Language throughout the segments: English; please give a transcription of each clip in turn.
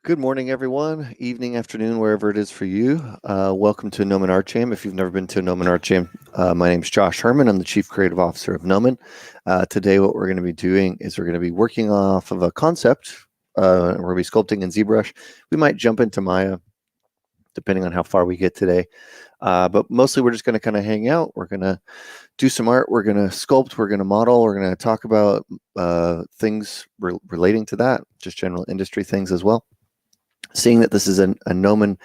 Good morning, everyone. Evening, afternoon, wherever it is for you. Welcome to Gnomon Art Jam. If you've never been to a Gnomon Art Jam, my name is Josh Herman. I'm the Chief Creative Officer of Gnomon. Today, what we're going to be doing is we're going to be working off of a concept. We're going to be sculpting in ZBrush. We might jump into Maya, depending on how far we get today. But mostly, we're just going to kind of hang out. We're going to do some art. We're going to sculpt. We're going to model. We're going to talk about things relating to that, just general industry things as well. Seeing that this is a Gnomon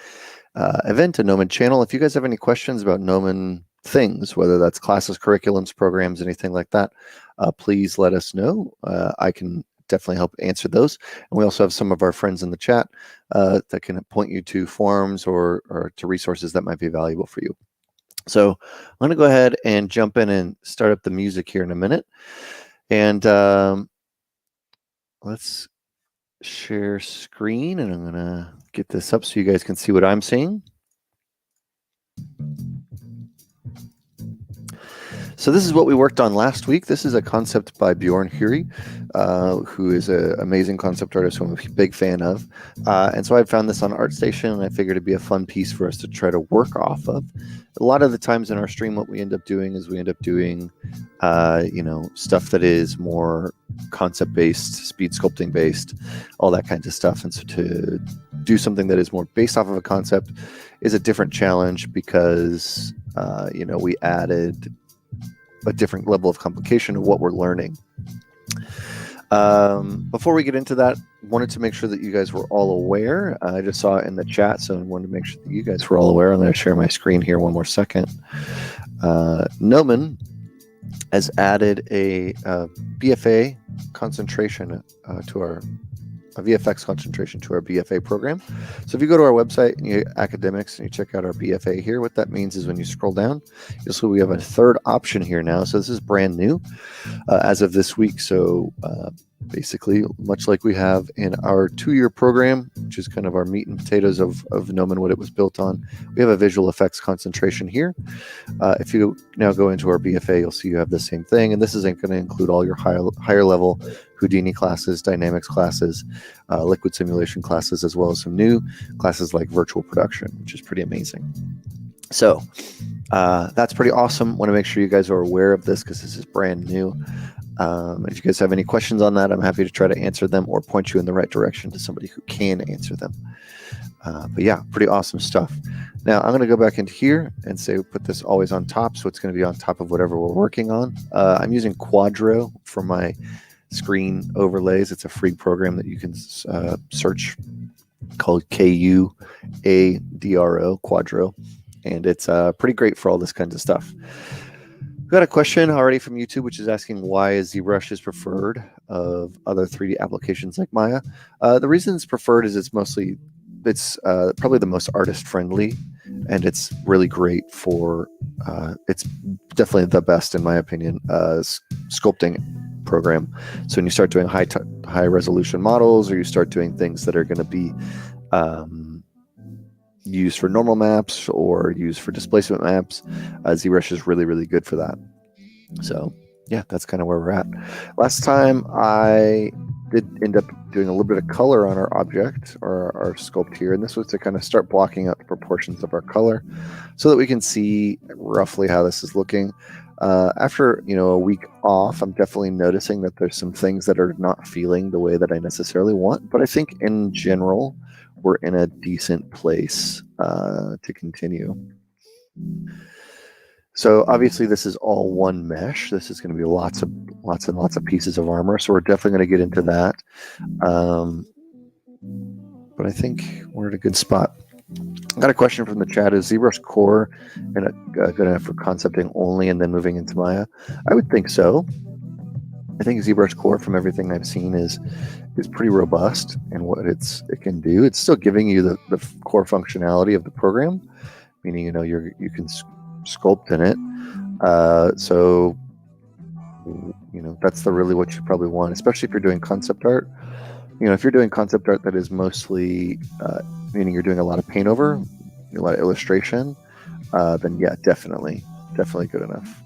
event, a Gnomon channel, if you guys have any questions about Gnomon things, whether that's classes, curriculums, programs, anything like that, please let us know. I can definitely help answer those. And we also have some of our friends in the chat that can point you to forums or to resources that might be valuable for you. So I'm going to go ahead and jump in and start up the music here in a minute. And let's share screen, and I'm going to get this up so you guys can see what I'm seeing. So this is what we worked on last week. This is a concept by Bjorn Huri, who is an amazing concept artist who I'm a big fan of. And so I found this on ArtStation, and I figured it'd be a fun piece for us to try to work off of. A lot of the times in our stream, what we end up doing is stuff that is more concept-based, speed sculpting-based, all that kind of stuff. And so to do something that is more based off of a concept is a different challenge because, we added a different level of complication of what we're learning. Before we get into that, wanted to make sure that you guys were all aware. I just saw it in the chat, so I wanted to make sure that you guys were all aware. I'm going to share my screen here one more second. Gnomon has added a BFA concentration to our VFX concentration to our BFA program. So if you go to our website and you academics and you check out our BFA here, what that means is when you scroll down, you'll see we have a third option here now. So this is brand new as of this week. So basically, much like we have in our 2-year program, which is kind of our meat and potatoes of Gnomon, what it was built on, we have a visual effects concentration here. If you now go into our BFA, you'll see you have the same thing. And this isn't going to include all your higher level Houdini classes, dynamics classes, liquid simulation classes, as well as some new classes like virtual production, which is pretty amazing. So that's pretty awesome. Want to make sure you guys are aware of this because this is brand new. If you guys have any questions on that, I'm happy to try to answer them or point you in the right direction to somebody who can answer them. But yeah, pretty awesome stuff. Now I'm going to go back into here and say put this always on top, so it's going to be on top of whatever we're working on. I'm using Quadro for my screen overlays. It's a free program that you can search called Quadro, Quadro, and it's pretty great for all this kinds of stuff. We've got a question already from YouTube, which is asking why is ZBrush is preferred of other 3D applications like Maya. The reason it's preferred is it's probably the most artist friendly, and it's really great for it's definitely the best in my opinion sculpting program. So when you start doing high resolution models, or you start doing things that are going to be used for normal maps or used for displacement maps, ZBrush is really, really good for that. So yeah, that's kind of where we're at. Last time I did end up doing a little bit of color on our object or our sculpt here, and this was to kind of start blocking out the proportions of our color so that we can see roughly how this is looking. After a week off, I'm definitely noticing that there's some things that are not feeling the way that I necessarily want, but I think in general we're in a decent place to continue. So obviously this is all one mesh. This is going to be lots and lots of pieces of armor, so we're definitely going to get into that. But I think we're at a good spot. I got a question from the chat. Is ZBrush Core good enough for concepting only and then moving into Maya? I would think so. I think ZBrush Core, from everything I've seen, is pretty robust in what it can do. It's still giving you the core functionality of the program, meaning you can sculpt in it. So that's really what you probably want, especially if you're doing concept art. If you're doing concept art that is mostly meaning you're doing a lot of paint over, a lot of illustration, then yeah, definitely good enough.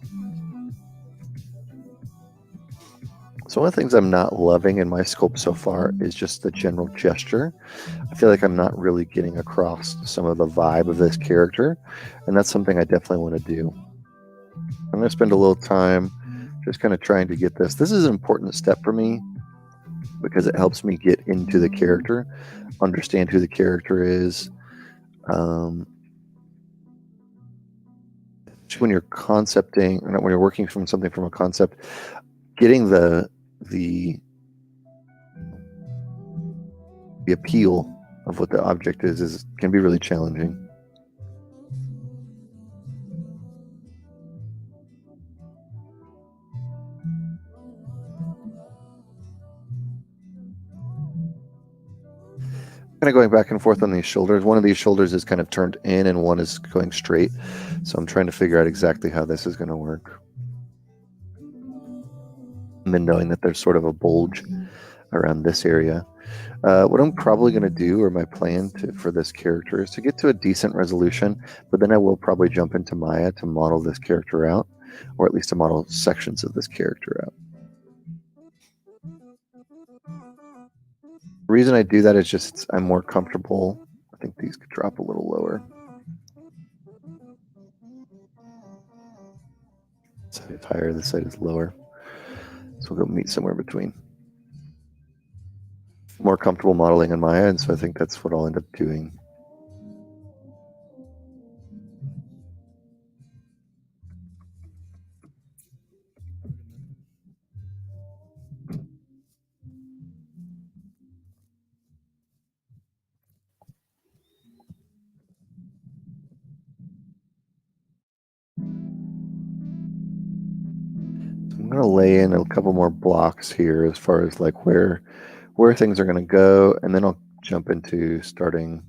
So one of the things I'm not loving in my sculpt so far is just the general gesture. I feel like I'm not really getting across some of the vibe of this character, and that's something I definitely want to do. I'm going to spend a little time just kind of trying to get this. This is an important step for me because it helps me get into the character, understand who the character is. When you're concepting, or not, when you're working from something from a concept, getting the appeal of what the object is can be really challenging. Kind of going back and forth on these shoulders. One of these shoulders is kind of turned in and one is going straight. So I'm trying to figure out exactly how this is going to work. And then knowing that there's sort of a bulge around this area. What I'm probably going to do, or my plan for this character, is to get to a decent resolution, but then I will probably jump into Maya to model this character out, or at least to model sections of this character out. The reason I do that is just I'm more comfortable. I think these could drop a little lower. This side is higher, this side is lower. So we'll go meet somewhere between. More comfortable modeling in Maya, and so I think that's what I'll end up doing. I'm going to lay in a couple more blocks here as far as like where things are going to go, and then I'll jump into starting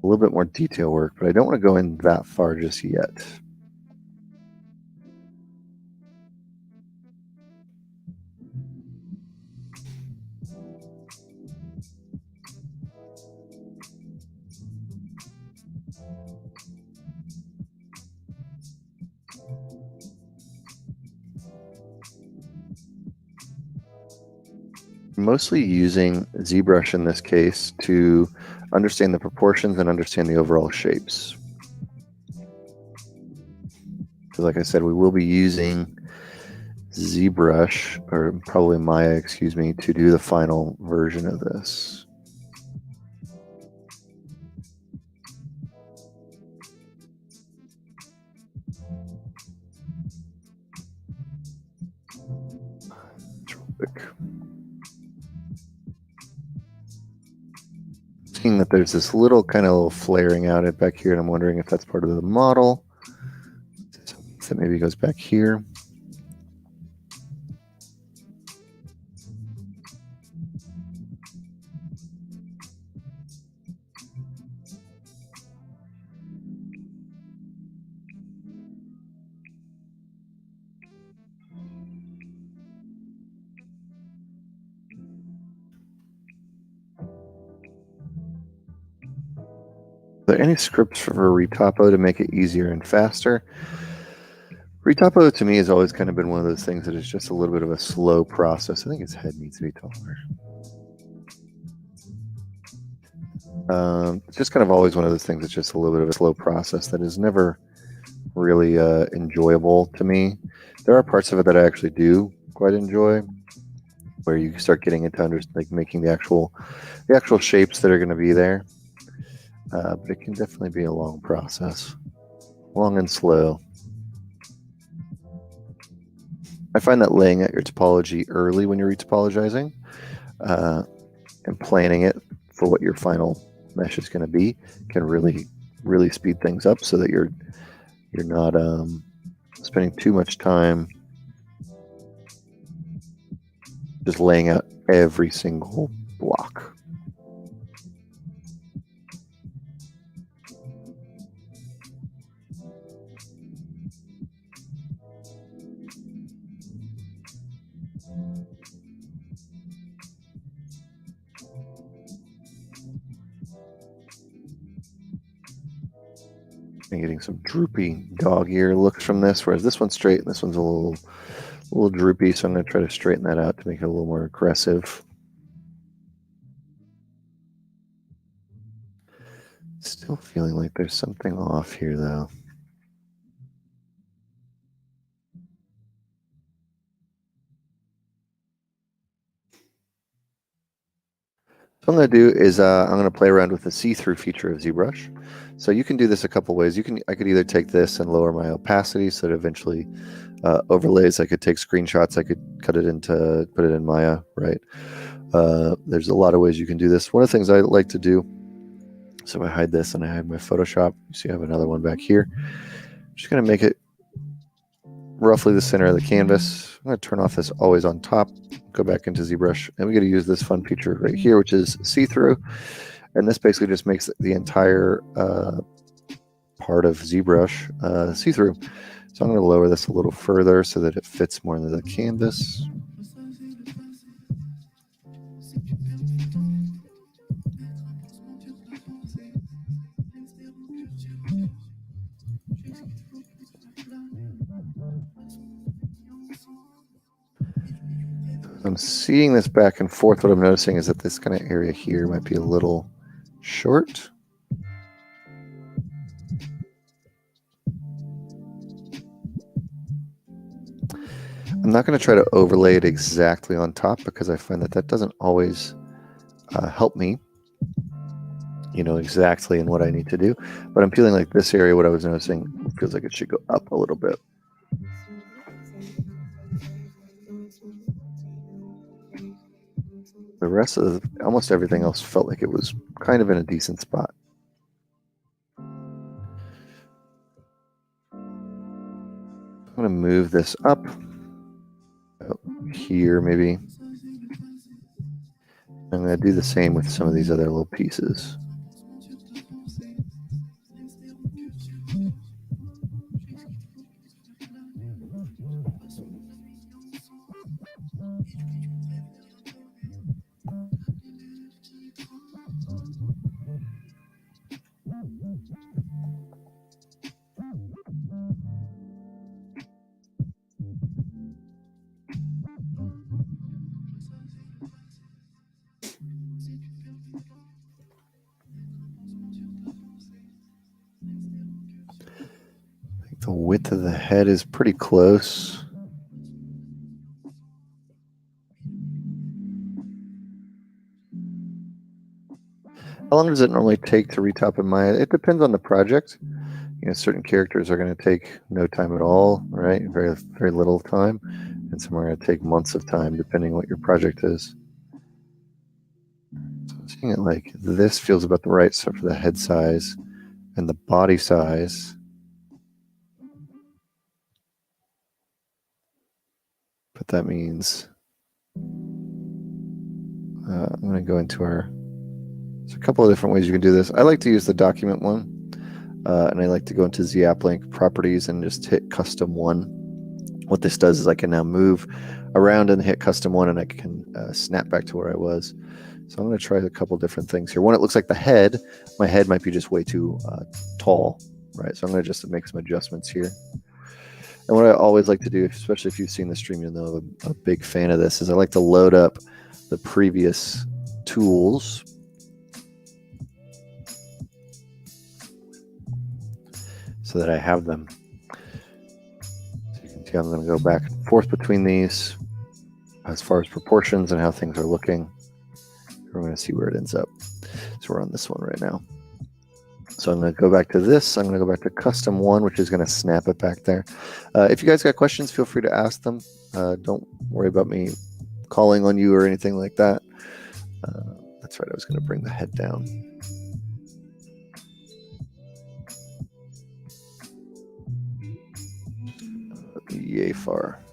a little bit more detail work, but I don't want to go in that far just yet. Mostly using ZBrush in this case to understand the proportions and understand the overall shapes. So like I said, we will be using ZBrush, or probably Maya, excuse me, to do the final version of this. Terrific. Seeing that there's this little kind of little flaring out back here, and I'm wondering if that's part of the model. So maybe it goes back here. Are there any scripts for retopo to make it easier and faster? Retopo to me has always kind of been one of those things that is just a little bit of a slow process. I think his head needs to be taller. It's just kind of always one of those things that's just a little bit of a slow process that is never really enjoyable to me. There are parts of it that I actually do quite enjoy, where you start getting into like making the actual shapes that are going to be there. But it can definitely be a long process, long and slow. I find that laying out your topology early when you're retopologizing and planning it for what your final mesh is going to be can really speed things up, so that you're not spending too much time just laying out every single block. I'm getting some droopy dog ear looks from this, whereas this one's straight and this one's a little a little droopy, so I'm going to try to straighten that out to make it a little more aggressive. Still feeling like there's something off here, though. What I'm going to do is I'm going to play around with the see-through feature of ZBrush. So you can do this a couple ways. I could either take this and lower my opacity so that eventually overlays. I could take screenshots. I could put it in Maya, right? There's a lot of ways you can do this. One of the things I like to do, so I hide this and I hide my Photoshop. You see I have another one back here. I'm just going to make it roughly the center of the canvas. I'm going to turn off this always on top, go back into ZBrush, and we got to use this fun feature right here, which is see-through. And this basically just makes the entire part of ZBrush see-through. So I'm going to lower this a little further so that it fits more into the canvas. I'm seeing this back and forth. What I'm noticing is that this kind of area here might be a little short. I'm not going to try to overlay it exactly on top because I find that doesn't always help me, exactly in what I need to do. But I'm feeling like this area, what I was noticing, feels like it should go up a little bit. The rest of almost everything else felt like it was kind of in a decent spot. I'm going to move this up here maybe. I'm going to do the same with some of these other little pieces. The width of the head is pretty close. How long does it normally take to retop in Maya? It depends on the project. Certain characters are going to take no time at all, right? Very, very little time. And some are going to take months of time, depending what your project is. So I'm seeing it like this feels about the right stuff for the head size and the body size. But that means I'm going to go into there's a couple of different ways you can do this. I like to use the document one, and I like to go into ZAppLink properties and just hit custom one. What this does is I can now move around and hit custom one, and I can snap back to where I was. So I'm going to try a couple different things here. One, it looks like my head might be just way too tall, right? So I'm going to just make some adjustments here. And what I always like to do, especially if you've seen the stream, you'll know I'm a big fan of this, is I like to load up the previous tools. So that I have them. So you can see I'm going to go back and forth between these as far as proportions and how things are looking. We're going to see where it ends up. So we're on this one right now. So I'm going to go back to this. I'm going to go back to custom one, which is going to snap it back there. If you guys got questions, feel free to ask them. Don't worry about me calling on you or anything like that. That's right. I was going to bring the head down. Yay far.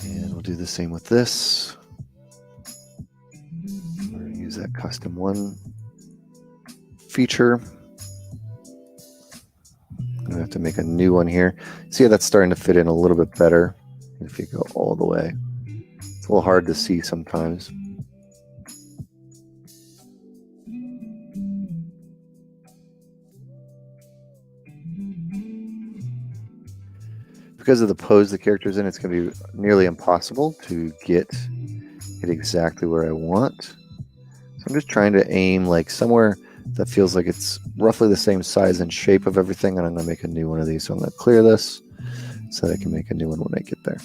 And we'll do the same with this. We're going to use that custom one feature. I'm going to have to make a new one here. See how that's starting to fit in a little bit better if you go all the way. It's a little hard to see sometimes. because of the pose the character's in, it's going to be nearly impossible to get it exactly where I want. So I'm just trying to aim like somewhere that feels like it's roughly the same size and shape of everything, and I'm going to make a new one of these. So I'm going to clear this so that I can make a new one when I get there.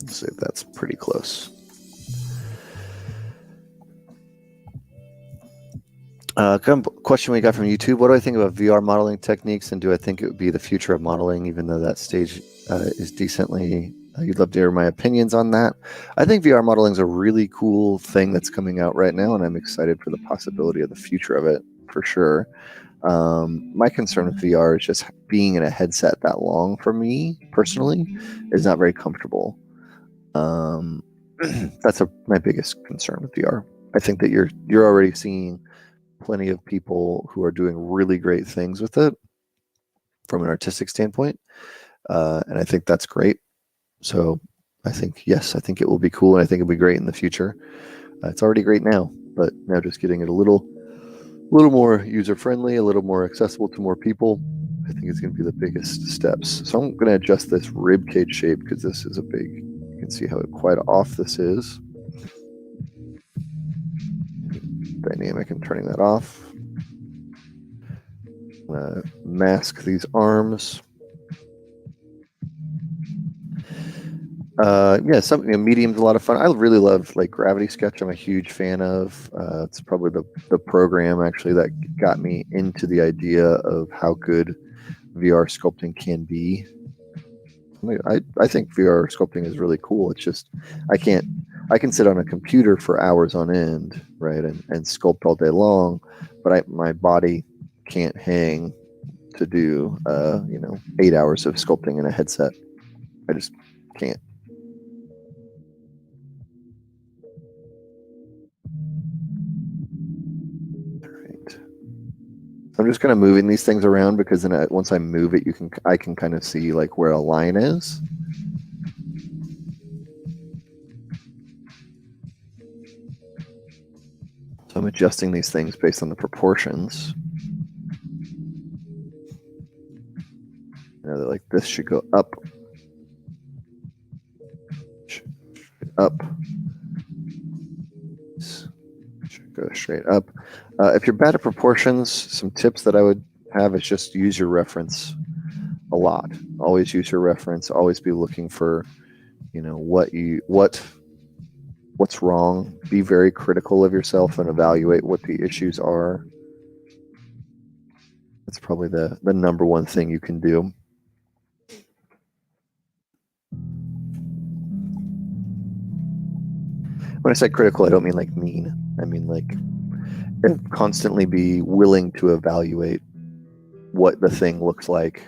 Let's see if that's pretty close. Question we got from YouTube: what do I think about VR modeling techniques, and do I think it would be the future of modeling, even though that stage is decently? You'd love to hear my opinions on that. I think VR modeling is a really cool thing that's coming out right now, and I'm excited for the possibility of the future of it for sure. My concern with VR is just being in a headset that long for me personally is not very comfortable. That's my biggest concern with VR. I think that you're already seeing plenty of people who are doing really great things with it from an artistic standpoint, and I think that's great. So I think, yes, I think it will be cool, and I think it'll be great in the future. It's already great now, but now just getting it a little more user friendly, a little more accessible to more people, I think is going to be the biggest steps. So I'm going to adjust this rib cage shape because this is a big. You can see how quite off this is. Dynamic and turning that off. Mask these arms. Yeah, medium's a lot of fun. I really love like Gravity Sketch. I'm a huge fan of. It's probably the program actually that got me into the idea of how good VR sculpting can be. I think VR sculpting is really cool. It's just I can sit on a computer for hours on end, right, and sculpt all day long, but my body can't hang to do 8 hours of sculpting in a headset. I just can't. All right. I'm just kind of moving these things around because then once I move it, I can kind of see like where a line is. So I'm adjusting these things based on the proportions. Like this should go up, up, should go straight up. If you're bad at proportions, some tips that I would have is just use your reference a lot. Always use your reference. Always be looking for, what's wrong. Be very critical of yourself and evaluate what the issues are. That's probably the number one thing you can do. When I say critical, I don't mean like mean. I mean like constantly be willing to evaluate what the thing looks like.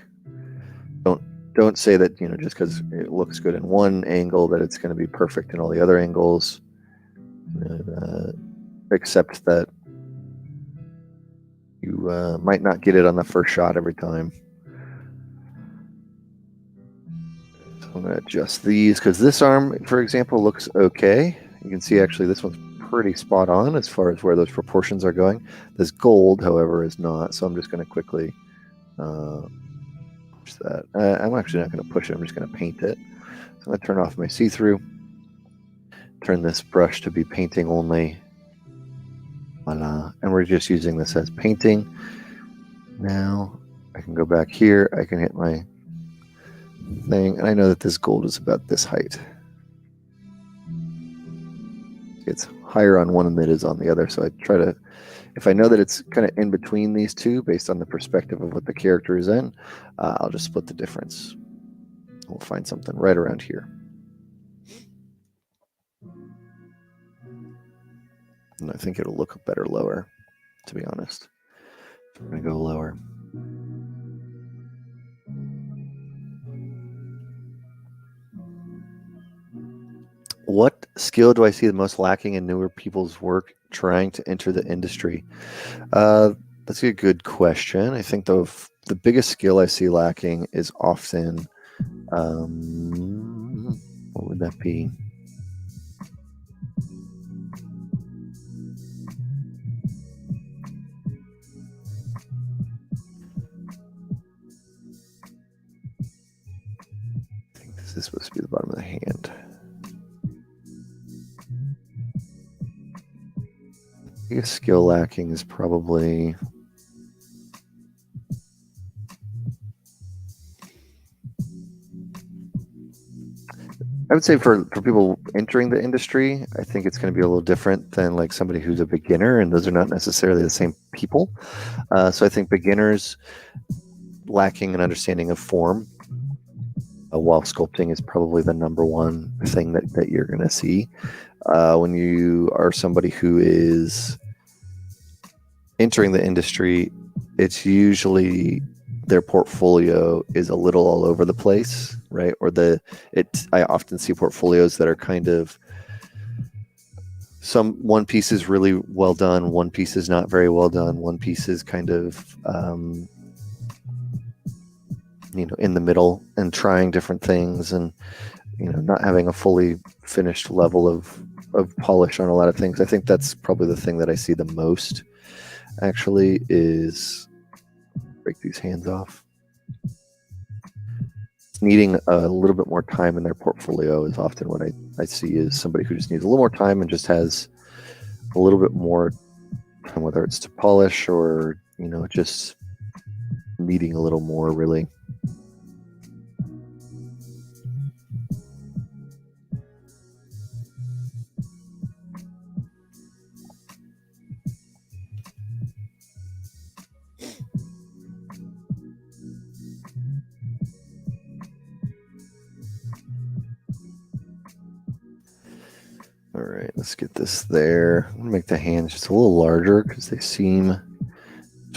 Don't say that just because it looks good in one angle that it's going to be perfect in all the other angles. Accept that you might not get it on the first shot every time. So I'm going to adjust these because this arm, for example, looks okay. You can see actually this one's pretty spot on as far as where those proportions are going. This gold, however, is not. So I'm just going to quickly push that. I'm actually not going to push it. I'm just going to paint it. So I'm going to turn off my see-through. Turn this brush to be painting only. Voila. And we're just using this as painting. Now I can go back here. I can hit my thing. And I know that this gold is about this height. It's higher on one than it is on the other. So I try to, if I know that it's kind of in between these two based on the perspective of what the character is in, I'll just split the difference. We'll find something right around here. And I think it'll look better lower, to be honest. So I'm going to go lower. What skill do I see the most lacking in newer people's work trying to enter the industry? That's a good question. I think the biggest skill I see lacking is often, what would that be? This would be the bottom of the hand. Biggest skill lacking is probably I would say for people entering the industry, I think it's going to be a little different than like somebody who's a beginner, and those are not necessarily the same people. So I think beginners lacking an understanding of form while sculpting is probably the number one thing that you're going to see. When you are somebody who is entering the industry, it's usually their portfolio is a little all over the place, right? Or I often see portfolios that are kind of one piece is really well done, one piece is not very well done, one piece is kind of in the middle and trying different things, and not having a fully finished level of polish on a lot of things. I think that's probably the thing that I see the most actually is break these hands off. Needing a little bit more time in their portfolio is often what I see is somebody who just needs a little more time and just has a little bit more time, whether it's to polish or just needing a little more really. All right, let's get this there. I'm gonna make the hands just a little larger because they seem,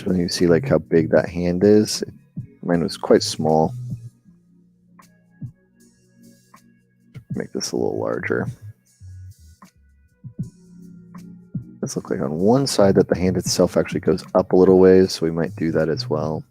when you see like how big that hand is, mine was quite small. Make this a little larger. Let's look like on one side that the hand itself actually goes up a little ways, so we might do that as well.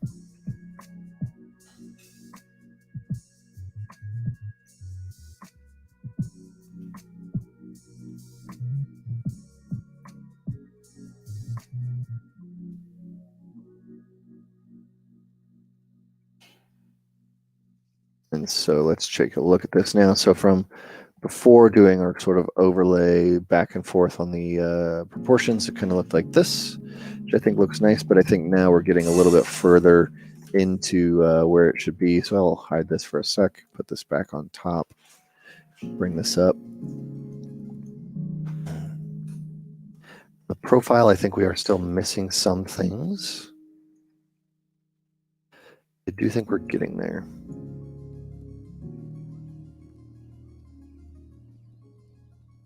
And so let's take a look at this now. So from before doing our sort of overlay back and forth on the proportions, it kind of looked like this, which I think looks nice, but I think now we're getting a little bit further into where it should be. So I'll hide this for a sec, put this back on top, bring this up. The profile, I think we are still missing some things. I do think we're getting there.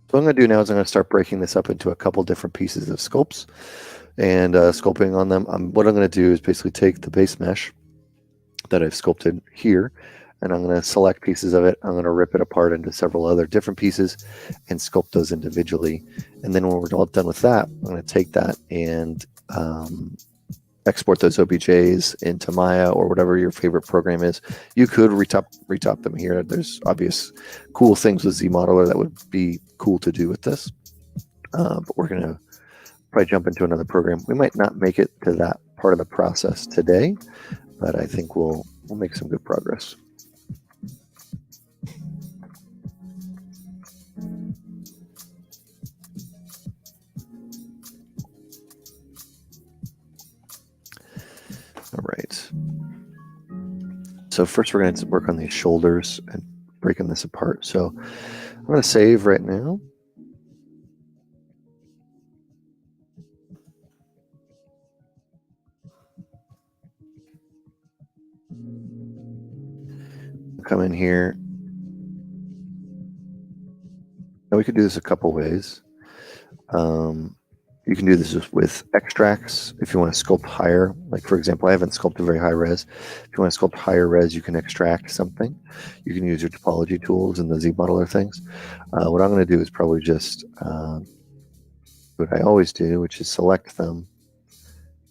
So what I'm going to do now is I'm going to start breaking this up into a couple different pieces of sculpts and sculpting on them. What I'm going to do is basically take the base mesh that I've sculpted here, and I'm going to select pieces of it. I'm going to rip it apart into several other different pieces and sculpt those individually. And then when we're all done with that, I'm going to take that and export those OBJs into Maya or whatever your favorite program is. You could retop them here. There's obvious cool things with ZModeler that would be cool to do with this. But we're going to probably jump into another program. We might not make it to that part of the process today, but I think we'll make some good progress. All right. So first we're going to work on these shoulders and breaking this apart. So I'm going to save right now. Come in here. Now we could do this a couple ways. You can do this with extracts if you want to sculpt higher. Like for example, I haven't sculpted very high res. If you want to sculpt higher res, you can extract something. You can use your topology tools and the ZModeler things. What I'm going to do is probably just what I always do, which is select them,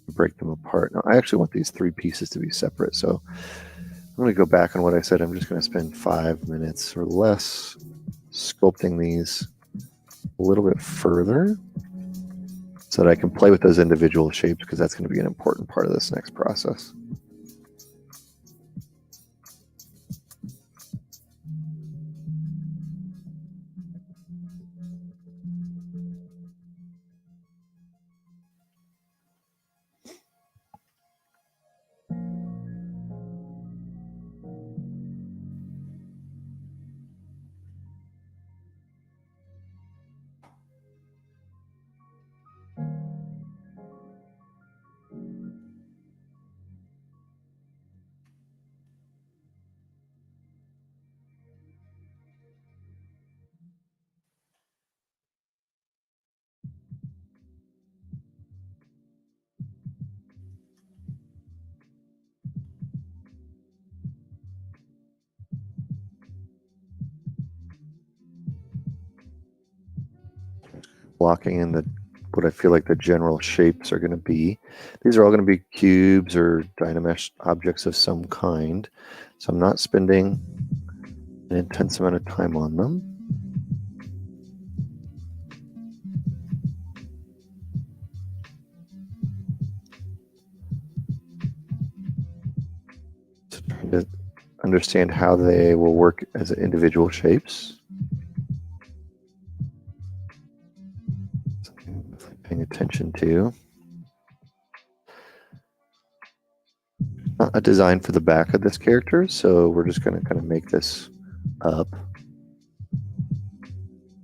break them apart. Now I actually want these three pieces to be separate. So I'm going to go back on what I said. I'm just going to spend 5 minutes or less sculpting these a little bit further so that I can play with those individual shapes, because that's going to be an important part of this next process. blocking in what I feel like the general shapes are going to be. These are all going to be cubes or Dynamesh objects of some kind. So I'm not spending an intense amount of time on them. So trying to understand how they will work as individual shapes. Something I'm paying attention to. Not a design for the back of this character, so we're just going to kind of make this up.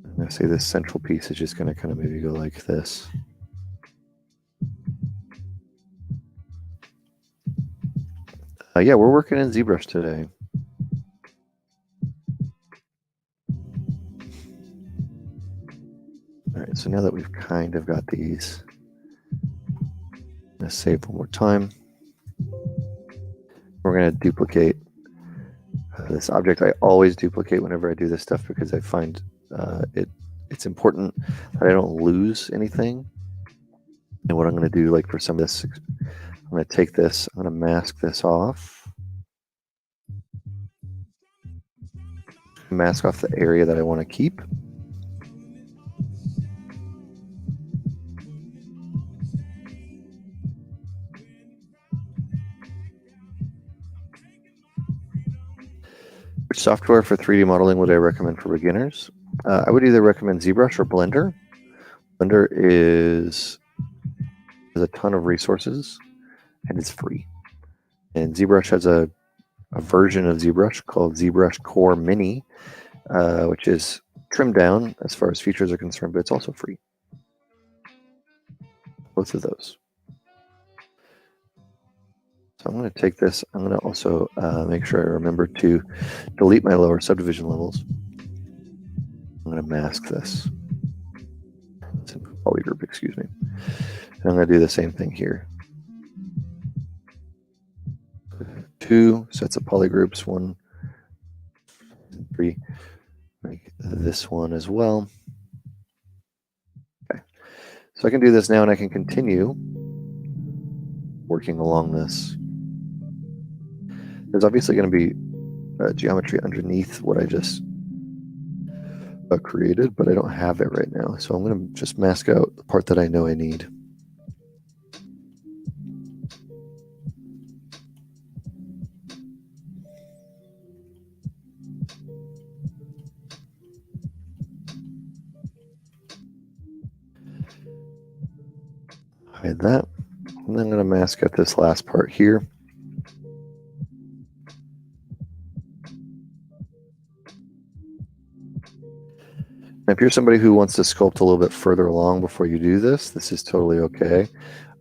I'm going to say this central piece is just going to kind of maybe go like this. Yeah, we're working in ZBrush today. All right, so now that we've kind of got these, I'm going to save one more time. We're going to duplicate this object. I always duplicate whenever I do this stuff because I find it's important that I don't lose anything. And what I'm going to do, like for some of this, I'm going to take this, I'm going to mask this off. Mask off the area that I want to keep. Which software for 3D modeling would I recommend for beginners? I would either recommend ZBrush or Blender. Blender has a ton of resources and it's free. And ZBrush has a version of ZBrush called ZBrush Core Mini, which is trimmed down as far as features are concerned, but it's also free. Both of those. So I'm going to take this. I'm going to also make sure I remember to delete my lower subdivision levels. I'm going to mask this. It's in polygroup, excuse me. And I'm going to do the same thing here. 2 sets of polygroups, 1, 3. Make this one as well. Okay. So I can do this now and I can continue working along this. There's obviously going to be geometry underneath what I just created, but I don't have it right now. So I'm going to just mask out the part that I know I need. Hide that. And I'm going to mask out this last part here. If you're somebody who wants to sculpt a little bit further along before you do this, this is totally okay.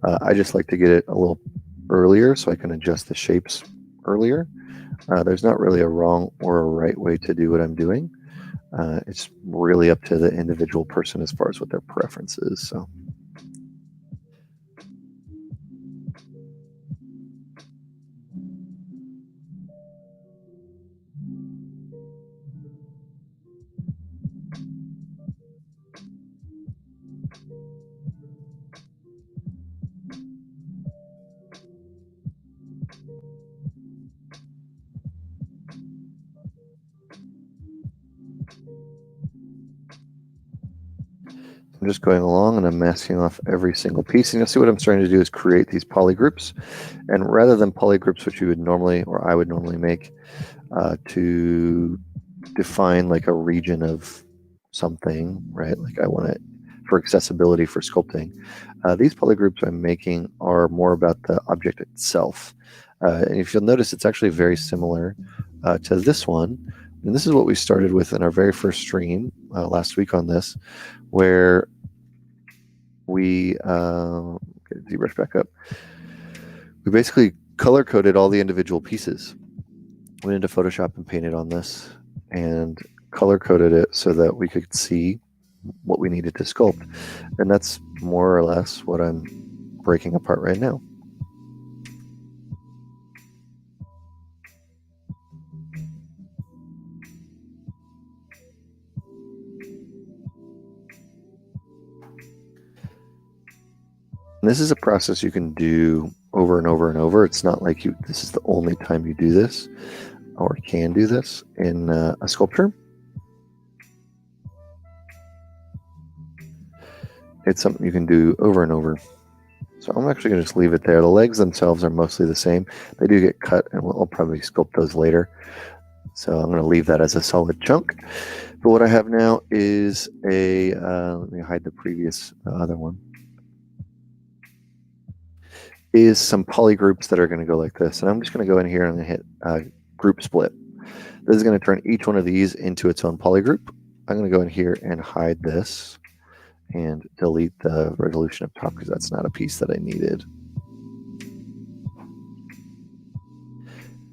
I just like to get it a little earlier so I can adjust the shapes earlier. There's not really a wrong or a right way to do what I'm doing. It's really up to the individual person as far as what their preference is. So. I'm just going along and I'm masking off every single piece. And you'll see what I'm starting to do is create these polygroups. And rather than polygroups, which you would normally, or I would normally make to define like a region of something, right? Like I want it for accessibility for sculpting. These polygroups I'm making are more about the object itself. And if you'll notice, it's actually very similar to this one. And this is what we started with in our very first stream last week on this, where we get ZBrush back up. We basically color coded all the individual pieces. Went into Photoshop and painted on this and color coded it so that we could see what we needed to sculpt. And that's more or less what I'm breaking apart right now. And this is a process you can do over and over and over. It's not like this is the only time you do this or can do this in a sculpture. It's something you can do over and over. So I'm actually going to just leave it there. The legs themselves are mostly the same. They do get cut, and I'll probably sculpt those later. So I'm going to leave that as a solid chunk. But what I have now is let me hide the previous other one, is some polygroups that are going to go like this. And I'm just going to go in here and hit group split. This is going to turn each one of these into its own polygroup. I'm going to go in here and hide this and delete the resolution up top because that's not a piece that I needed.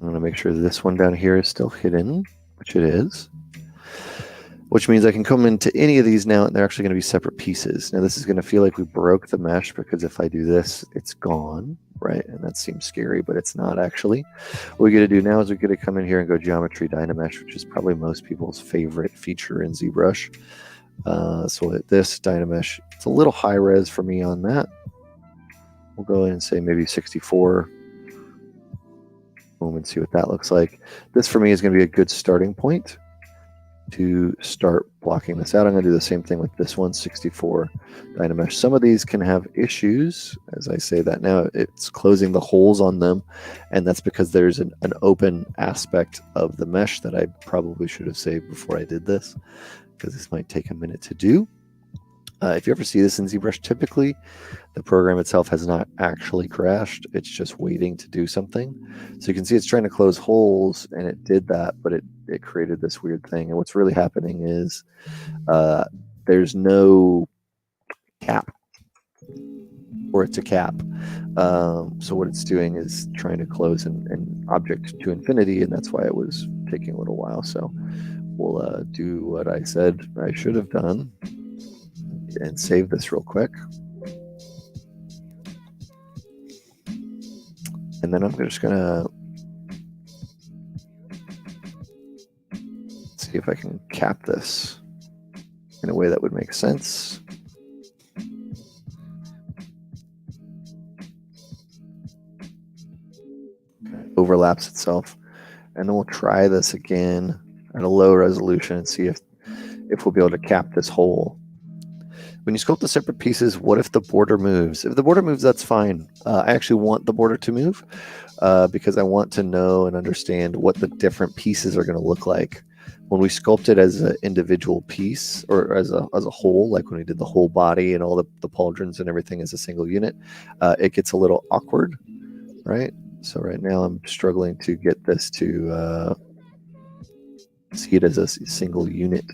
I'm going to make sure this one down here is still hidden, which it is. Which means I can come into any of these now and they're actually going to be separate pieces. Now this is going to feel like we broke the mesh because if I do this, it's gone, right? And that seems scary, but it's not actually. What we get to do now is we get to come in here and go Geometry Dynamesh, which is probably most people's favorite feature in ZBrush. So at this Dynamesh, it's a little high res for me on that. We'll go in and say maybe 64. Boom, and see what that looks like. This for me is going to be a good starting point to start blocking this out. I'm going to do the same thing with this one, 64 Dynamesh. Some of these can have issues. As I say that now, it's closing the holes on them, and that's because there's an open aspect of the mesh that I probably should have saved before I did this, because this might take a minute to do. If you ever see this in ZBrush, typically the program itself has not actually crashed. It's just waiting to do something. So you can see it's trying to close holes, and it did that, but it created this weird thing. And what's really happening is there's no cap for it to cap. So what it's doing is trying to close an object to infinity, and that's why it was taking a little while. So we'll do what I said I should have done and save this real quick. And then I'm just going to see if I can cap this in a way that would make sense. Okay. Overlaps itself. And then we'll try this again at a low resolution and see if we'll be able to cap this hole. When you sculpt the separate pieces, what if the border moves? If the border moves, that's fine. I actually want the border to move because I want to know and understand what the different pieces are going to look like. When we sculpt it as an individual piece or as a whole, like when we did the whole body and all the pauldrons and everything as a single unit, it gets a little awkward, right? So right now I'm struggling to get this to see it as a single unit.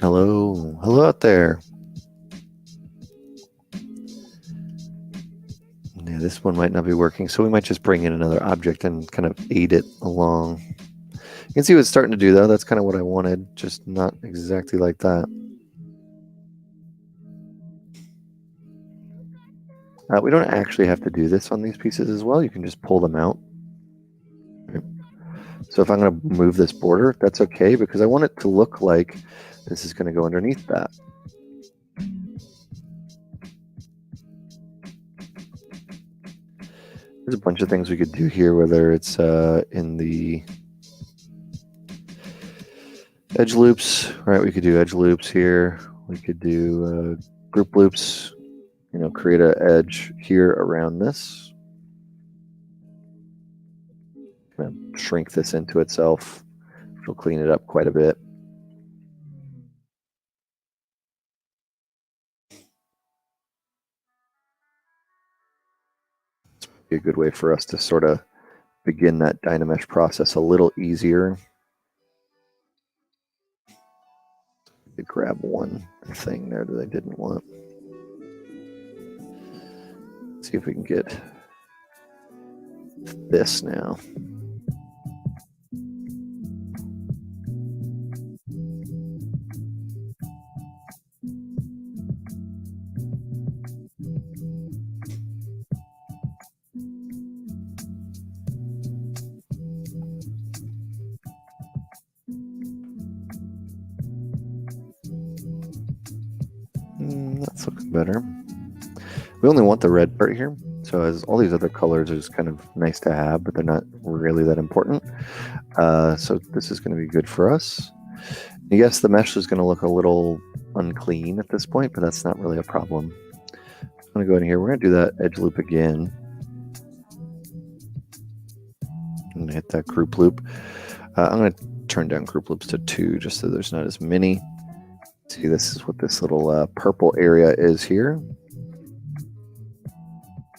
Hello out there. Yeah, this one might not be working, so we might just bring in another object and kind of aid it along. You can see what it's starting to do, though. That's kind of what I wanted, just not exactly like that. We don't actually have to do this on these pieces as well. You can just pull them out. Okay. So if I'm going to move this border, that's okay, because I want it to look like this is going to go underneath that. There's a bunch of things we could do here, whether it's in the edge loops, right? We could do edge loops here. We could do group loops, create an edge here around this. Gonna shrink this into itself, which will clean it up quite a bit. It's a good way for us to sort of begin that Dynamesh process a little easier. To grab one thing there that I didn't want. Let's see if we can get this now. That's looking better. We only want the red part here, so as all these other colors are just kind of nice to have, but they're not really that important. So this is going to be good for us. Yes, the mesh is going to look a little unclean at this point, but that's not really a problem. I'm going to go in here. We're going to do that edge loop again. I'm going to hit that group loop. I'm going to turn down group loops to 2 just so there's not as many. See, this is what this little purple area is here.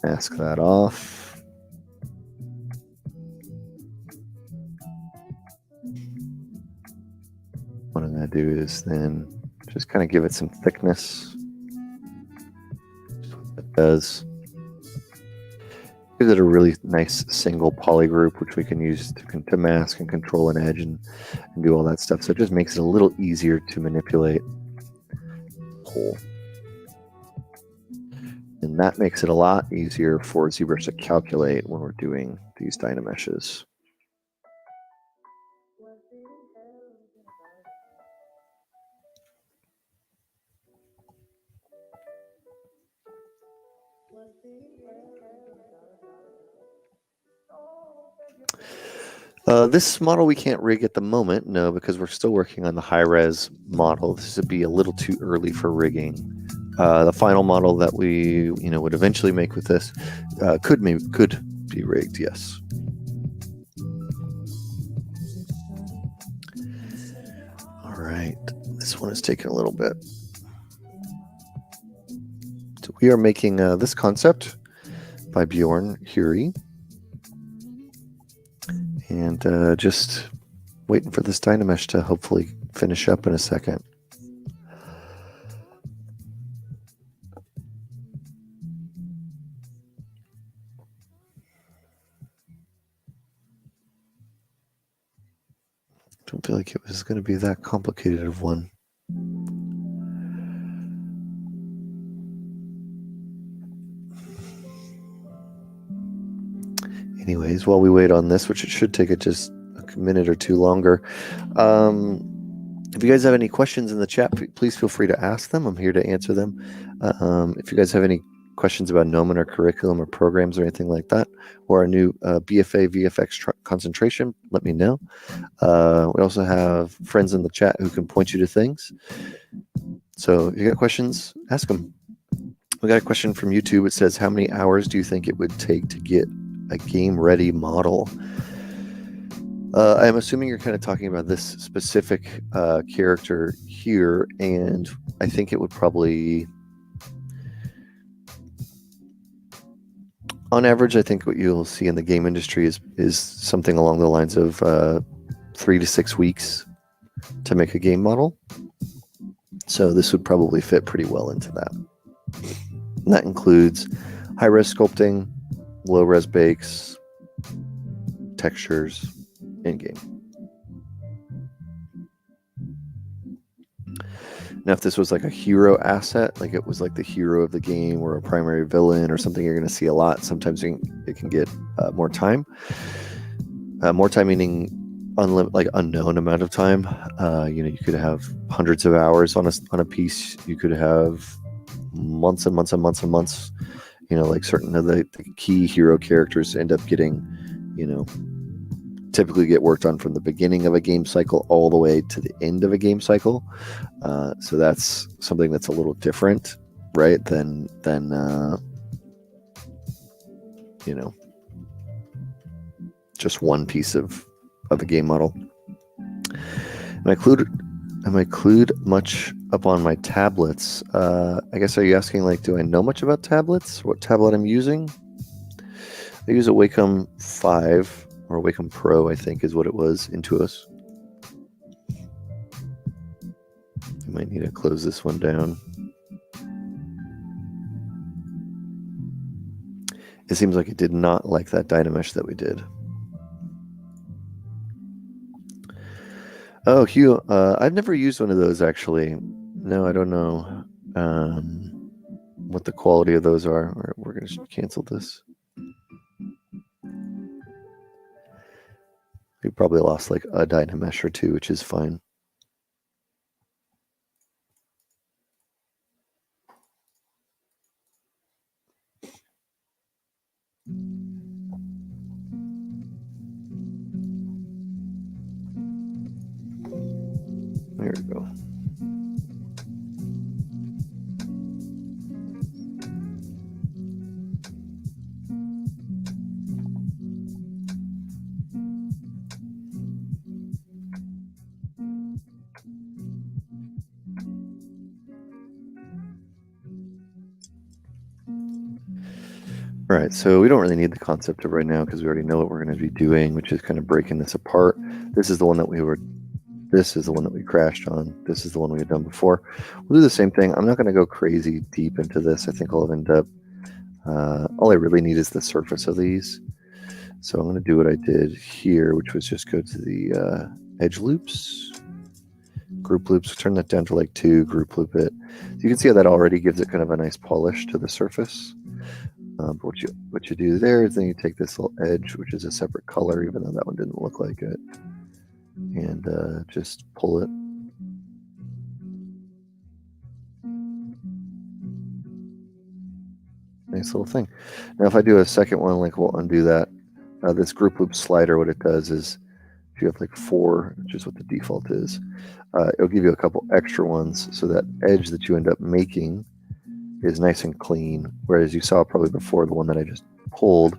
Mask that off. What I'm going to do is then just kind of give it some thickness. Just what that does. Gives it a really nice single poly group, which we can use to mask and control an edge and do all that stuff. So it just makes it a little easier to manipulate the whole. And that makes it a lot easier for ZBrush to calculate when we're doing these dynameshes. This model we can't rig at the moment, no, because we're still working on the high-res model. This would be a little too early for rigging. The final model that we, would eventually make with this could be rigged, yes. All right, this one is taking a little bit. So we are making this concept by Bjorn Huri. And just waiting for this Dynamesh to hopefully finish up in a second. Don't feel like it was going to be that complicated of one. Anyways, while we wait on this, which it should take it just a minute or two longer, if you guys have any questions in the chat, please feel free to ask them. I'm here to answer them. If you guys have any questions about Gnomon or curriculum or programs or anything like that, or our new BFA VFX concentration, let me know. We also have friends in the chat who can point you to things. So if you got questions, ask them. We got a question from YouTube. It says, how many hours do you think it would take to get a game-ready model? I'm assuming you're kind of talking about this specific character here, and I think it would probably, on average, I think what you'll see in the game industry is something along the lines of 3 to 6 weeks to make a game model. So this would probably fit pretty well into that. And that includes high-res sculpting, low-res bakes, textures, in-game. Now, if this was like a hero asset, like it was like the hero of the game or a primary villain or something you're going to see a lot, sometimes it can get more time. More time meaning unknown amount of time. You could have hundreds of hours on a piece. You could have months and months and months and months. Like certain of the key hero characters end up getting, typically get worked on from the beginning of a game cycle all the way to the end of a game cycle. So that's something that's a little different, right? Than just one piece of a game model. Am I clued much up on my tablets? I guess, are you asking, like, do I know much about tablets? What tablet I'm using? I use a Wacom 5 or Wacom Pro, I think is what it was, Intuos. I might need to close this one down. It seems like it did not like that Dynamesh that we did. Oh, Hugh, I've never used one of those actually. No, I don't know what the quality of those are. All right, we're going to cancel this. We probably lost like a Dynamesh or two, which is fine. There we go. All right, so we don't really need the concept of right now because we already know what we're going to be doing, which is kind of breaking this apart. This is the one that this is the one that we crashed on. This is the one we had done before. We'll do the same thing. I'm not going to go crazy deep into this. I think I'll end up, all I really need is the surface of these. So I'm going to do what I did here, which was just go to the edge loops, group loops, turn that down to like 2, group loop it. So you can see how that already gives it kind of a nice polish to the surface. But what you do there is then you take this little edge, which is a separate color, even though that one didn't look like it, and just pull it. Nice little thing. Now, if I do a second one, like we'll undo that. This group loop slider, what it does is, if you have like 4, which is what the default is, it'll give you a couple extra ones, so that edge that you end up making is nice and clean. Whereas you saw probably before, the one that I just pulled,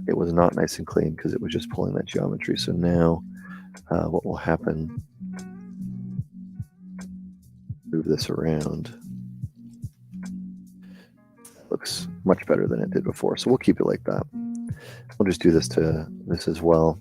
it was not nice and clean because it was just pulling that geometry. So now what will happen, move this around, looks much better than it did before. So we'll keep it like that. We'll just do this to this as well.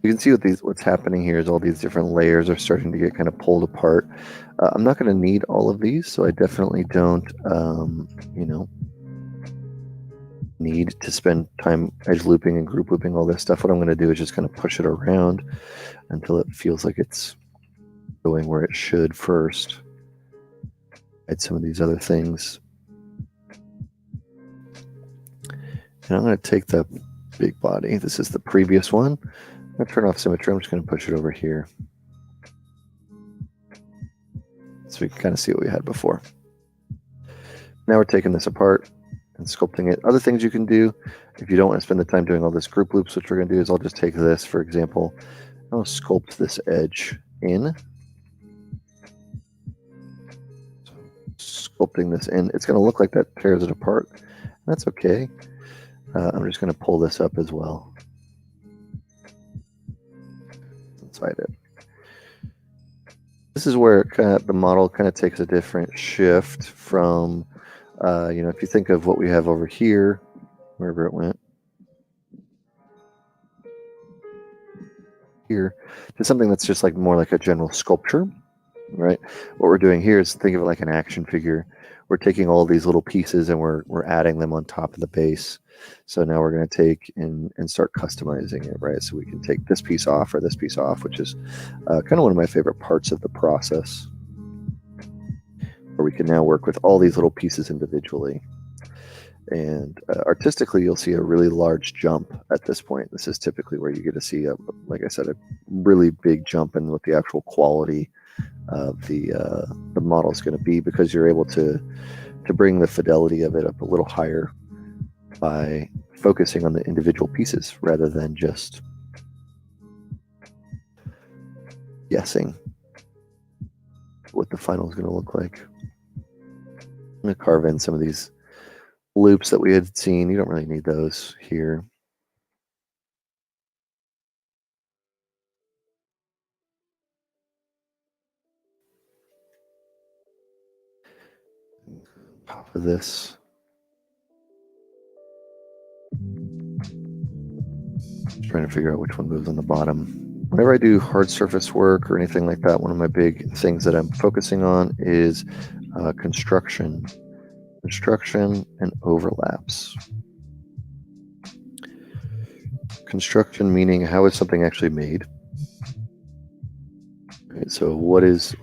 You can see what's happening here is all these different layers are starting to get kind of pulled apart. I'm not going to need all of these, so I definitely don't, need to spend time edge looping and group looping all this stuff. What I'm going to do is just kind of push it around until it feels like it's going where it should first. Add some of these other things. And I'm going to take the big body. This is the previous one. I'm going to turn off symmetry. I'm just going to push it over here, so we can kind of see what we had before. Now we're taking this apart and sculpting it. Other things you can do, if you don't want to spend the time doing all this group loops, what we're going to do is I'll just take this, for example, I'll sculpt this edge in. Sculpting this in, it's going to look like that tears it apart. That's okay. I'm just going to pull this up as well inside it. This is where the model kind of takes a different shift from, if you think of what we have over here, wherever it went, here, to something that's just like more like a general sculpture, right? What we're doing here is think of it like an action figure. We're taking all these little pieces and we're adding them on top of the base. So now we're going to take and start customizing it, right? So we can take this piece off or this piece off, which is kind of one of my favorite parts of the process, where we can now work with all these little pieces individually. And artistically, you'll see a really large jump at this point. This is typically where you get to see, like I said, a really big jump in what the actual quality of the model is going to be, because you're able to bring the fidelity of it up a little higher by focusing on the individual pieces rather than just guessing what the final is going to look like. I'm going to carve in some of these loops that we had seen. You don't really need those here. top of this. Just trying to figure out which one moves on the bottom. Whenever I do hard surface work or anything like that, one of my big things that I'm focusing on is construction and overlaps. Construction meaning how is something actually made? Okay, so what is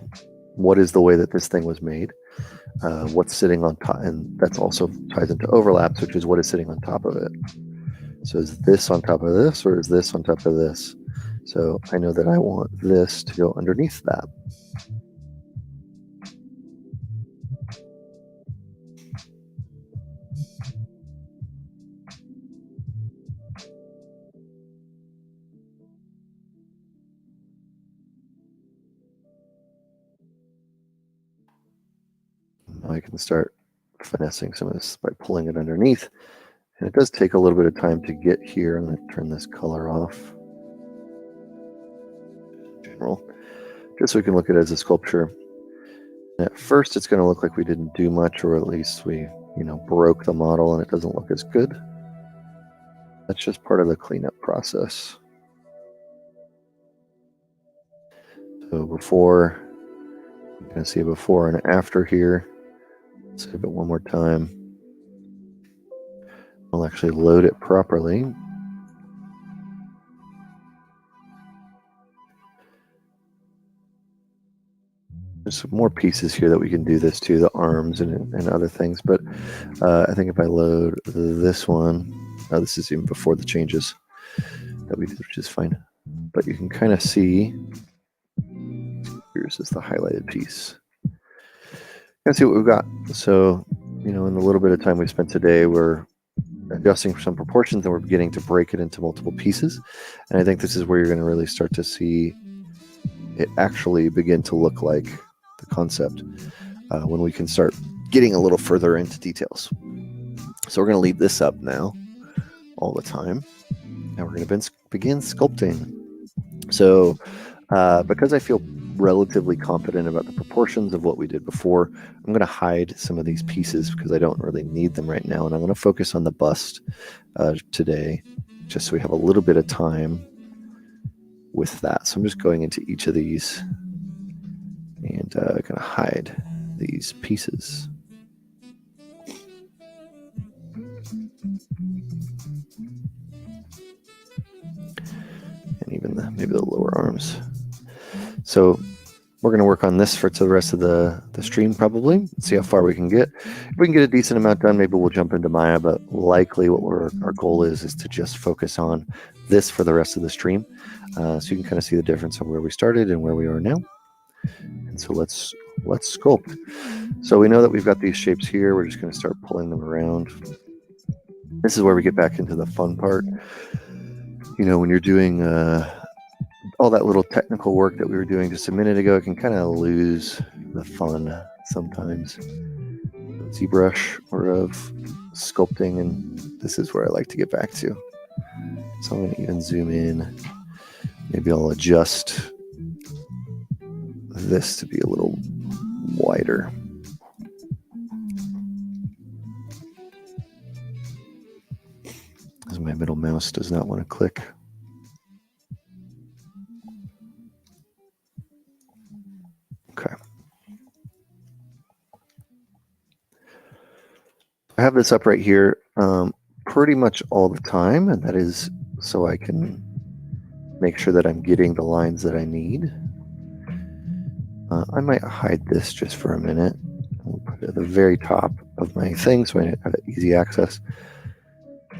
the way that this thing was made? What's sitting on top, and that's also ties into overlaps, which is what is sitting on top of it. So is this on top of this, or is this on top of this? So I know that I want this to go underneath that. Now I can start finessing some of this by pulling it underneath. And it does take a little bit of time to get here. I'm going to turn this color off. General, just so we can look at it as a sculpture. And at first, it's going to look like we didn't do much, or at least we, broke the model and it doesn't look as good. That's just part of the cleanup process. So before, you can see a before and after here. Save it one more time. I'll actually load it properly. There's some more pieces here that we can do this to, the arms and other things. But I think if I load this one, this is even before the changes that we did, which is fine. But you can kind of see, here's just the highlighted piece. You can see what we've got. So, in the little bit of time we spent today, we're adjusting some proportions and we're beginning to break it into multiple pieces. And I think this is where you're going to really start to see it actually begin to look like the concept when we can start getting a little further into details. So we're going to leave this up now all the time. And we're going to begin sculpting. So because I feel relatively confident about the proportions of what we did before, I'm going to hide some of these pieces because I don't really need them right now. And I'm going to focus on the bust today, just so we have a little bit of time with that. So I'm just going into each of these and going to hide these pieces. And even maybe the lower arms. So we're going to work on this for the rest of the stream probably, see how far we can get. If we can get a decent amount done, maybe we'll jump into Maya, but likely what our goal is to just focus on this for the rest of the stream. So you can kind of see the difference of where we started and where we are now. And so let's sculpt. So we know that we've got these shapes here. We're just going to start pulling them around. This is where we get back into the fun part. When you're doing all that little technical work that we were doing just a minute ago, it can kind of lose the fun sometimes. ZBrush or of sculpting, and this is where I like to get back to. So I'm going to even zoom in. Maybe I'll adjust this to be a little wider. As my middle mouse does not want to click. Okay. I have this up right here pretty much all the time, and that is so I can make sure that I'm getting the lines that I need. I might hide this just for a minute. I'll put it at the very top of my thing so I have easy access.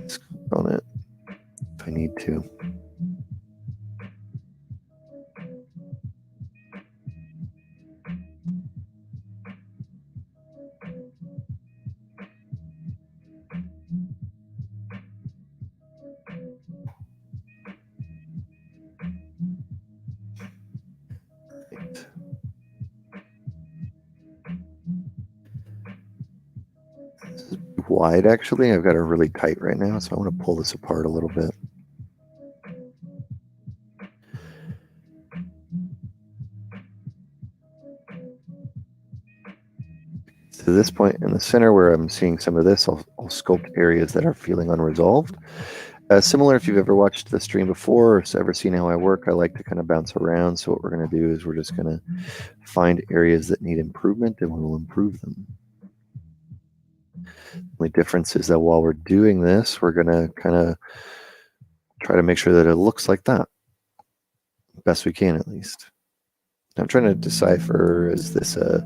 Just on it if I need to. This is wide actually. I've got it really tight right now, so I want to pull this apart a little bit. To this point in the center where I'm seeing some of this, I'll sculpt areas that are feeling unresolved. Similar, if you've ever watched the stream before or ever seen how I work, I like to kind of bounce around. So what we're going to do is we're just going to find areas that need improvement and we will improve them. The only difference is that while we're doing this, we're going to kind of try to make sure that it looks like that. Best we can, at least. I'm trying to decipher, is this a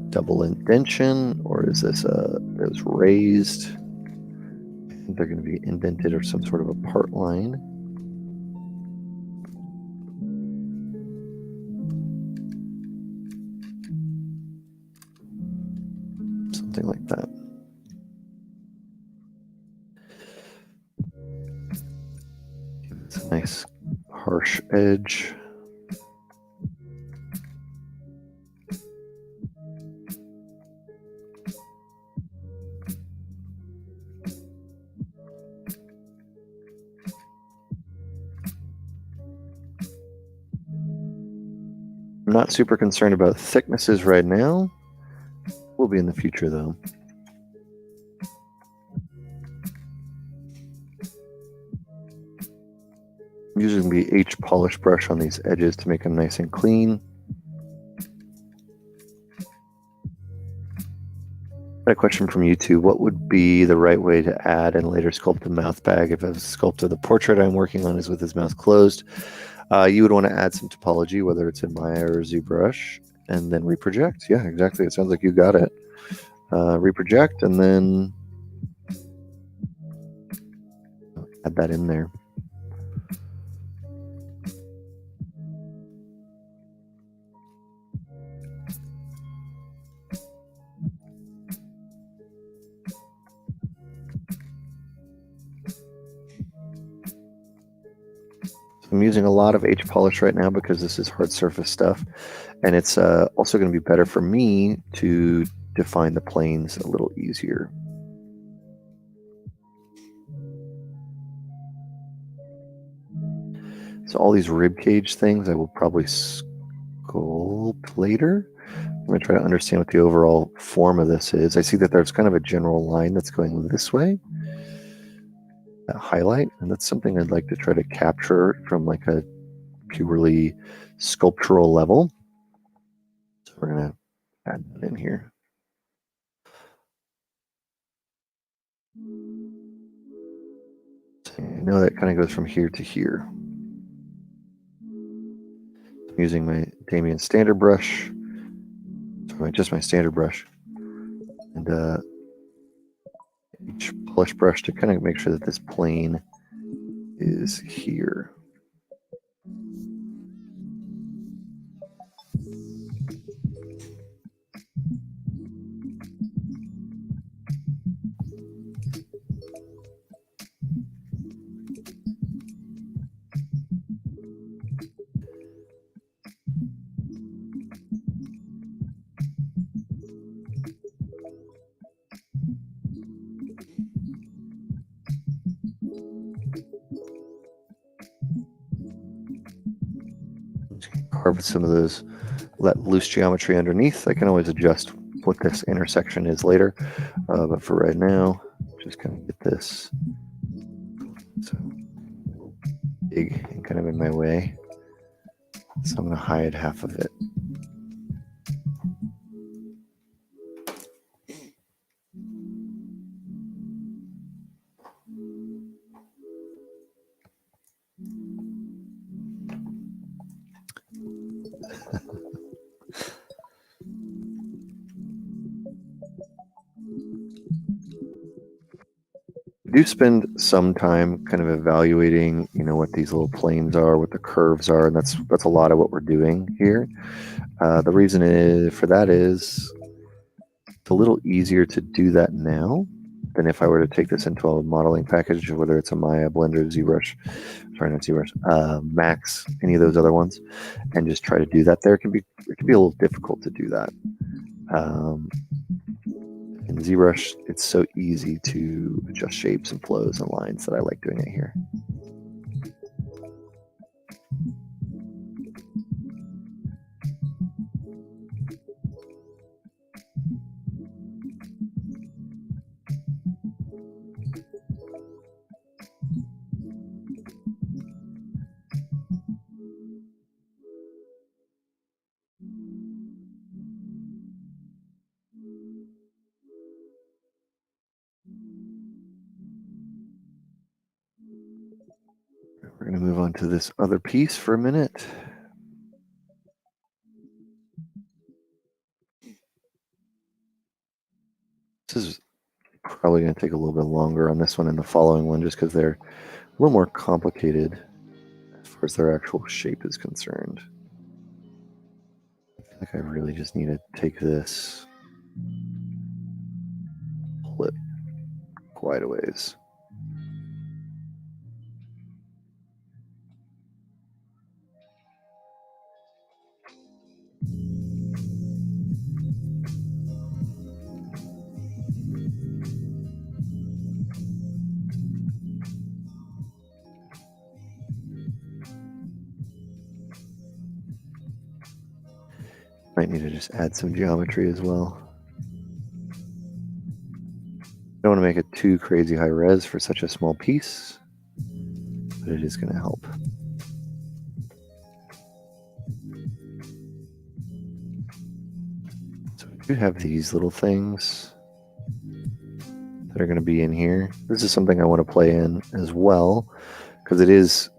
double indentation or is this there's raised? I think they're going to be indented or some sort of a part line. Something like that. It's a nice harsh edge. I'm not super concerned about thicknesses right now. Will be in the future though. I'm using the H polish brush on these edges to make them nice and clean. A question from YouTube: what would be the right way to add and later sculpt a mouth bag if a sculpt of the portrait I'm working on is with his mouth closed? You would want to add some topology, whether it's in Maya or ZBrush, and then reproject. Yeah, exactly. It sounds like you got it. Reproject and then add that in there. I'm using a lot of H polish right now because this is hard surface stuff, and it's also going to be better for me to define the planes a little easier. So all these rib cage things I will probably sculpt later. I'm going to try to understand what the overall form of this is. I see that there's kind of a general line that's going this way, that highlight, and that's something I'd like to try to capture from like a purely sculptural level. So we're going to add that in here. So I know that kind of goes from here to here. I'm using my Damien standard brush, just my standard brush, and each polish brush to kind of make sure that this plane is here. Carve some of those, let loose geometry underneath. I can always adjust what this intersection is later, but for right now, just kind of get this so big and kind of in my way. So I'm going to hide half of it. I do spend some time kind of evaluating, what these little planes are, what the curves are, and that's a lot of what we're doing here. The reason for that is it's a little easier to do that now than if I were to take this into a modeling package, whether it's a Maya, Blender, ZBrush, sorry, not ZBrush, Max, any of those other ones, and just try to do that there. It can be a little difficult to do that. In ZBrush, it's so easy to adjust shapes and flows and lines that I like doing it here. going to move on to this other piece for a minute. This is probably going to take a little bit longer on this one and the following one, just because they're a little more complicated as far as their actual shape is concerned. I feel like I really just need to take this, pull it quite a ways. Might need to just add some geometry as well. Don't want to make it too crazy high res for such a small piece, but it is going to help. So we do have these little things that are going to be in here. This is something I want to play in as well, because it is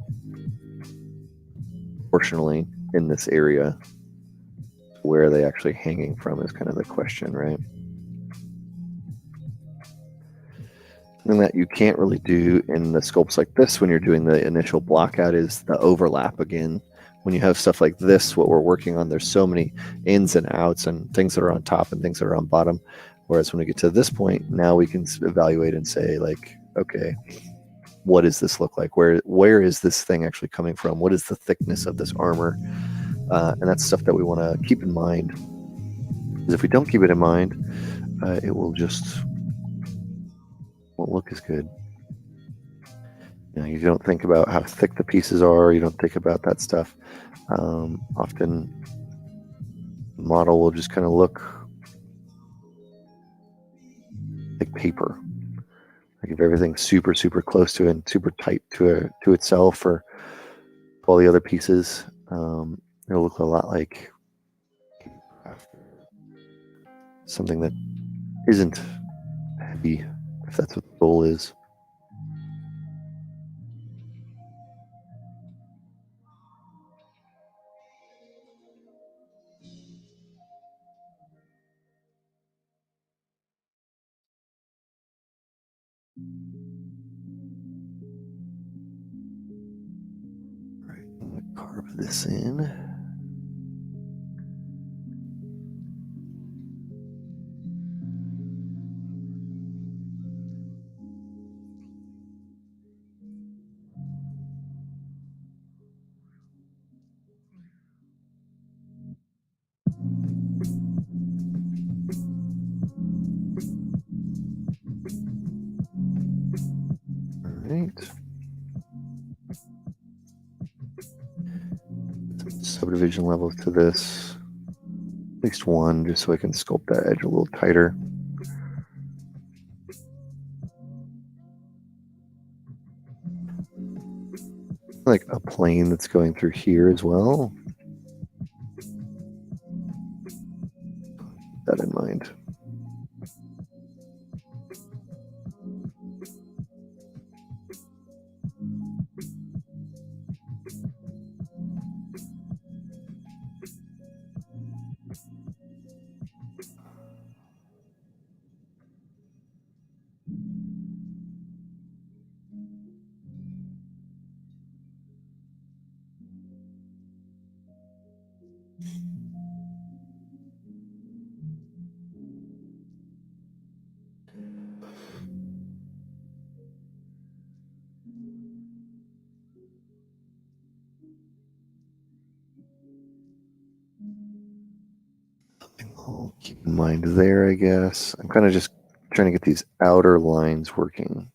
proportionally in this area. Where are they actually hanging from is kind of the question, right? Something that you can't really do in the sculpts like this when you're doing the initial block out is the overlap again. When you have stuff like this, what we're working on, there's so many ins and outs and things that are on top and things that are on bottom. Whereas when we get to this point, now we can evaluate and say, like, okay, what does this look like? Where is this thing actually coming from? What is the thickness of this armor? And that's stuff that we want to keep in mind. Because if we don't keep it in mind, it will just won't look as good. You don't think about how thick the pieces are. You don't think about that stuff. Often, the model will just kind of look like paper. Like if everything's super, super close to it and super tight to itself, or all the other pieces, it'll look a lot like something that isn't heavy, if that's what the goal is. All right, I'm going to carve this in. Right. Some subdivision levels to this. At least one, just so I can sculpt that edge a little tighter. Like a plane that's going through here as well. Keep that in mind. I'll keep in mind there, I guess. I'm kind of just trying to get these outer lines working.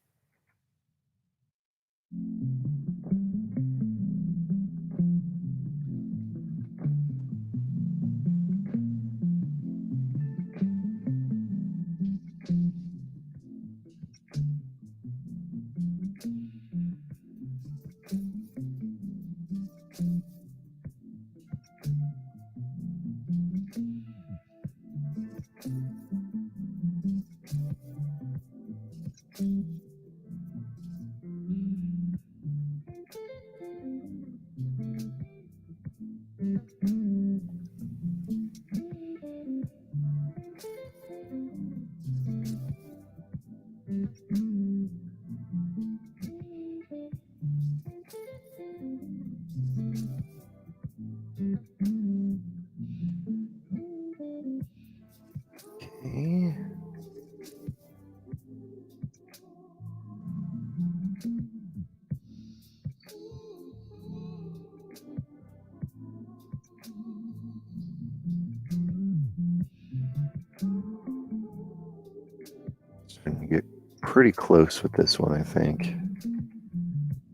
And get pretty close with this one, I think.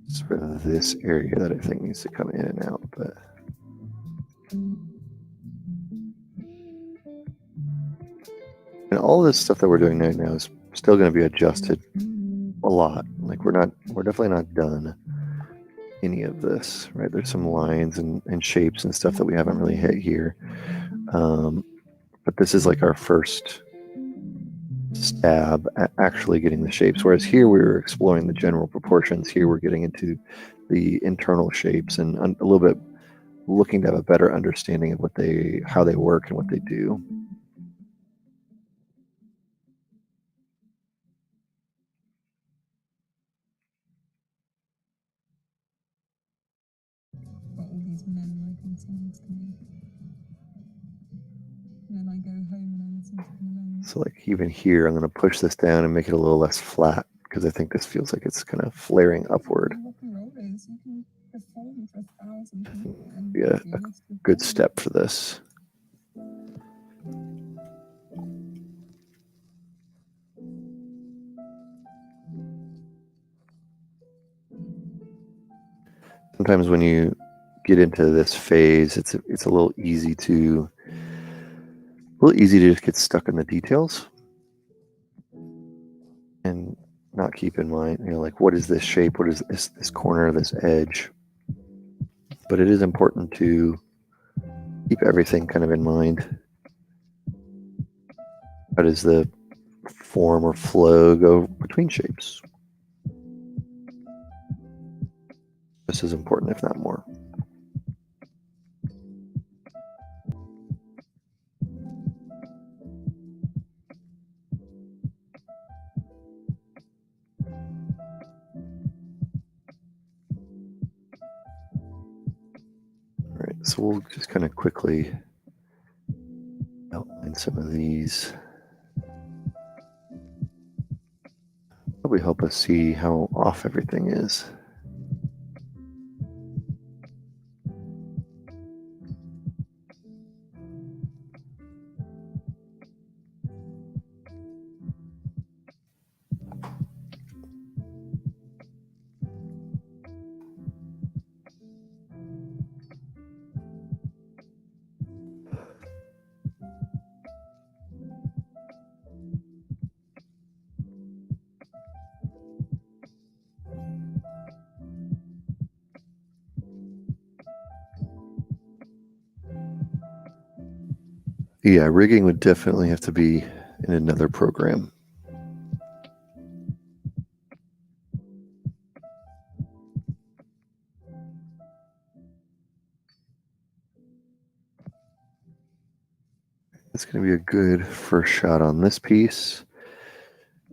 Sort of this area that I think needs to come in and out, but and all this stuff that we're doing right now is still going to be adjusted a lot. Like we're definitely not done any of this, right? There's some lines and shapes and stuff that we haven't really hit here. But this is like our first stab at actually getting the shapes. Whereas here we were exploring the general proportions. Here we're getting into the internal shapes and a little bit looking to have a better understanding of how they work and what they do. Got all these men songs to me. And then I go home and I listen to them alone. So like even here, I'm going to push this down and make it a little less flat because I think this feels like it's kind of flaring upward. Rock and rollers, you can perform for 1,000 people and be a good step for this. Sometimes when you get into this phase, it's a little easy to just get stuck in the details and not keep in mind, like what is this shape? What is this corner, this edge? But it is important to keep everything kind of in mind. How does the form or flow go between shapes? This is important, if not more. All right, so we'll just kind of quickly outline some of these. Probably help us see how off everything is. Yeah, rigging would definitely have to be in another program. It's going to be a good first shot on this piece.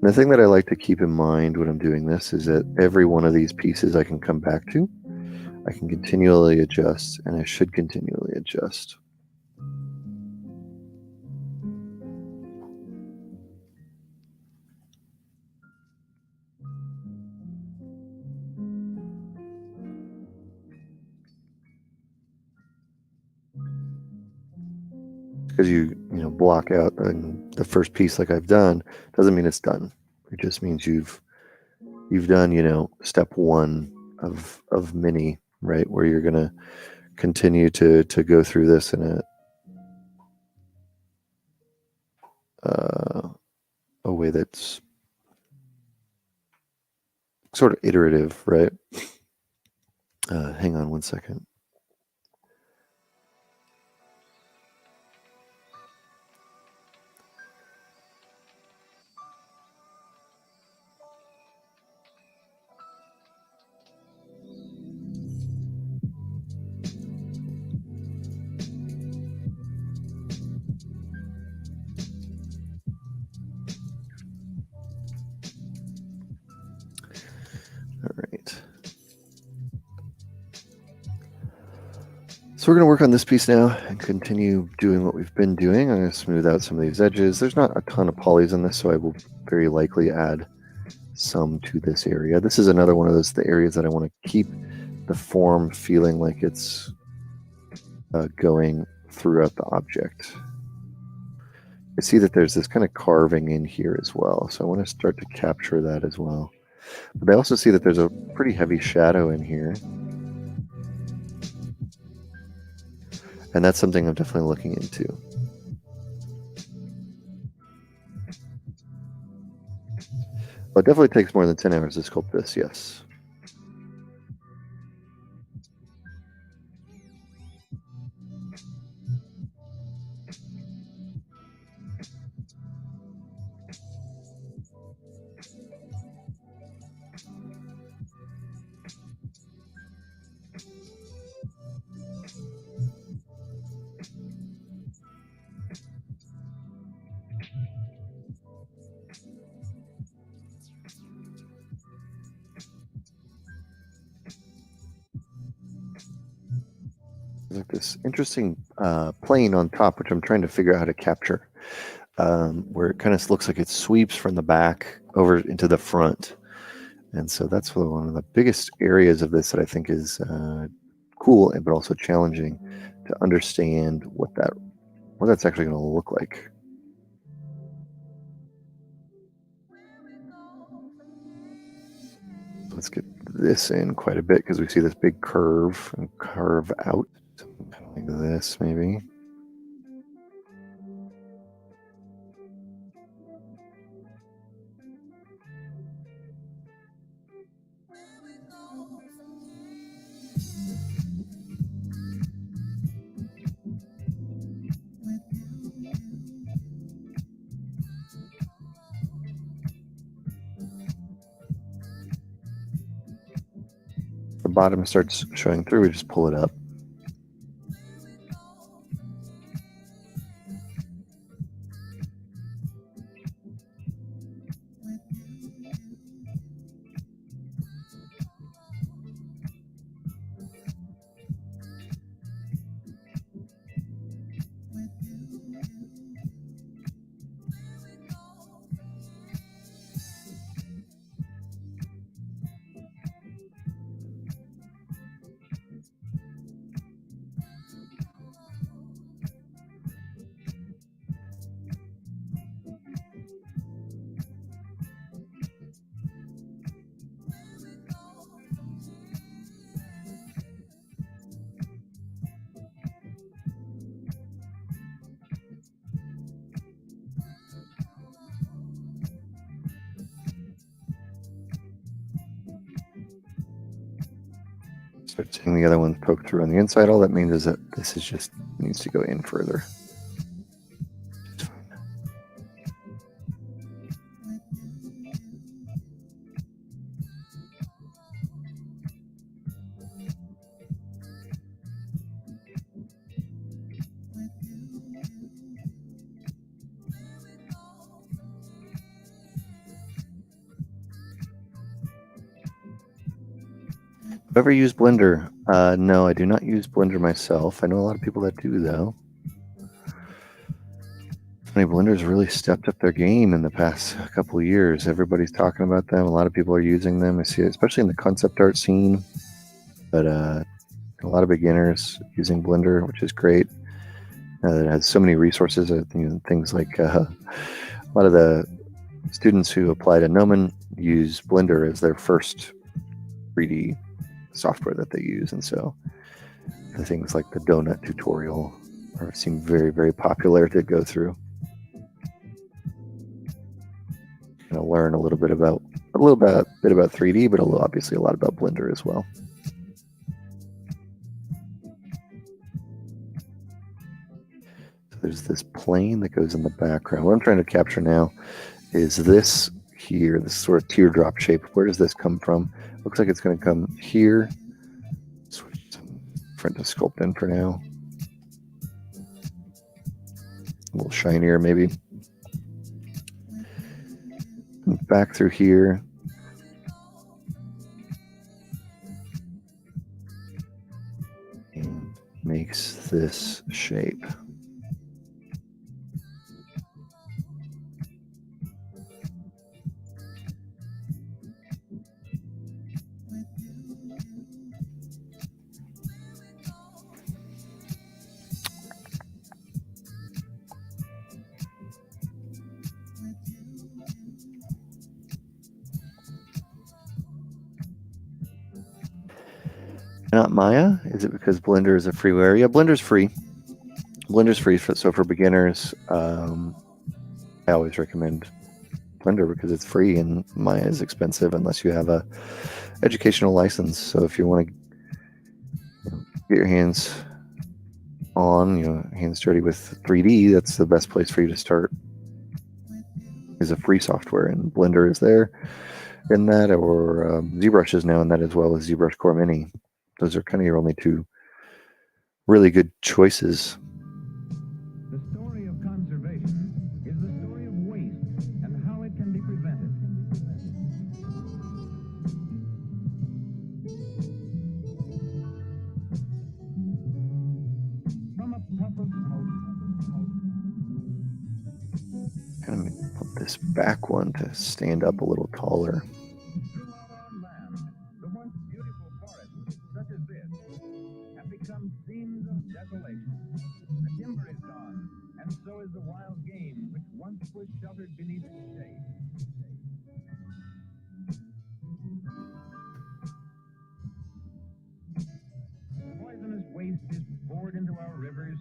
And the thing that I like to keep in mind when I'm doing this is that every one of these pieces I can come back to. I can continually adjust, and I should continually adjust. Because you block out the first piece like I've done doesn't mean it's done. It just means you've done step one of many, right, where you're gonna continue to go through this in a way that's sort of iterative, right? Hang on one second. All right. So we're going to work on this piece now and continue doing what we've been doing. I'm going to smooth out some of these edges. There's not a ton of polys in this, so I will very likely add some to this area. This is another one of the areas that I want to keep the form feeling like it's going throughout the object. I see that there's this kind of carving in here as well. So I want to start to capture that as well. But I also see that there's a pretty heavy shadow in here. And that's something I'm definitely looking into. Well, it definitely takes more than 10 hours to sculpt this, yes. There's like this interesting plane on top, which I'm trying to figure out how to capture, where it kind of looks like it sweeps from the back over into the front. And so that's one of the biggest areas of this that I think is cool, but also challenging to understand what that's actually going to look like. Let's get this in quite a bit because we see this big curve and curve out, kind of like this maybe. The bottom starts showing through, we just pull it up. Start seeing the other ones poke through on the inside. All that means is that this is just needs to go in further. Ever use Blender? No, I do not use Blender myself. I know a lot of people that do, though. Funny, Blender's really stepped up their game in the past couple of years. Everybody's talking about them. A lot of people are using them. I see it, especially in the concept art scene. But a lot of beginners using Blender, which is great. It has so many resources. Things like a lot of the students who apply to Gnomon use Blender as their first 3D software that they use, and so the things like the donut tutorial seem very, very popular to go through. Learn a little bit about 3D, but obviously a lot about Blender as well. So there's this plane that goes in the background. What I'm trying to capture now is this here, this sort of teardrop shape. Where does this come from? Looks like it's going to come here. Switch some different to sculpt in for now. A little shinier maybe. And back through here. And makes this shape. not Maya? Is it because Blender is a freeware? Yeah, Blender's free. Blender's free, so for beginners, I always recommend Blender because it's free, and Maya is expensive unless you have a educational license. So if you want to get your hands on, hands dirty with 3D, that's the best place for you to start. Is a free software, and Blender is there in that, or ZBrush is now in that as well as ZBrush Core Mini. Those are kind of your only two really good choices. The story of conservation is the story of waste and how it can be prevented. From a puff of smoke. Kind of put this back one to stand up a little taller. Throughout our land, the once beautiful forests, such as this, have become scenes of desolation. The timber is gone, and so is the wild game which once was sheltered beneath its shade. Poisonous waste is poured into our rivers,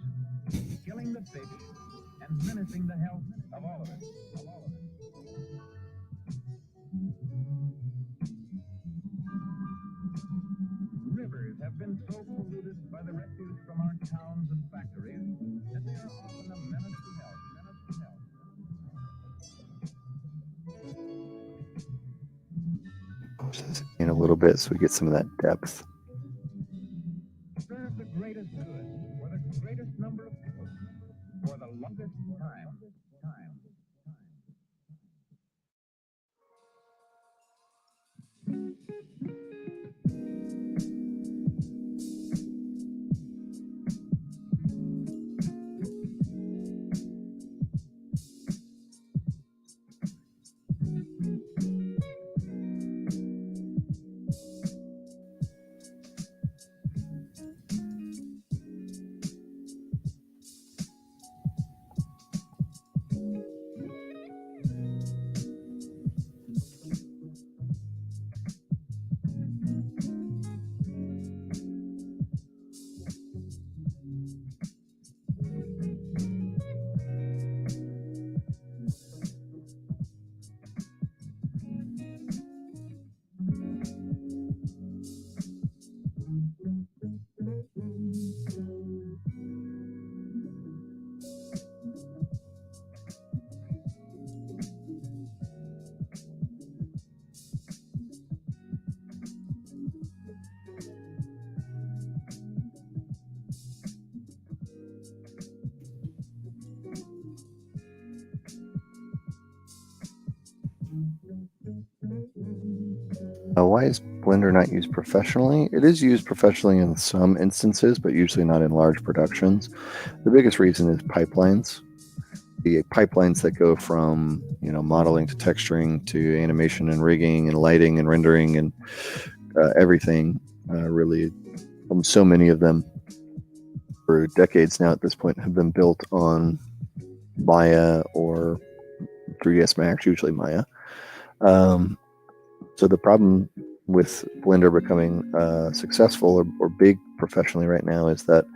killing the fish and menacing the health of all of us. Rivers have been so polluted by the refuse from our towns and factories that they are often a menace to health. Push this in a little bit so we get some of that depth. Serve the greatest good for the greatest number of people for the longest time. Why is Blender not used professionally? It is used professionally in some instances, but usually not in large productions. The biggest reason is pipelines. The pipelines that go from modeling to texturing to animation and rigging and lighting and rendering and everything. Really, so many of them for decades now at this point have been built on Maya or 3ds Max, usually Maya. So the problem with Blender becoming successful or big professionally right now is that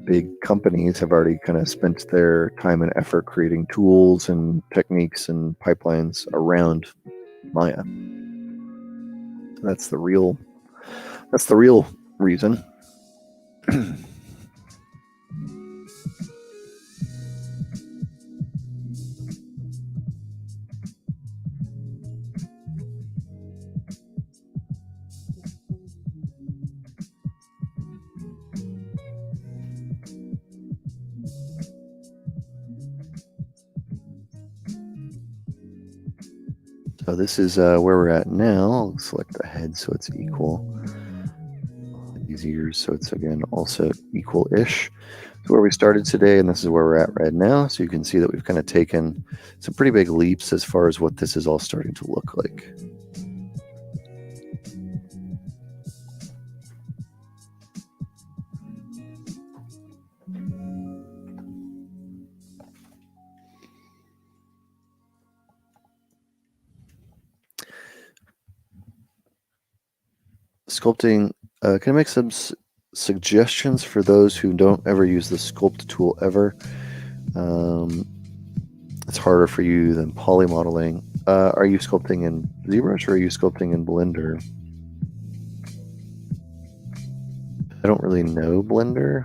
big companies have already kind of spent their time and effort creating tools and techniques and pipelines around Maya. That's the real reason. So this is where we're at now. I'll select the head so it's equal. These ears, so it's again also equal-ish. So where we started today, and this is where we're at right now. So you can see that we've kind of taken some pretty big leaps as far as what this is all starting to look like. Sculpting Can I make some suggestions for those who don't ever use the sculpt tool ever? It's harder for you than poly modeling. Are you sculpting in ZBrush or are you sculpting in Blender? I don't really know Blender,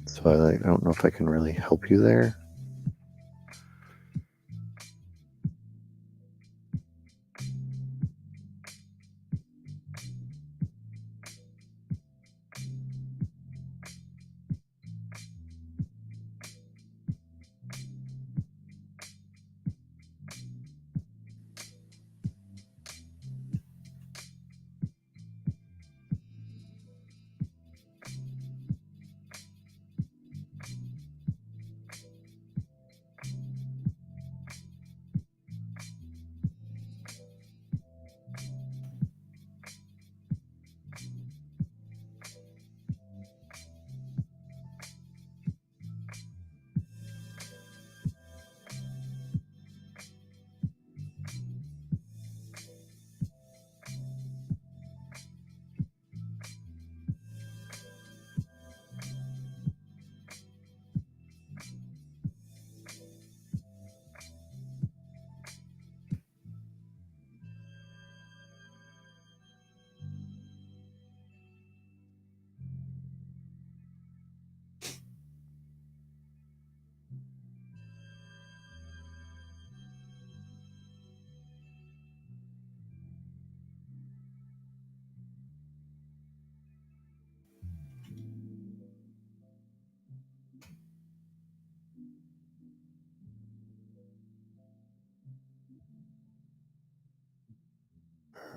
so I don't know if I can really help you there.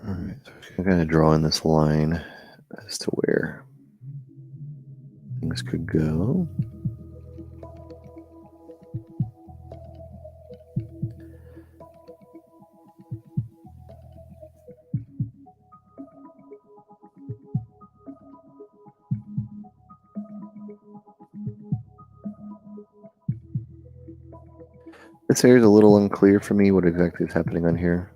All right, so I'm going to draw in this line as to where things could go. This area is a little unclear for me what exactly is happening on here.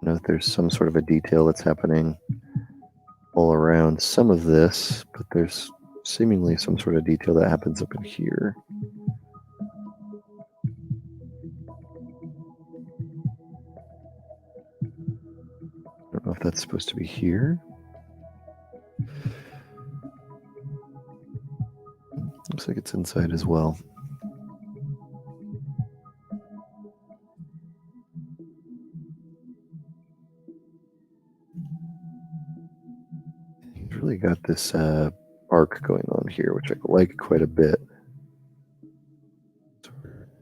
I know that there's some sort of a detail that's happening all around some of this, but there's seemingly some sort of detail that happens up in here. I don't know if that's supposed to be here. Looks like it's inside as well. He's really got this arc going on here, which I like quite a bit.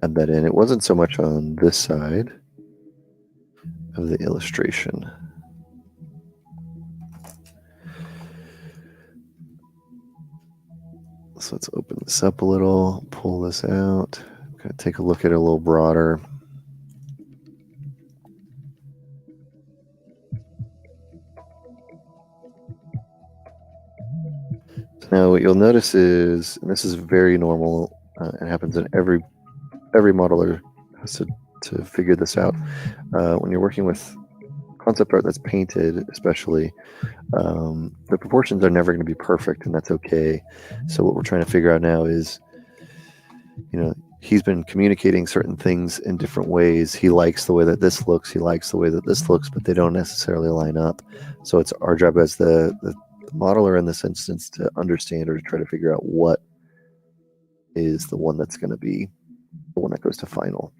Add that in. It wasn't so much on this side of the illustration. So let's open this up a little, pull this out, kind of take a look at it a little broader. Now what you'll notice is, and this is very normal, it happens in every modeler has to figure this out. When you're working with concept art that's painted, especially, the proportions are never going to be perfect, and that's okay. So what we're trying to figure out now is, he's been communicating certain things in different ways. He likes the way that this looks, he likes the way that this looks, but they don't necessarily line up. So it's our job as the modeler in this instance to understand or to try to figure out what is the one that's going to be the one that goes to final.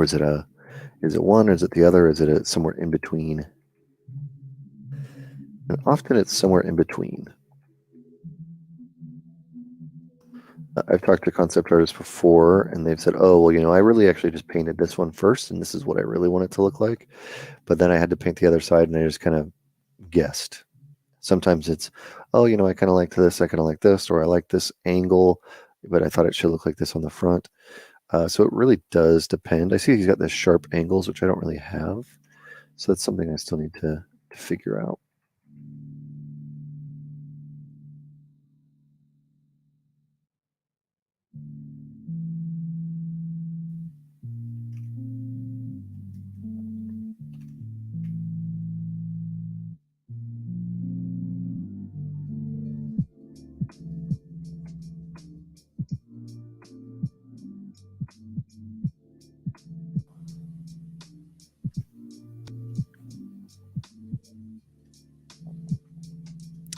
Or is it one, or is it the other, or is it somewhere in between? And often it's somewhere in between. I've talked to concept artists before, and they've said, oh, well, I really actually just painted this one first, and this is what I really want it to look like. But then I had to paint the other side, and I just kind of guessed. Sometimes it's, oh, I kind of like this, I kind of like this, or I like this angle, but I thought it should look like this on the front. So it really does depend. I see he's got this sharp angles, which I don't really have. So that's something I still need to figure out.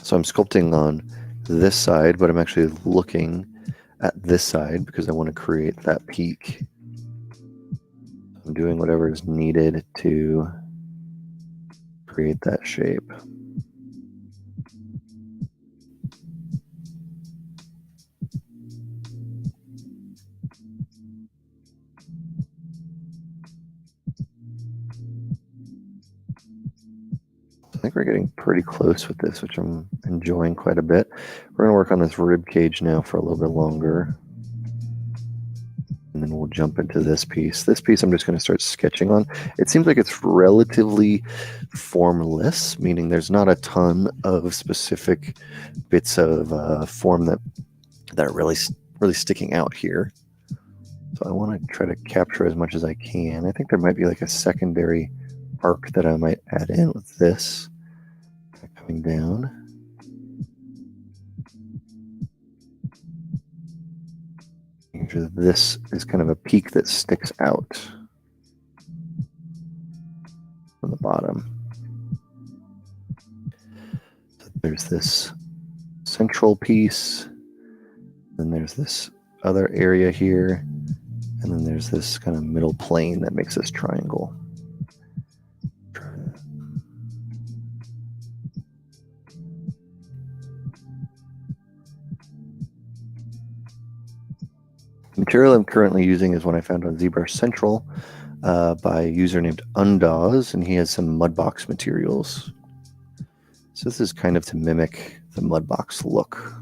So I'm sculpting on this side, but I'm actually looking at this side because I want to create that peak. I'm doing whatever is needed to create that shape. I think we're getting pretty close with this, which I'm enjoying quite a bit. We're going to work on this rib cage now for a little bit longer. And then we'll jump into this piece. This piece I'm just going to start sketching on. It seems like it's relatively formless, meaning there's not a ton of specific bits of form that are really sticking out here. So I want to try to capture as much as I can. I think there might be like a secondary arc that I might add in with this coming down. This is kind of a peak that sticks out from the bottom. So there's this central piece, then there's this other area here, and then there's this kind of middle plane that makes this triangle. The material I'm currently using is one I found on ZBrush Central by a user named Undaws, and he has some Mudbox materials. So this is kind of to mimic the Mudbox look.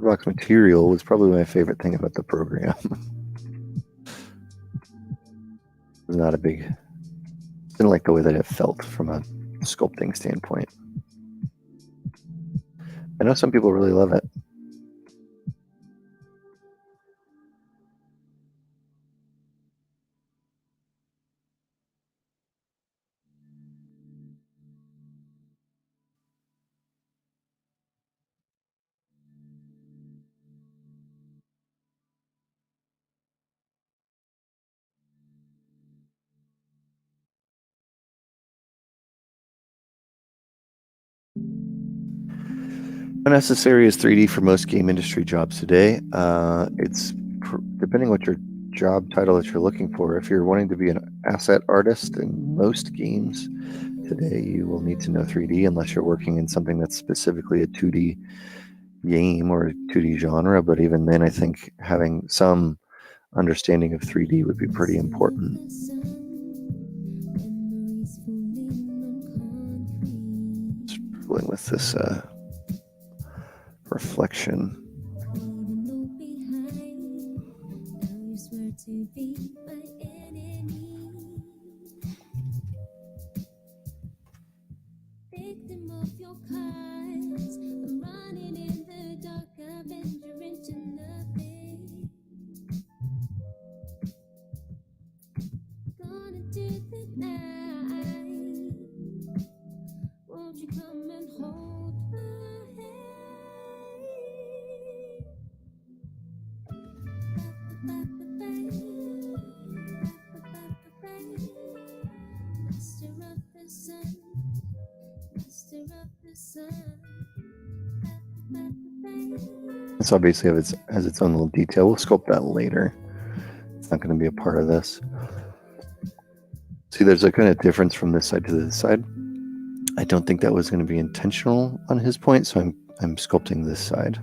Mudbox material was probably my favorite thing about the program. It was not a big, didn't like the way that it felt from a sculpting standpoint. I know some people really love it. Unnecessary is 3D for most game industry jobs today. It's depending what your job title that you're looking for. If you're wanting to be an asset artist in most games today, you will need to know 3D unless you're working in something that's specifically a 2D game or a 2D genre. But even then, I think having some understanding of 3D would be pretty important. Struggling with this reflection. This obviously has its own little detail. We'll sculpt that later. It's not going to be a part of this. See, there's a kind of difference from this side to this side. I don't think that was going to be intentional on his point, so I'm sculpting this side.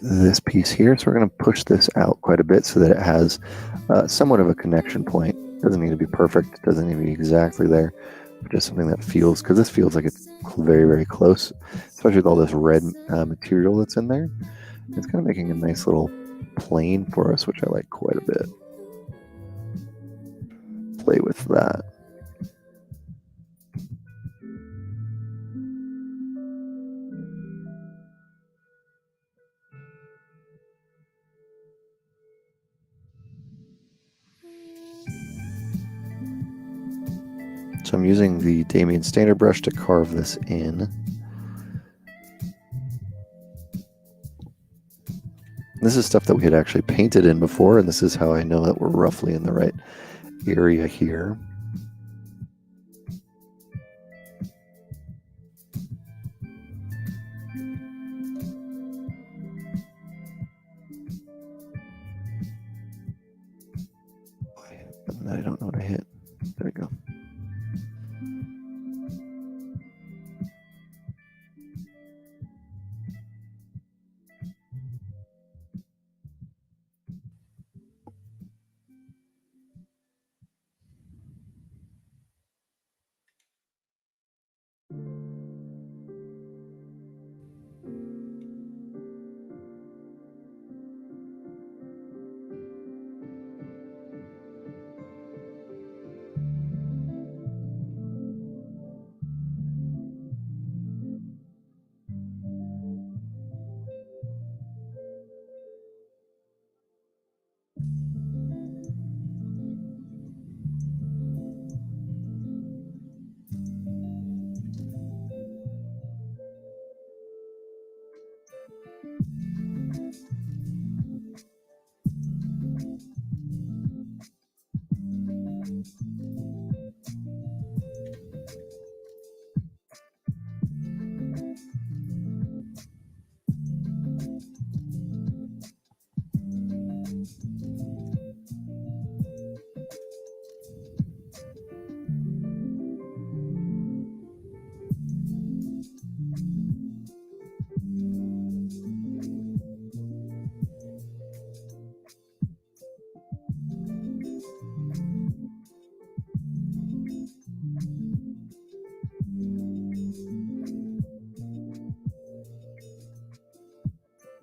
This piece here, so we're going to push this out quite a bit so that it has somewhat of a connection point. Doesn't need to be perfect, doesn't need to be exactly there, but just something that feels, because this feels like it's very, very close, especially with all this red material that's in there. It's kind of making a nice little plane for us, which I like quite a bit. Play with that. So I'm using the Damien standard brush to carve this in. This is stuff that we had actually painted in before, and this is how I know that we're roughly in the right area here. I don't know what I hit. There we go.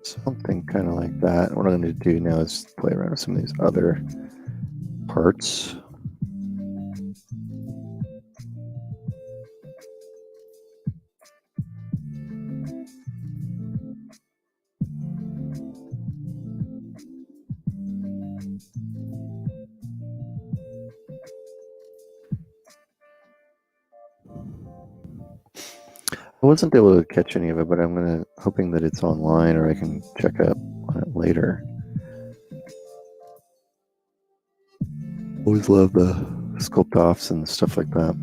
Something kind of like that. What I'm going to do now is play around with some of these other parts. I wasn't able to catch any of it, but I'm hoping that it's online or I can check up on it later. Always love the sculpt offs and stuff like that.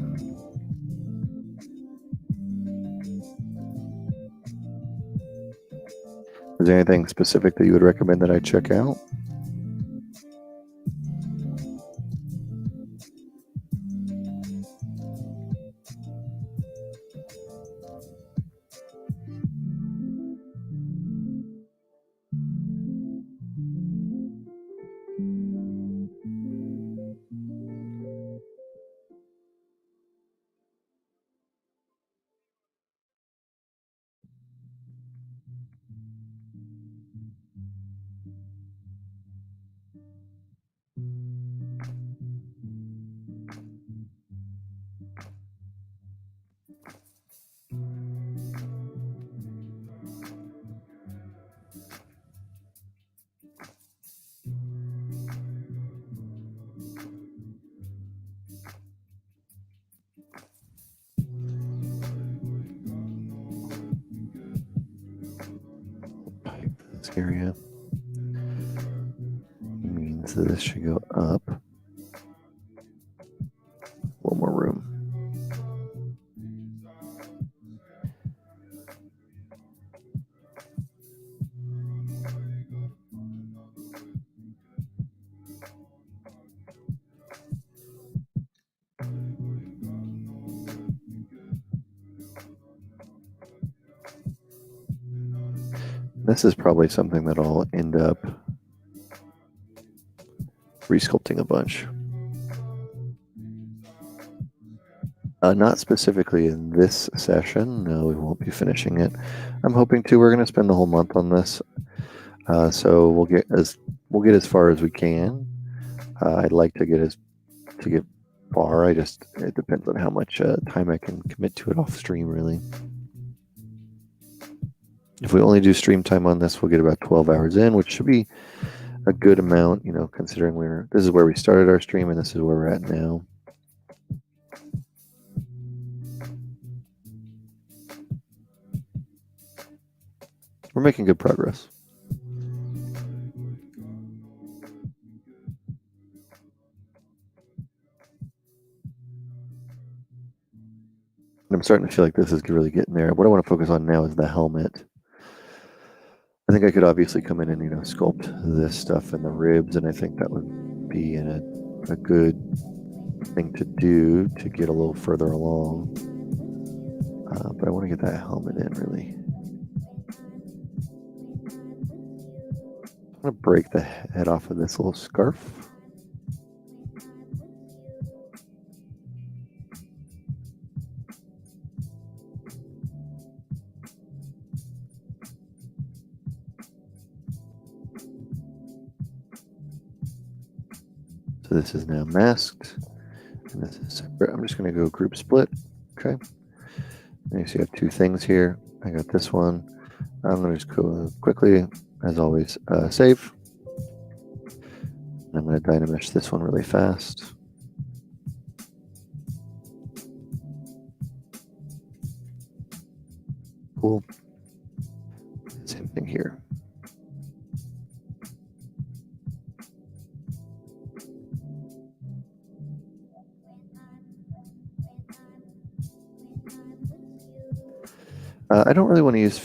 Is there anything specific that you would recommend that I check out? Pipe this area means that this should go up. A little more room. This is probably something that I'll end up resculpting a bunch. Not specifically in this session. No, we won't be finishing it. I'm hoping to. We're going to spend the whole month on this, so we'll get as far as we can. I'd like to get far. It depends on how much time I can commit to it off stream, really. If we only do stream time on this, we'll get about 12 hours in, which should be a good amount, considering this is where we started our stream and this is where we're at now. We're making good progress. I'm starting to feel like this is really getting there. What I want to focus on now is the helmet. I think I could obviously come in and sculpt this stuff and the ribs, and I think that would be a good thing to do to get a little further along. But I want to get that helmet in really. I'm gonna break the head off of this little scarf. So this is now masked, and this is separate. I'm just going to go group split. Okay. And you see I have two things here. I got this one. I'm going to just go quickly, as always, save. I'm going to dynamesh this one really fast. Cool. Same thing here. I don't really want to use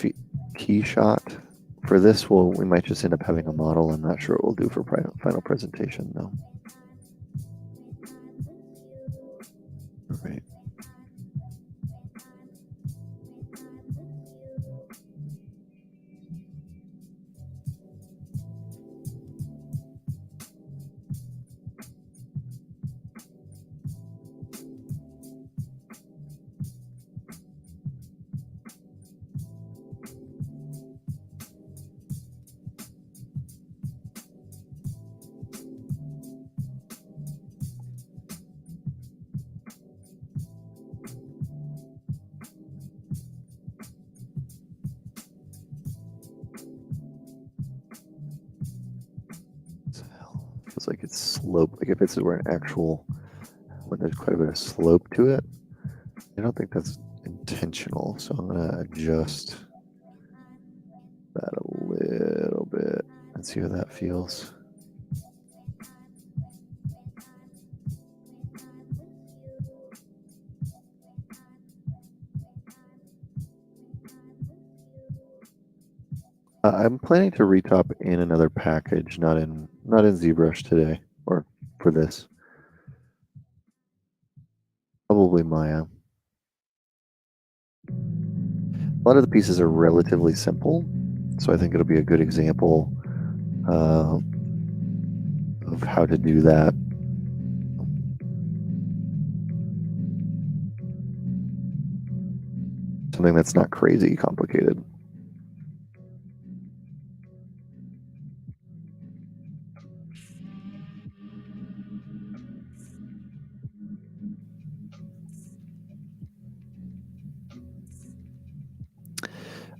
key shot for this. We might just end up having a model. I'm not sure what we'll do for final presentation though. All right. Feels like it's sloped. Like if this were an actual, when there's quite a bit of slope to it. I don't think that's intentional, so I'm gonna adjust that a little bit and see how that feels. I'm planning to retop in another package, not in ZBrush today, or for this. Probably Maya. A lot of the pieces are relatively simple, so I think it'll be a good example of how to do that. Something that's not crazy complicated.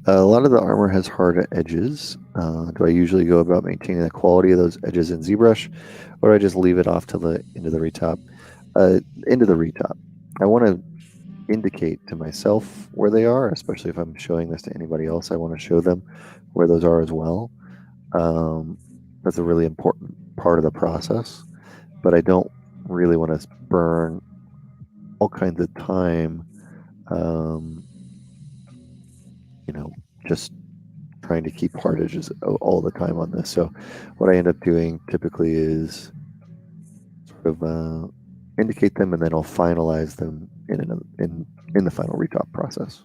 A lot of the armor has hard edges. Do I usually go about maintaining the quality of those edges in ZBrush, or do I just leave it off to the end of the retop? Into the retop. I want to indicate to myself where they are, especially if I'm showing this to anybody else. I want to show them where those are as well. That's a really important part of the process, but I don't really want to burn all kinds of time, just trying to keep hard edges all the time on this. So what I end up doing typically is sort of indicate them, and then I'll finalize them in the final retop process.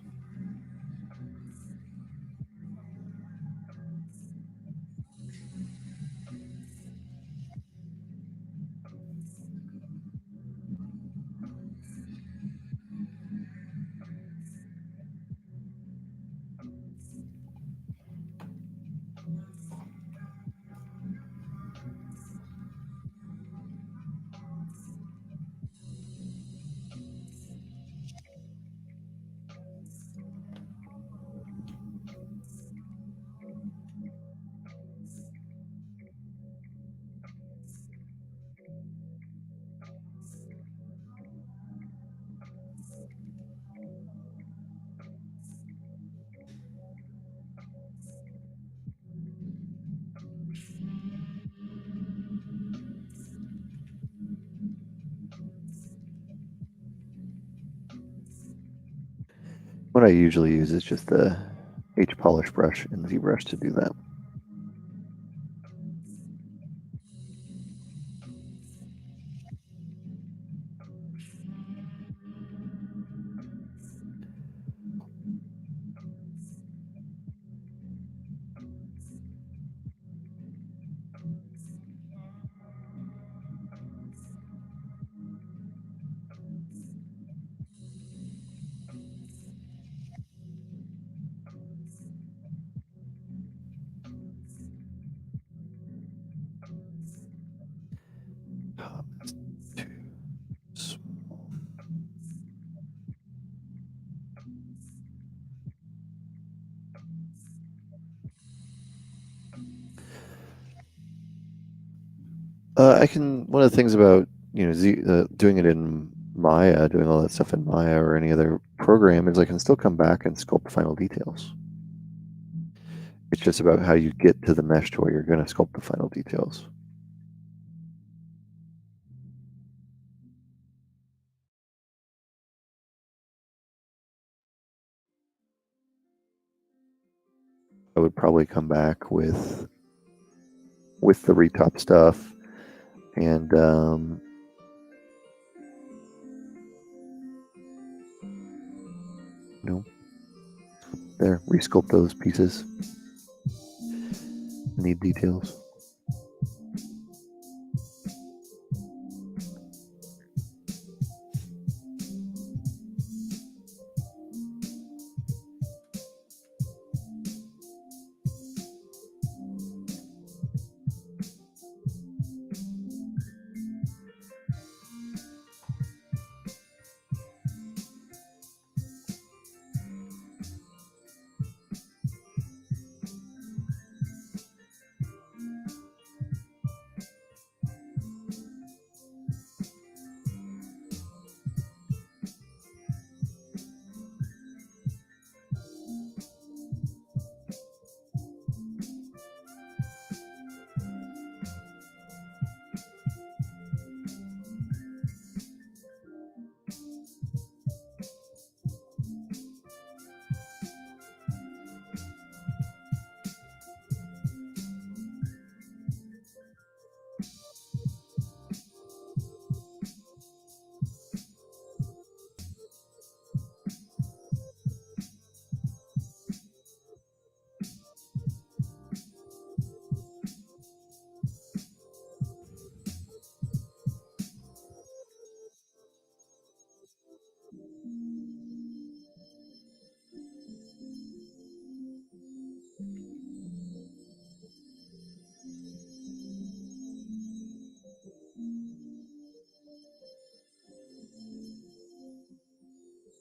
What I usually use is just the H polish brush and ZBrush to do that. That's too small. I can. One of the things about doing it in Maya, doing all that stuff in Maya or any other program is I can still come back and sculpt final details. It's just about how you get to the mesh to where you're going to sculpt the final details. I would probably come back with the retop stuff and there, resculpt those pieces. Need details.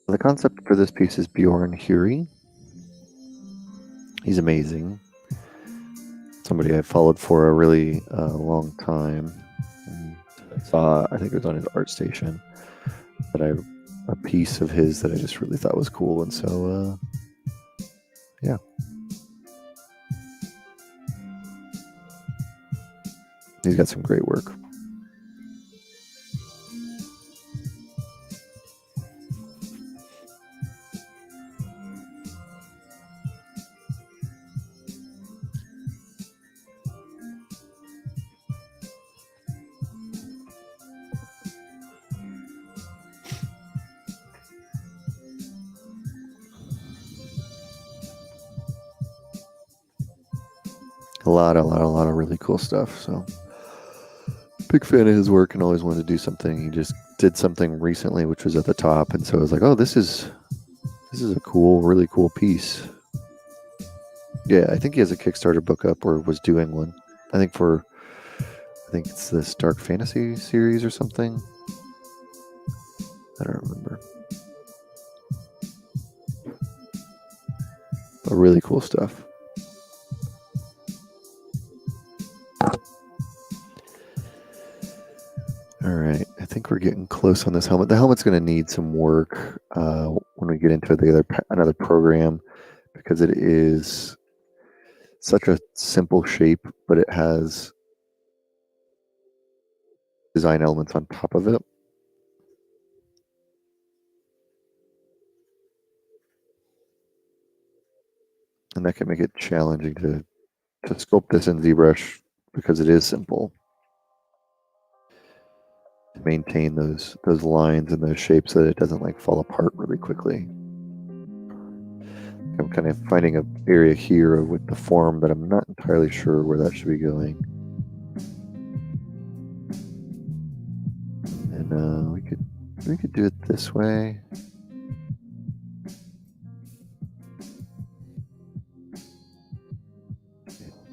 The concept for this piece is Bjorn Huri. He's amazing. Somebody I followed for a really long time. And I saw, I think it was on his ArtStation, a piece of his that I just really thought was cool, and so yeah. He's got some great work. A lot of really cool stuff. So big fan of his work and always wanted to do something. He just did something recently which was at the top, and so I was like, oh, this is a cool, really cool piece. Yeah, I think he has a Kickstarter book up or was doing one. I think it's this Dark Fantasy series or something. I don't remember. But really cool stuff. All right, I think we're getting close on this helmet. The helmet's going to need some work when we get into another program, because it is such a simple shape, but it has design elements on top of it. and that can make it challenging to sculpt this in ZBrush because it is simple to maintain those lines and those shapes so that it doesn't like fall apart really quickly. I'm kind of finding an area here with the form that I'm not entirely sure where that should be going. And we could do it this way.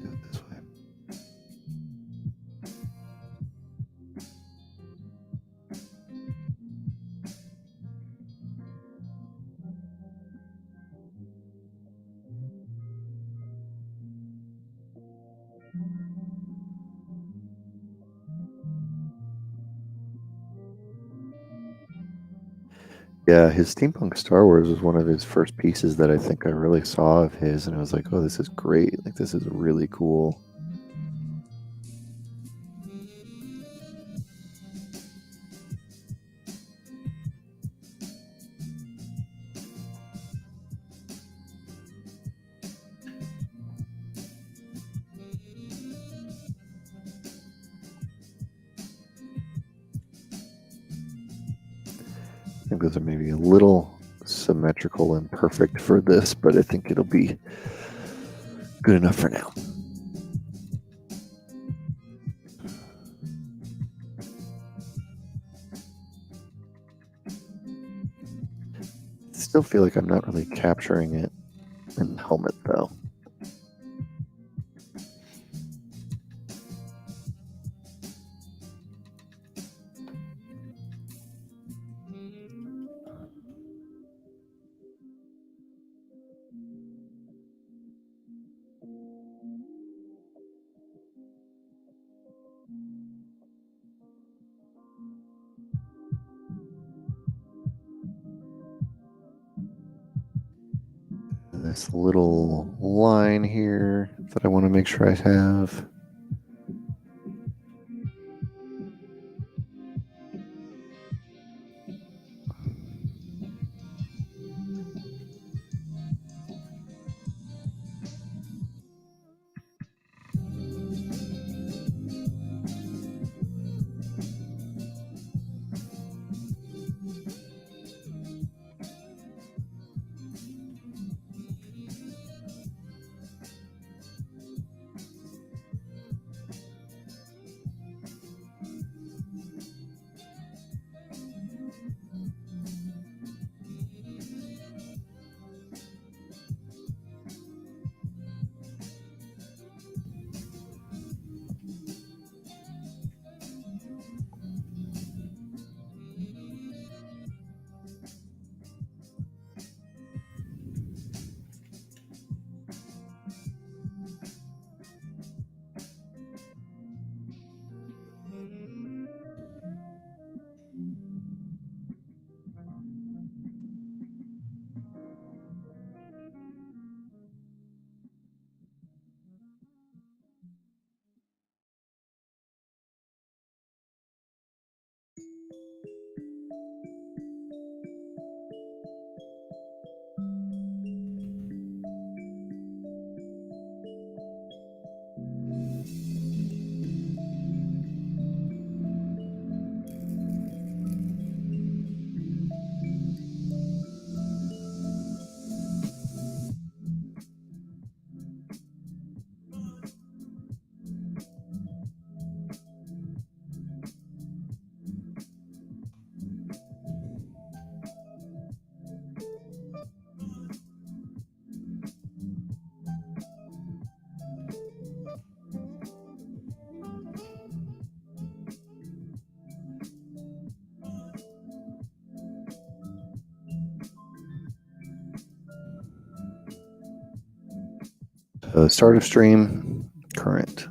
Do it this way. Yeah, his Steampunk Star Wars was one of his first pieces that I think I really saw of his, and I was like, oh, this is great. Like, this is really cool. I think those are maybe a little symmetrical and perfect for this, but I think it'll be good enough for now. Still feel like I'm not really capturing it in the helmet though. This little line here that I want to make sure I have. Start of stream, current.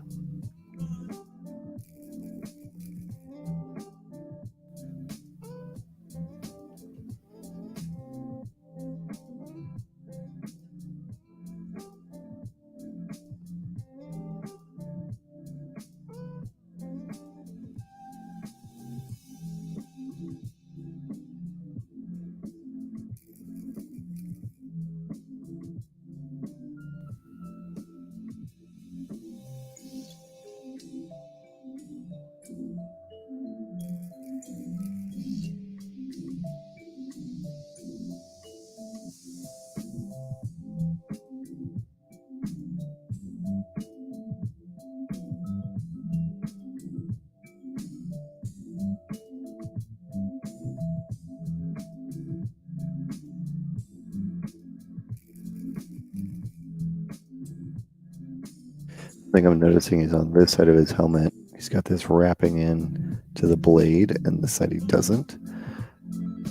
thing I'm noticing is on this side of his helmet, he's got this wrapping in to the blade, and this side he doesn't.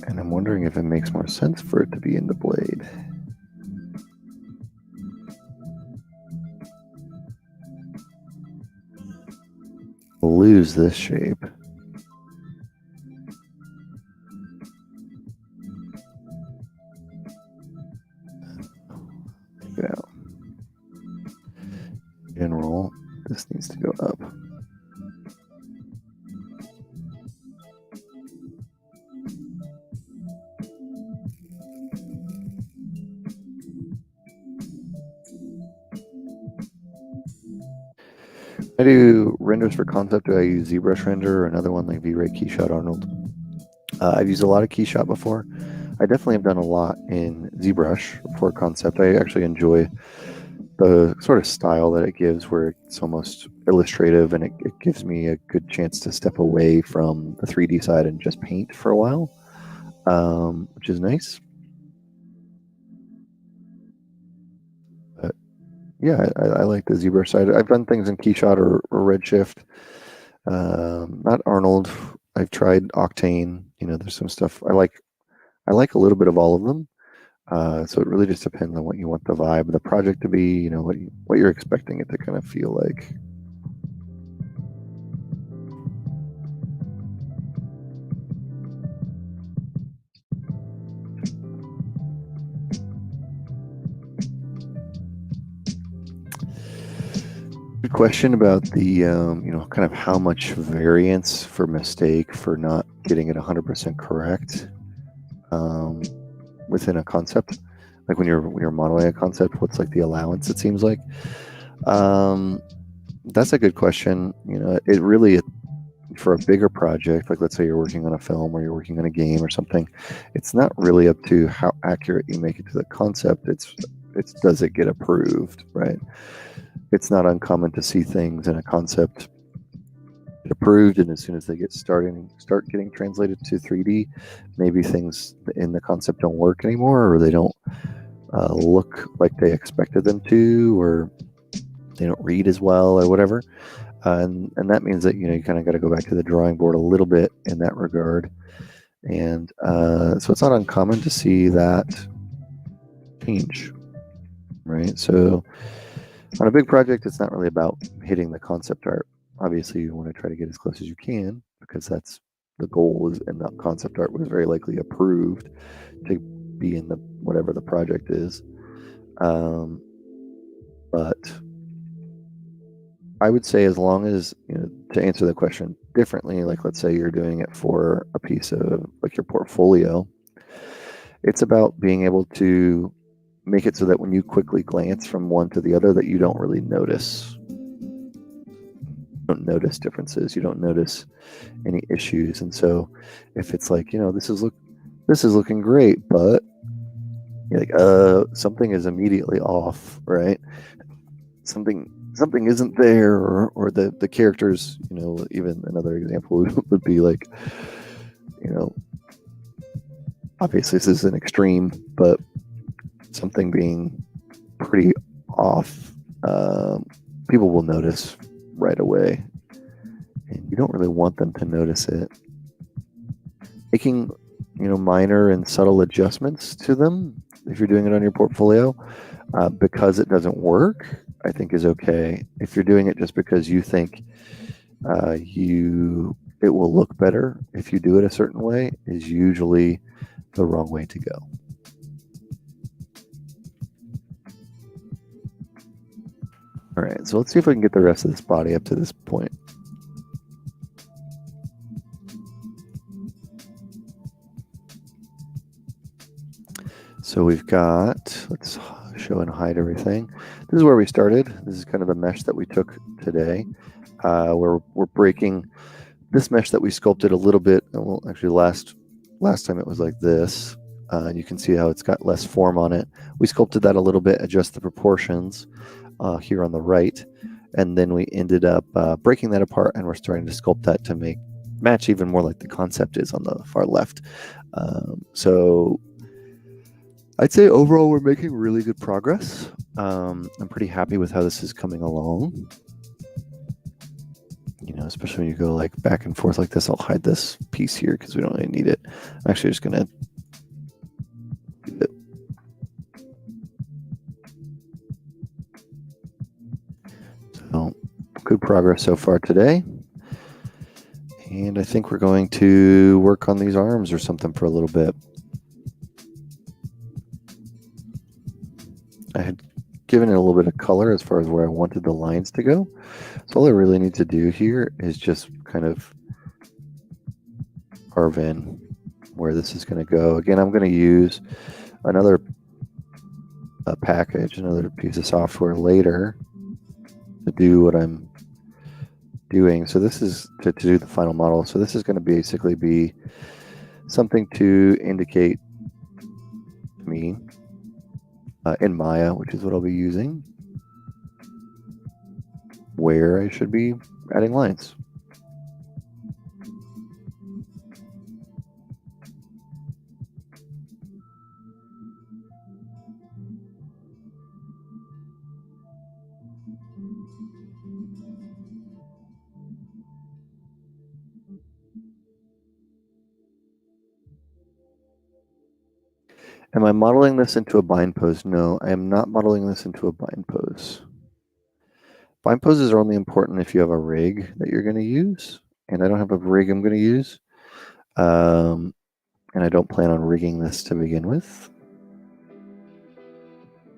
And I'm wondering if it makes more sense for it to be in the blade. We'll lose this shape. Yeah. General, this needs to go up. I do renders for concept. Do I use ZBrush render or another one like V-Ray Keyshot Arnold? I've used a lot of Keyshot before. I definitely have done a lot in ZBrush for concept. I actually enjoy the sort of style that it gives, where it's almost illustrative, and it gives me a good chance to step away from the 3D side and just paint for a while, which is nice. But yeah, I like the ZBrush side. I've done things in Keyshot or Redshift. Not Arnold. I've tried Octane. There's some stuff I like. I like a little bit of all of them. So it really just depends on what you want the vibe of the project to be, what you're expecting it to kind of feel like. Good question about the, kind of how much variance for mistake for not getting it 100% correct within a concept. Like when you're modeling a concept, what's like the allowance, it seems like. That's a good question. It really, for a bigger project, like let's say you're working on a film or you're working on a game or something, it's not really up to how accurate you make it to the concept. It's does it get approved, right? It's not uncommon to see things in a concept get approved, and as soon as they start getting translated to 3D, maybe things in the concept don't work anymore, or they don't look like they expected them to, or they don't read as well, or whatever. And that means that you kind of got to go back to the drawing board a little bit in that regard. And so it's not uncommon to see that change, right? So on a big project, it's not really about hitting the concept art. Obviously, you want to try to get as close as you can, because that's the goal, and that concept art was very likely approved to be in the whatever the project is. But I would say, as long as, to answer the question differently, like let's say you're doing it for a piece of like your portfolio, it's about being able to make it so that when you quickly glance from one to the other, that you don't really notice. You don't notice differences. You don't notice any issues. And so if it's like, this is looking great, but you're like, something is immediately off, right? Something isn't there, or the characters, even another example would be like, obviously this is an extreme, but something being pretty off, people will notice right away, and you don't really want them to notice it. Making, minor and subtle adjustments to them, if you're doing it on your portfolio, because it doesn't work, I think is okay. If you're doing it just because you think it will look better if you do it a certain way, is usually the wrong way to go. All right, so let's see if we can get the rest of this body up to this point. So we've got, let's show and hide everything. This is where we started. This is kind of the mesh that we took today. We're breaking this mesh that we sculpted a little bit. Well, actually last time it was like this. And you can see how it's got less form on it. We sculpted that a little bit, adjust the proportions here on the right. And then we ended up breaking that apart, and we're starting to sculpt that to match even more like the concept is on the far left. So I'd say overall we're making really good progress. I'm pretty happy with how this is coming along. especially when you go like back and forth like this. I'll hide this piece here because we don't really need it. I'm actually just going to do it. So good progress so far today. And I think we're going to work on these arms or something for a little bit. I had given it a little bit of color as far as where I wanted the lines to go. So all I really need to do here is just kind of carve in where this is going to go. Again, I'm going to use another package, another piece of software later to do what I'm doing. So this is to do the final model. So this is going to basically be something to indicate to me in Maya, which is what I'll be using, where I should be adding lines. Am I modeling this into a bind pose? No, I am not modeling this into a bind pose. Bind poses are only important if you have a rig that you're going to use, and I don't have a rig I'm going to use, and I don't plan on rigging this to begin with.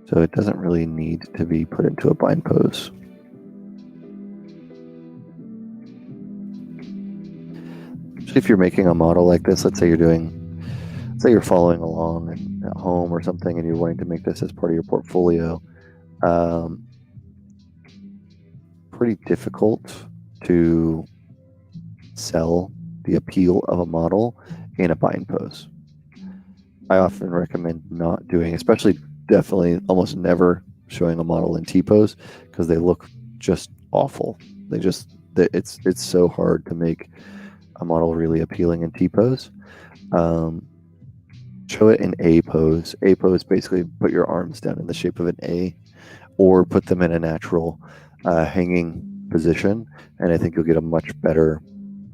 So it doesn't really need to be put into a bind pose. So if you're making a model like this, let's say you're following along at home or something, and you're wanting to make this as part of your portfolio, pretty difficult to sell the appeal of a model in a bind pose. I often recommend not doing, especially definitely almost never showing a model in T-pose because they look just awful. It's so hard to make a model really appealing in T-pose. Show it in A pose. A pose basically put your arms down in the shape of an A, or put them in a natural hanging position, and I think you'll get a much better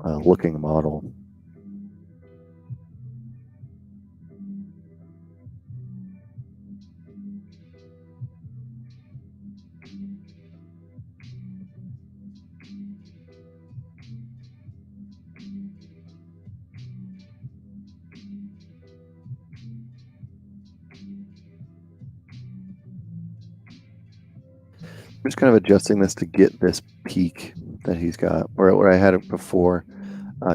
looking model. I'm just kind of adjusting this to get this peak that he's got. Where I had it before,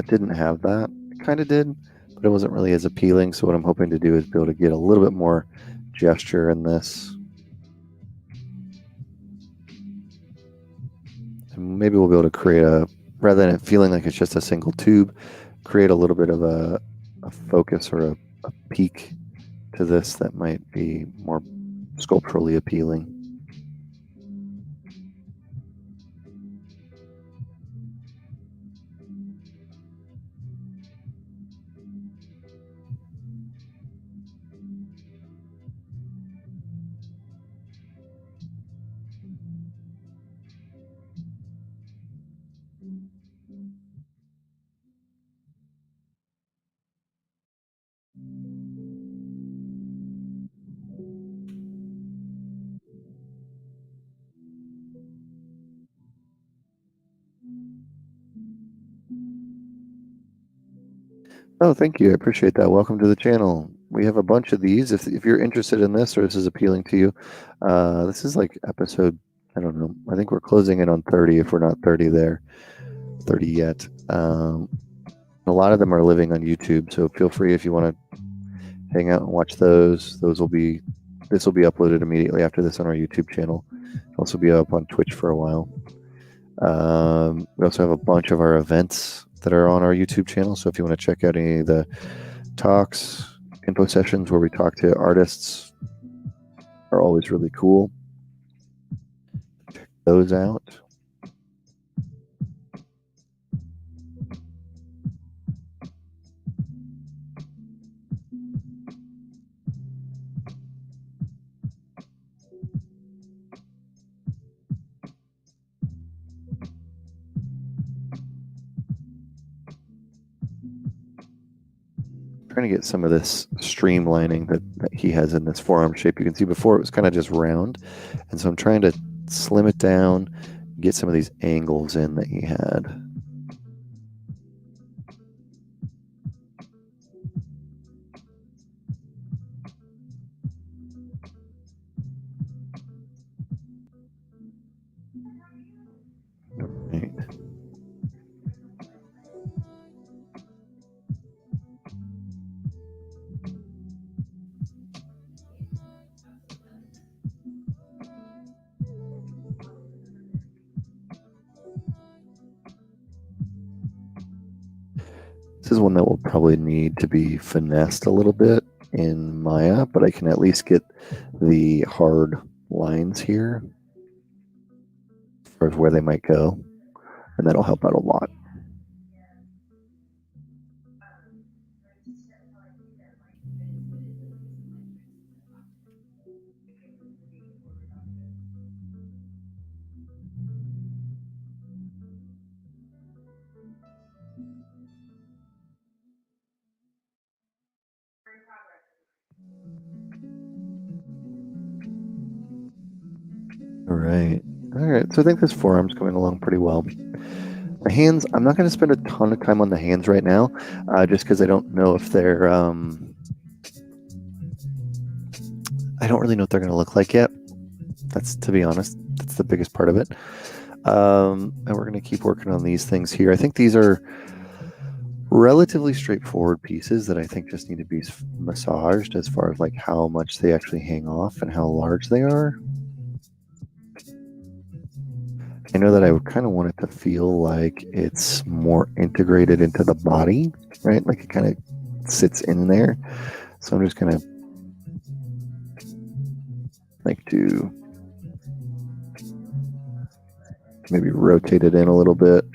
didn't have that. It kind of did, but it wasn't really as appealing. So what I'm hoping to do is be able to get a little bit more gesture in this. And maybe we'll be able to create rather than it feeling like it's just a single tube, create a little bit of a focus or a peak to this that might be more sculpturally appealing. Oh, thank you. I appreciate that. Welcome to the channel. We have a bunch of these. If you're interested in this or this is appealing to you, this is like episode, I don't know. I think we're closing in on 30 if we're not 30 there, 30 yet. A lot of them are living on YouTube, so feel free if you want to hang out and watch those. This will be uploaded immediately after this on our YouTube channel. It'll also be up on Twitch for a while. We also have a bunch of our events that are on our YouTube channel. So if you want to check out any of the talks, info sessions where we talk to artists, are always really cool. Check those out. trying to get some of this streamlining that he has in this forearm shape. You can see before it was kind of just round. And so I'm trying to slim it down, get some of these angles in that he had. Right. This is one that will probably need to be finessed a little bit in Maya, but I can at least get the hard lines here as far as where they might go, and that'll help out a lot. All right. All right. So I think this forearm's coming along pretty well. The hands, I'm not going to spend a ton of time on the hands right now, just because I don't know if they're, I don't really know what they're going to look like yet. That's, to be honest, that's the biggest part of it. And we're going to keep working on these things here. I think these are relatively straightforward pieces that I think just need to be massaged as far as like how much they actually hang off and how large they are. I know that I would kind of want it to feel like it's more integrated into the body, right? Like it kind of sits in there. So I'm just going to like to maybe rotate it in a little bit.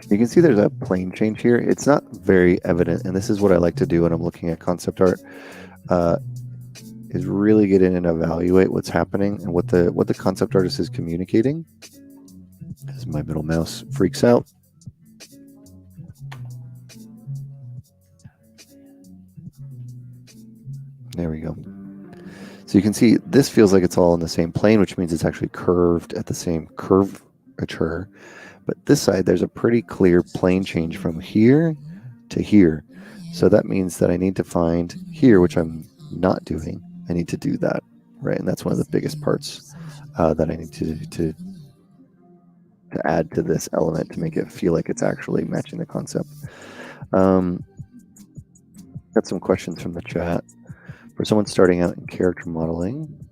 You can see there's a plane change here. It's not very evident, and this is what I like to do when I'm looking at concept art, is really get in and evaluate what's happening and what the concept artist is communicating. As my middle mouse freaks out. There we go. So you can see this feels like it's all in the same plane, which means it's actually curved at the same curvature. But this side, there's a pretty clear plane change from here to here. So that means that I need to find here, which I'm not doing. I need to do that, right? And that's one of the biggest parts that I need to add to this element to make it feel like it's actually matching the concept. Got some questions from the chat. For someone starting out in character modeling,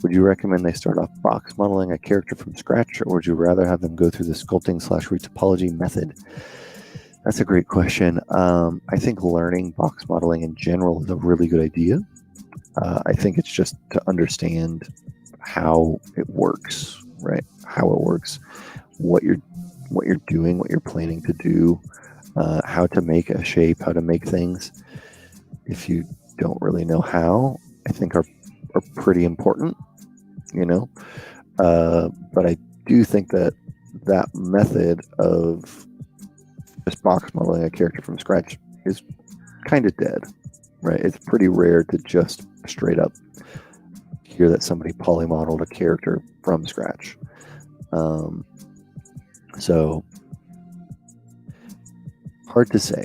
would you recommend they start off box modeling a character from scratch, or would you rather have them go through the sculpting / retopology method? That's a great question. I think learning box modeling in general is a really good idea. I think it's just to understand how it works, right? How it works, what you're doing, what you're planning to do, how to make a shape, how to make things. If you don't really know how, I think are pretty important, you know. But I do think that method of just box modeling a character from scratch is kind of dead, right? It's pretty rare to just straight up hear that somebody polymodeled a character from scratch. So hard to say,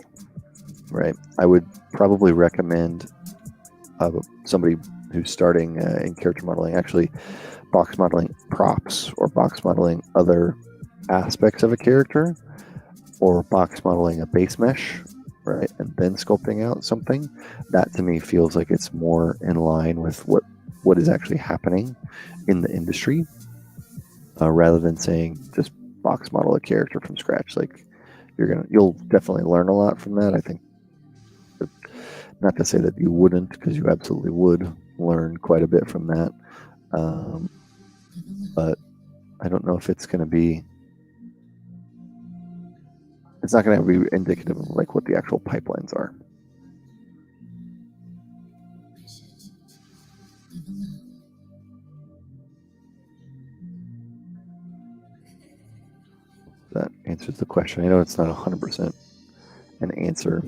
right? I would probably recommend somebody who's starting in character modeling actually box modeling props or box modeling other aspects of a character, or box modeling a base mesh, right, and then sculpting out something. That to me feels like it's more in line with what is actually happening in the industry, rather than saying just box model a character from scratch. Like you'll definitely learn a lot from that. I think, not to say that you wouldn't, because you absolutely would learn quite a bit from that. But I don't know if it's going to be. It's not going to be indicative of like what the actual pipelines are. answers the question. I know it's not 100% an answer.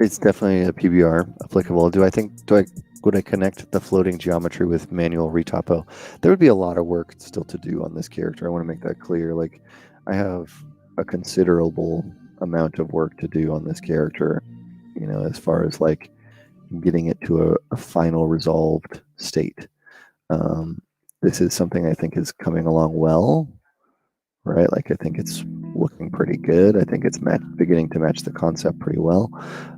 It's definitely a PBR applicable. Would I connect the floating geometry with manual retopo? There would be a lot of work still to do on this character. I want to make that clear. Like, I have a considerable amount of work to do on this character, as far as like getting it to a final resolved state. Um, this is something I think is coming along well, right? Like, I think it's looking pretty good. I think it's beginning to match the concept pretty well.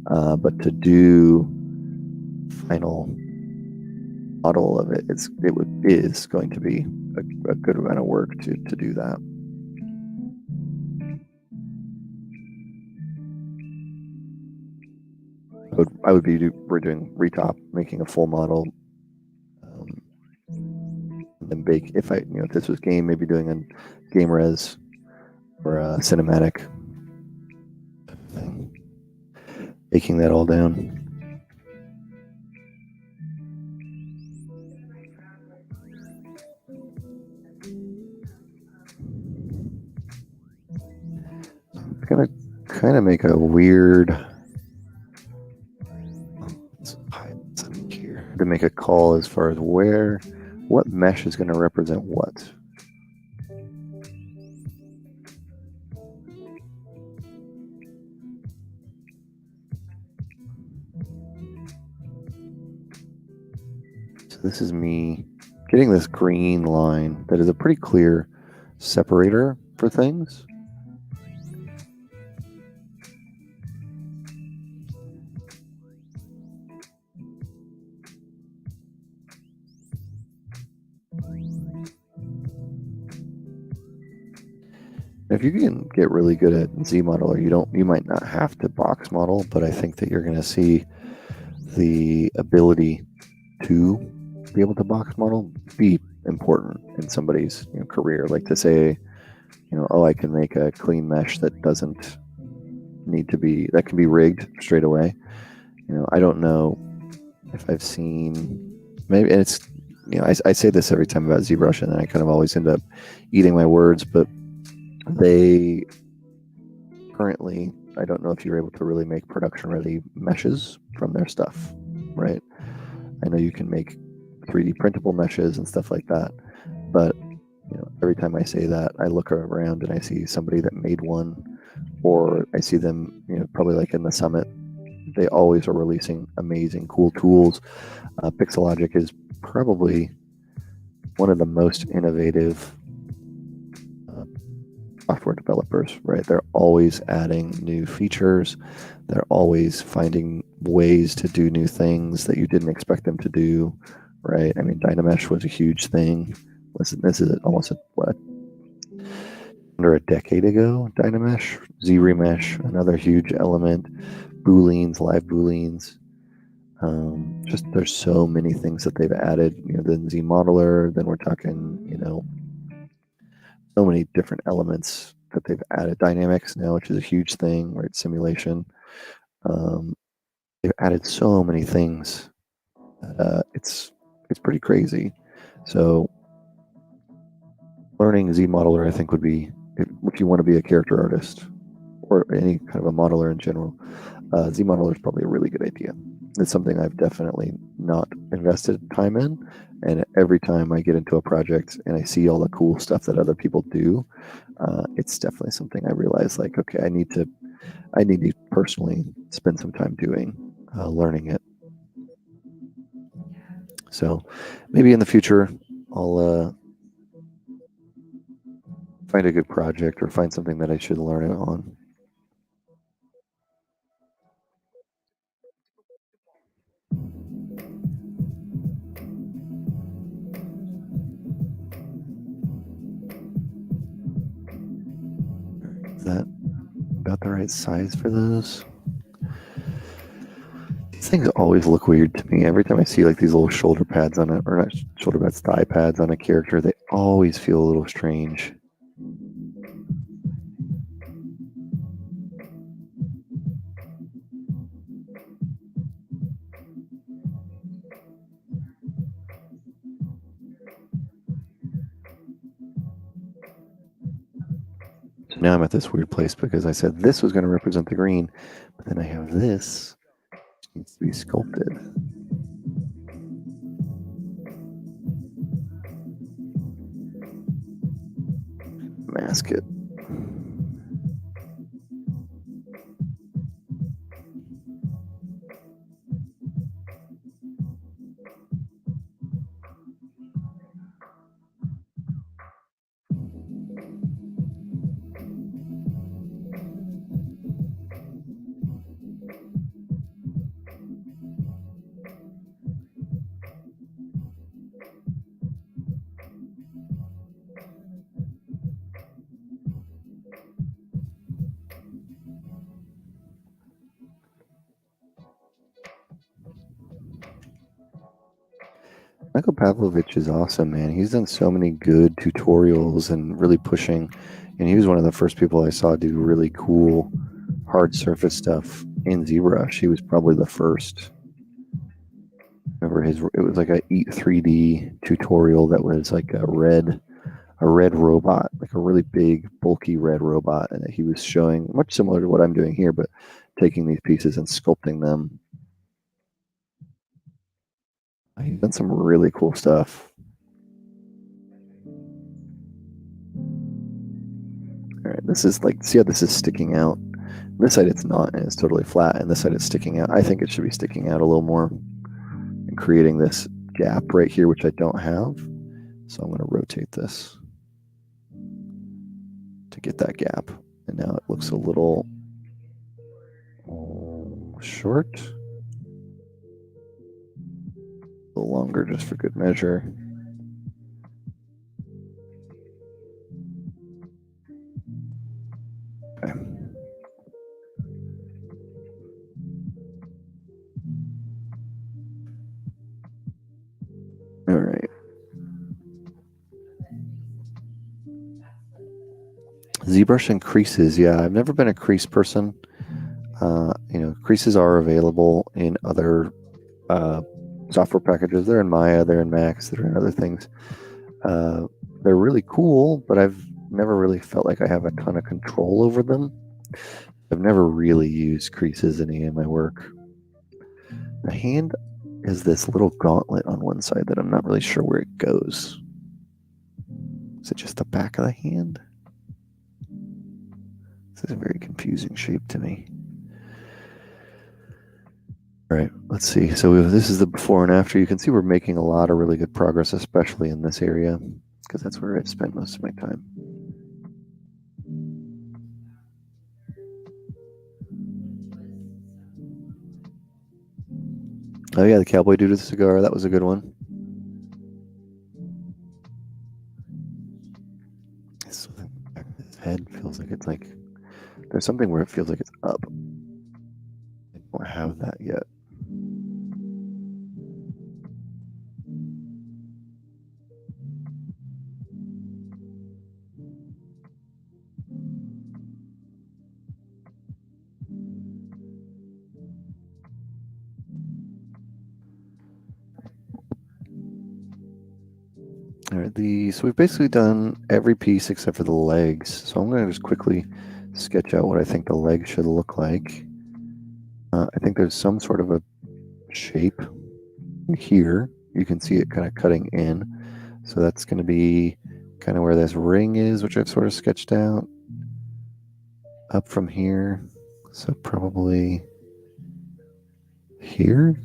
But to do final model of it, is going to be a good amount of work to do that. We're doing retop, making a full model, and then bake. If this was game, maybe doing a game res or a cinematic thing, baking that all down. It's gonna kind of make a weird. Let's hide something here to make a call as far as what mesh is going to represent what. So this is me getting this green line that is a pretty clear separator for things. If you can get really good at Z modeler, you might not have to box model, but I think that you're going to see the ability to be able to box model be important in somebody's career. Like to say, oh, I can make a clean mesh that doesn't need to be, that can be rigged straight away. I don't know if I've seen, maybe, and it's, I say this every time about ZBrush, and then I kind of always end up eating my words, but they currently, I don't know if you're able to really make production ready meshes from their stuff, right? I know you can make 3D printable meshes and stuff like that, but every time I say that, I look around and I see somebody that made one, or I see them, probably like in the summit. They always are releasing amazing, cool tools. Pixelogic is probably one of the most innovative software developers, right? They're always adding new features. They're always finding ways to do new things that you didn't expect them to do, right? I mean, Dynamesh was a huge thing. This is almost under a decade ago. Dynamesh, ZRemesh, another huge element. Booleans, live Booleans. Just there's so many things that they've added. Then Z modeler. Then we're talking, so many different elements that they've added. Dynamics now, which is a huge thing, right? Simulation. They've added so many things. It's pretty crazy. So learning Z modeler, I think, would be, if you want to be a character artist or any kind of a modeler in general. Z modeler is probably a really good idea. It's something I've definitely not invested time in, and every time I get into a project and I see all the cool stuff that other people do, it's definitely something I realize, like, okay, I need to personally spend some time doing, learning it. So maybe in the future I'll find a good project or find something that I should learn it on. the right size for those. These things always look weird to me. Every time I see like these little shoulder pads on it, or not shoulder pads, thigh pads on a character, they always feel a little strange. So now I'm at this weird place because I said this was going to represent the green, but then I have this, which needs to be sculpted. Mask it. Michael Pavlovich is awesome, man. He's done so many good tutorials and really pushing. And he was one of the first people I saw do really cool hard surface stuff in ZBrush. He was probably the first. Remember it was like a Eat 3D tutorial that was like a red robot, like a really big, bulky red robot, and that he was showing much similar to what I'm doing here, but taking these pieces and sculpting them. He's done some really cool stuff. All right, this is like, see how this is sticking out? This side it's not, and it's totally flat, and this side it's sticking out. I think it should be sticking out a little more and creating this gap right here, which I don't have. So I'm going to rotate this to get that gap. And now it looks a little short. A little longer just for good measure. Okay. All right. ZBrush and creases. Yeah, I've never been a crease person. Creases are available in other software packages. They're in Maya, they're in Max, they're in other things. They're really cool, but I've never really felt like I have a ton of control over them. I've never really used creases in any of my work. The hand is this little gauntlet on one side that I'm not really sure where it goes. Is it just the back of the hand? This is a very confusing shape to me. All right, let's see. So this is the before and after. You can see we're making a lot of really good progress, especially in this area, because that's where I've spent most of my time. Oh yeah, the cowboy dude with the cigar. That was a good one. His head feels like it's like, there's something where it feels like it's up. I don't have that yet. All right, so we've basically done every piece except for the legs. So I'm going to just quickly sketch out what I think the legs should look like. I think there's some sort of a shape here. You can see it kind of cutting in. So that's going to be kind of where this ring is, which I've sort of sketched out. Up from here. So probably here.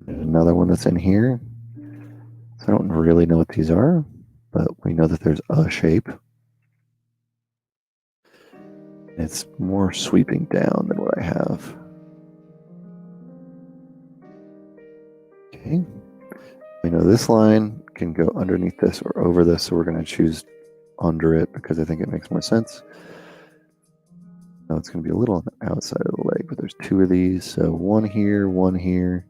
There's another one that's in here. So I don't really know what these are, but we know that there's a shape. It's more sweeping down than what I have. Okay. We know this line can go underneath this or over this, so we're going to choose under it because I think it makes more sense. Now it's going to be a little on the outside of the leg, but there's two of these. So one here, one here.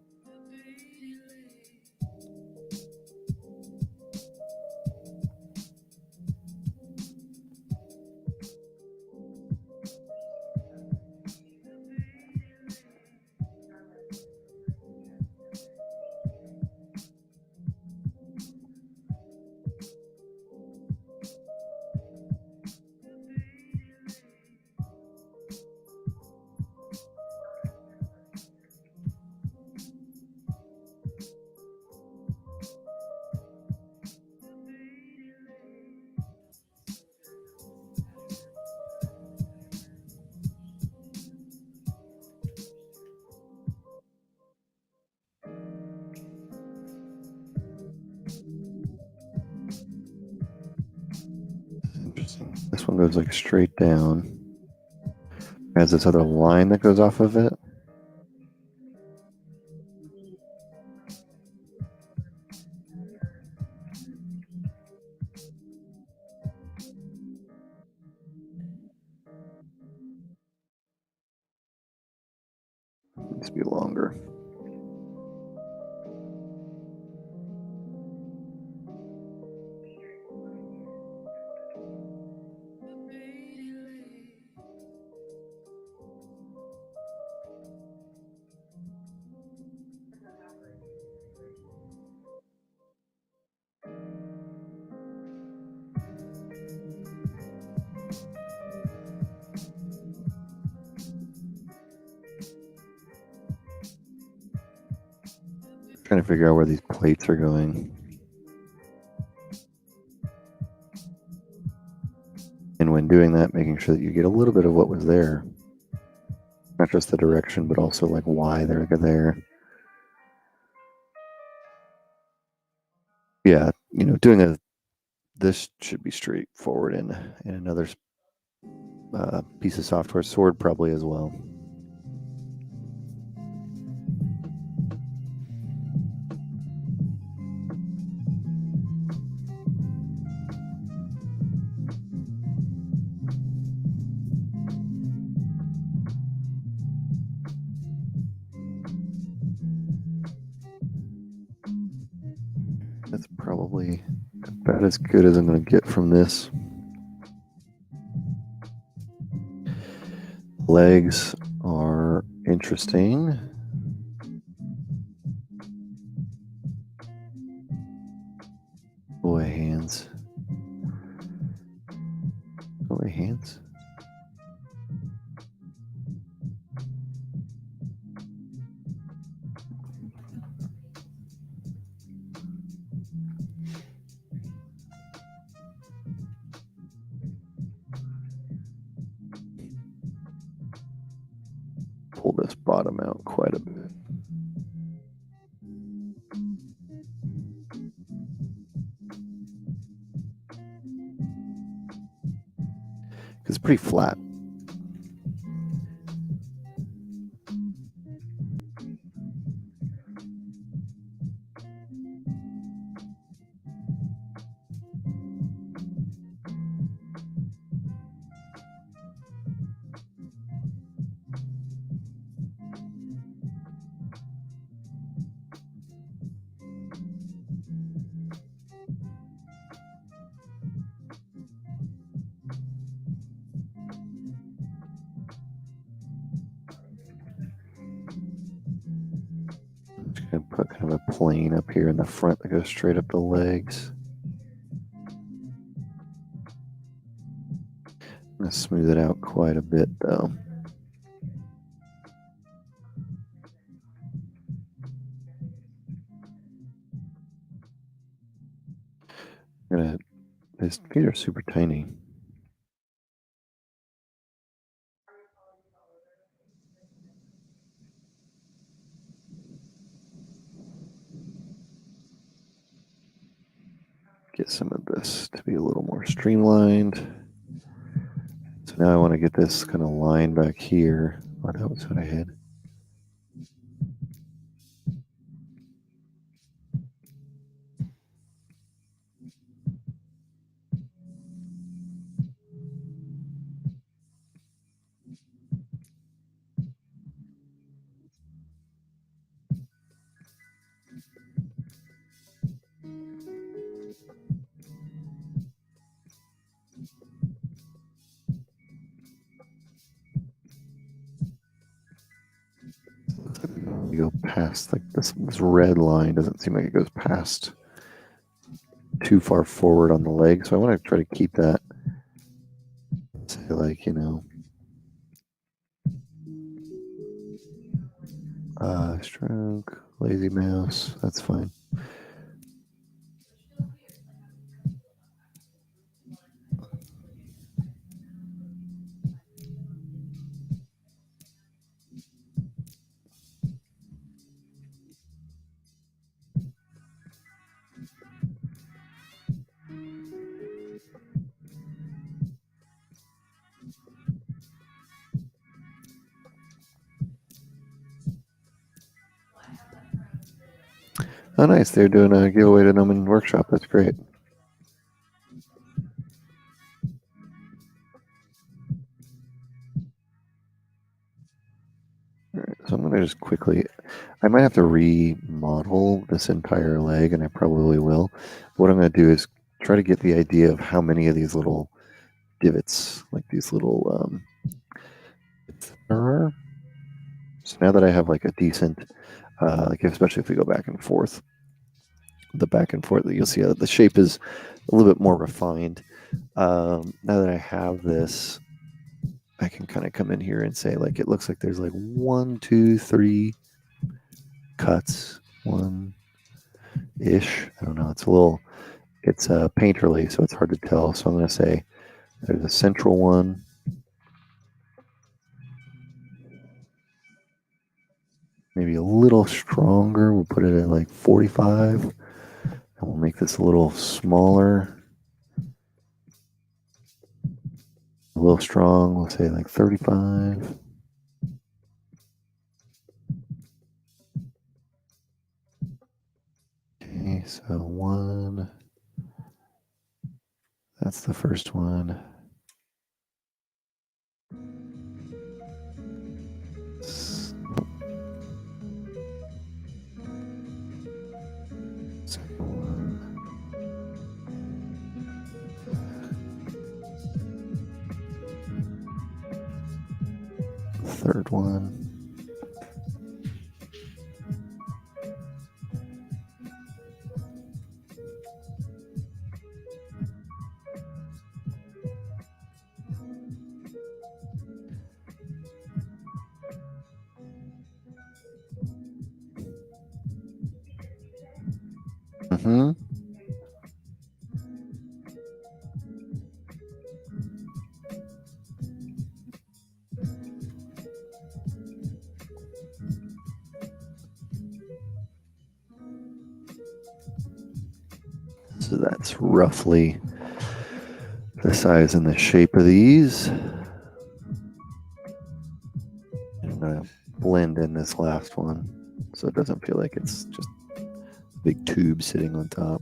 Interesting. This one goes like straight down. Has this other line that goes off of it. Needs to be longer. Trying to figure out where these plates are going. And when doing that, making sure that you get a little bit of what was there. Not just the direction, but also like why they're there. Yeah, doing this should be straightforward in another piece of software, Sword probably as well. That's probably about as good as I'm going to get from this. Legs are interesting. Boy, hands. Boy, hands. Pull this bottom out quite a bit. It's pretty flat. Just gonna put kind of a plane up here in the front that goes straight up the legs. I'm gonna smooth it out quite a bit though. His feet are super tiny. Get some of this to be a little more streamlined. So now I want to get this kind of line back here. Oh, that was what I had. go past like this red line doesn't seem like it goes past too far forward on the leg, so I want to try to keep that, say, like, you know, stroke, lazy mouse, that's fine. Oh, nice. They're doing a giveaway to Gnomon Workshop. That's great. All right, so I'm going to just quickly, I might have to remodel this entire leg, and I probably will. What I'm going to do is try to get the idea of how many of these little divots, like these little, there are. So now that I have like a decent, like especially if we go back and forth, the back and forth, you'll see that the shape is a little bit more refined. Now that I have this, I can kind of come in here and say, like, it looks like there's like 1, 2, 3 cuts, one ish. I don't know. It's a little, it's painterly, so it's hard to tell. So I'm going to say there's a central one. Maybe a little stronger. We'll put it at like 45. And we'll make this a little smaller. A little strong. We'll say like 35. Okay, so one. That's the first one. Second one. Third one. Mm-hmm. So that's roughly the size and the shape of these. I'm going to blend in this last one so it doesn't feel like it's just a big tube sitting on top.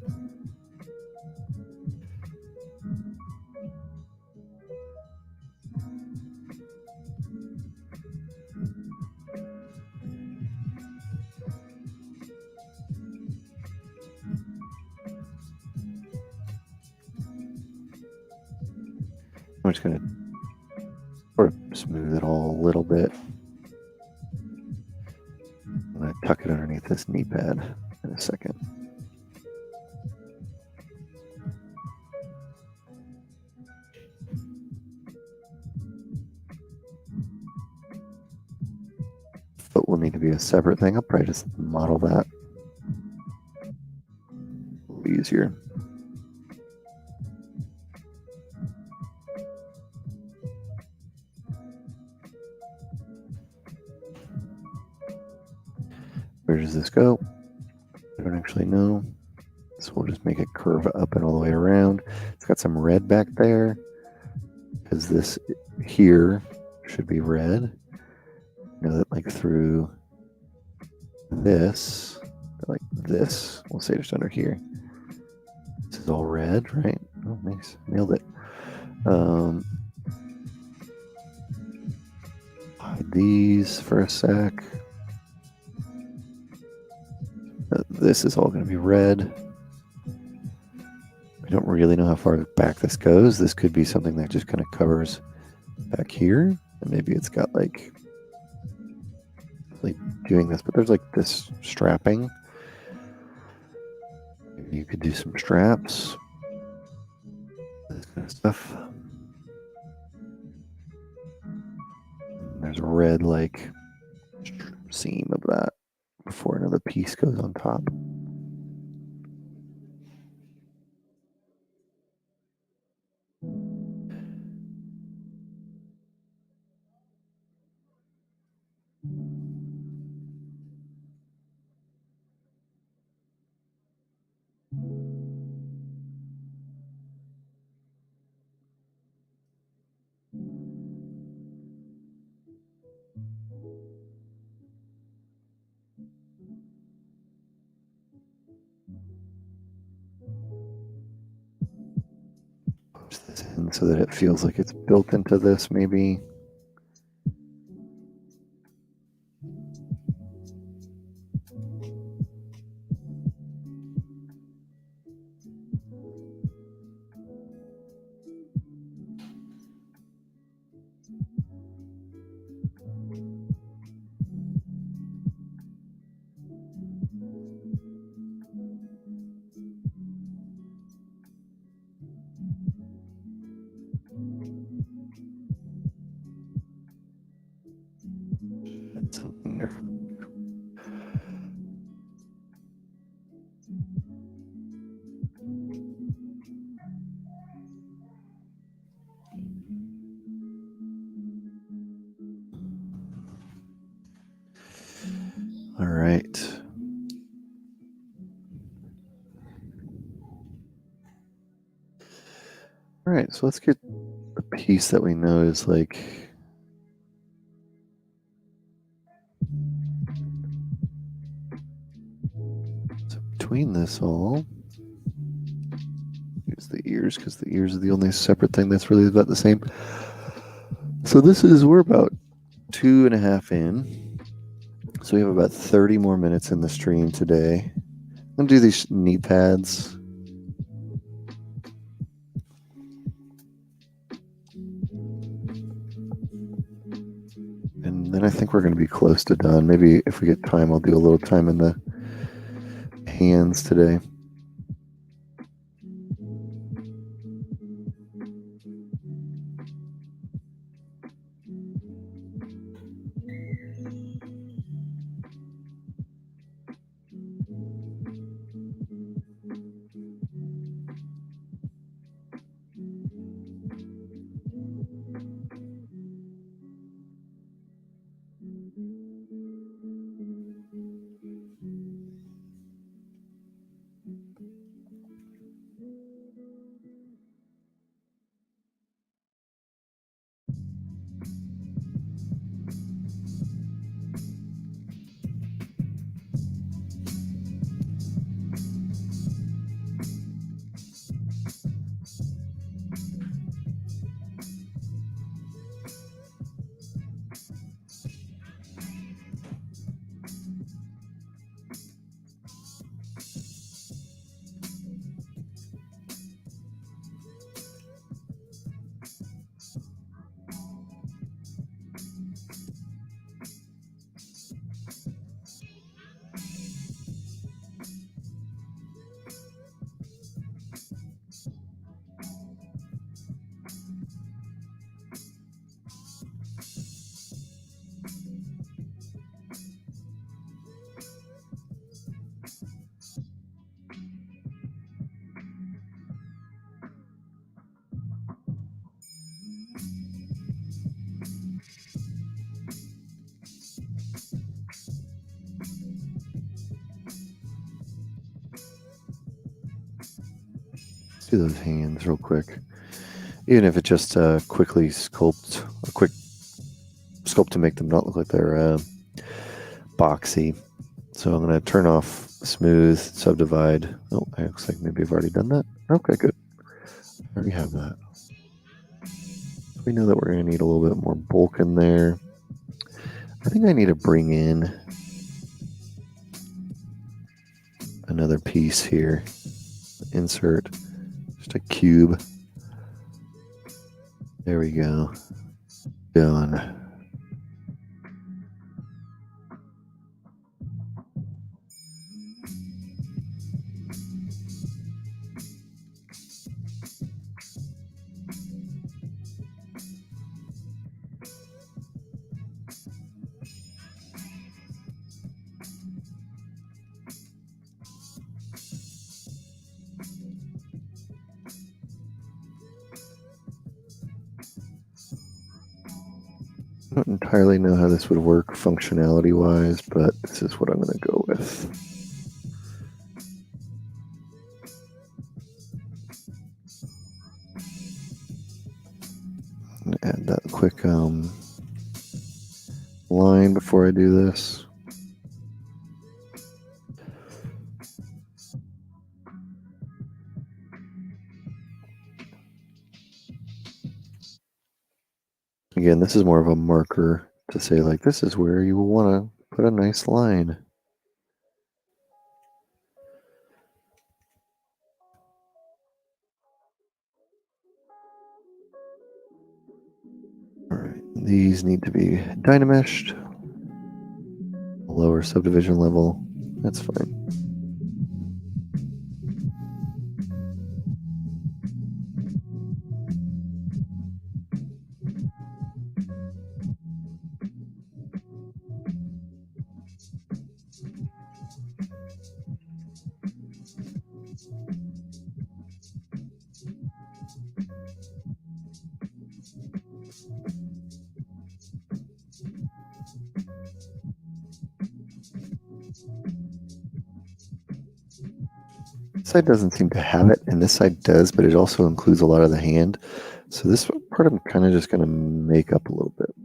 I'm just going to sort of smooth it all a little bit. I'm going to tuck it underneath this knee pad in a second. Foot will need to be a separate thing. I'll probably just model that. A little easier. Where does this go? I don't actually know. So we'll just make it curve up and all the way around. It's got some red back there because this here should be red. You know that, like, through this, like this, we'll say just under here. This is all red, right? Oh, nice. Nailed it. Hide these for a sec. This is all going to be red. I don't really know how far back this goes. This could be something that just kind of covers back here. And maybe it's got like like doing this, but there's like this strapping. You could do some straps, this kind of stuff. There's a red like seam of that before another piece goes on top. Push this in so that it feels like it's built into this, maybe. All right. All right, so let's get the piece that we know is like so between this all. Use the ears because the ears are the only separate thing that's really about the same. So we're about 2.5 in. So we have about 30 more minutes in the stream today. I'm gonna do these knee pads. And then I think we're gonna be close to done. Maybe if we get time, I'll do a little time in the hands today. Let's do those hands real quick. Even if it just quickly sculpt, a quick sculpt to make them not look like they're boxy. So I'm going to turn off smooth, subdivide. Oh, it looks like maybe I've already done that. Okay, good. I already have that. We know that we're going to need a little bit more bulk in there. I think I need to bring in another piece here. Insert just a cube. There we go. Done. I don't entirely know how this would work functionality wise, but this is what I'm going to go with. Add that quick line before I do this. Again, this is more of a marker to say, like, this is where you will want to put a nice line. All right, these need to be dynameshed. Lower subdivision level, that's fine. This side doesn't seem to have it, and this side does, but it also includes a lot of the hand. So this part I'm kind of just going to make up a little bit.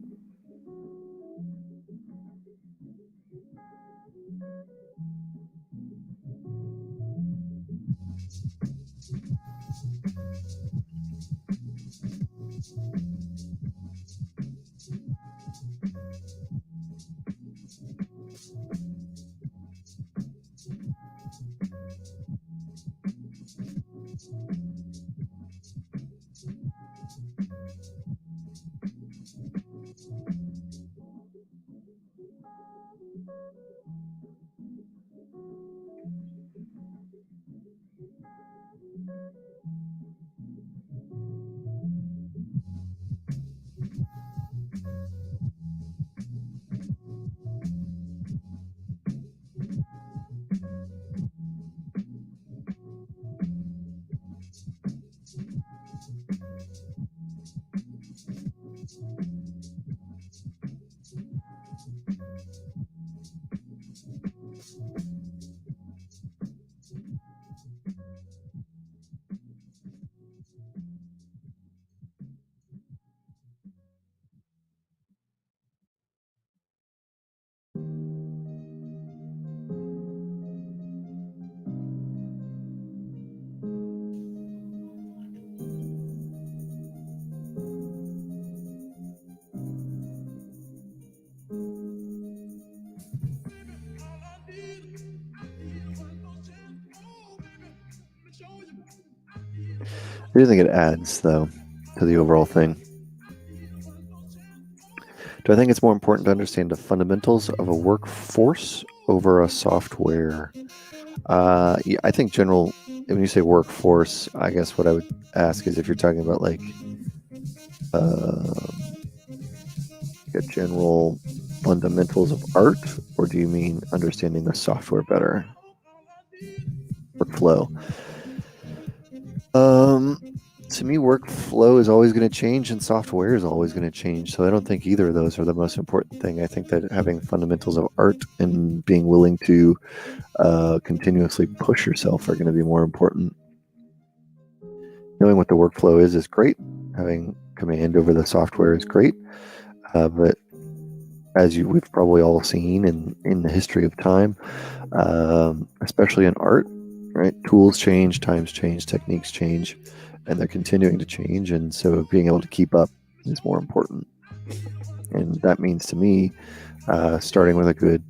I do think it adds, though, to the overall thing. Do I think it's more important to understand the fundamentals of a workforce over a software? Yeah, I think general, when you say workforce, I guess what I would ask is if you're talking about like general fundamentals of art, or do you mean understanding the software better? Workflow. To me, workflow is always going to change and software is always going to change. So I don't think either of those are the most important thing. I think that having fundamentals of art and being willing to continuously push yourself are going to be more important. Knowing what the workflow is great. Having command over the software is great. But as we've probably all seen in the history of time, especially in art, right? Tools change, times change, techniques change, and they're continuing to change. And so being able to keep up is more important. And that means to me, starting with a good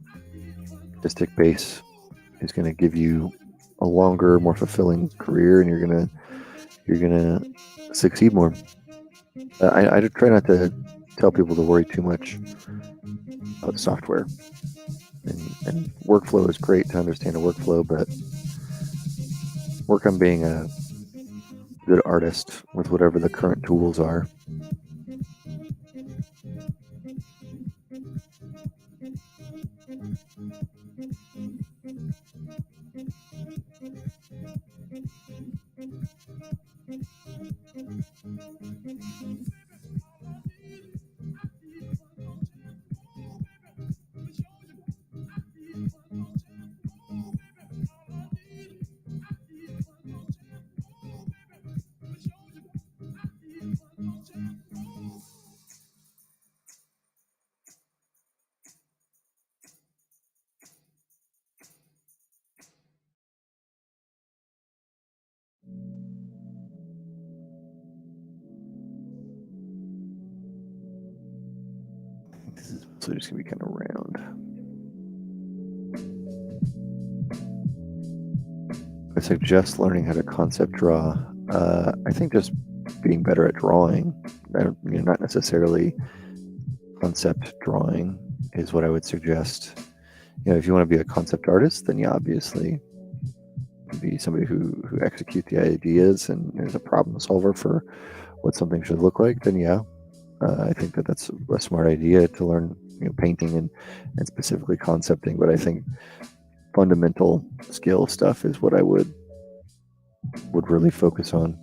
artistic base is going to give you a longer, more fulfilling career, and you're gonna succeed more. I try not to tell people to worry too much about software. And workflow is great to understand a workflow, but work on being a good artist with whatever the current tools are. This is also just gonna be kind of round. I suggest learning how to concept draw. I think just being better at drawing, not necessarily concept drawing, is what I would suggest. If you want to be a concept artist, then obviously be somebody who execute the ideas and is a problem solver for what something should look like. Then I think that's a smart idea to learn painting and specifically concepting. But I think fundamental skill stuff is what I would really focus on.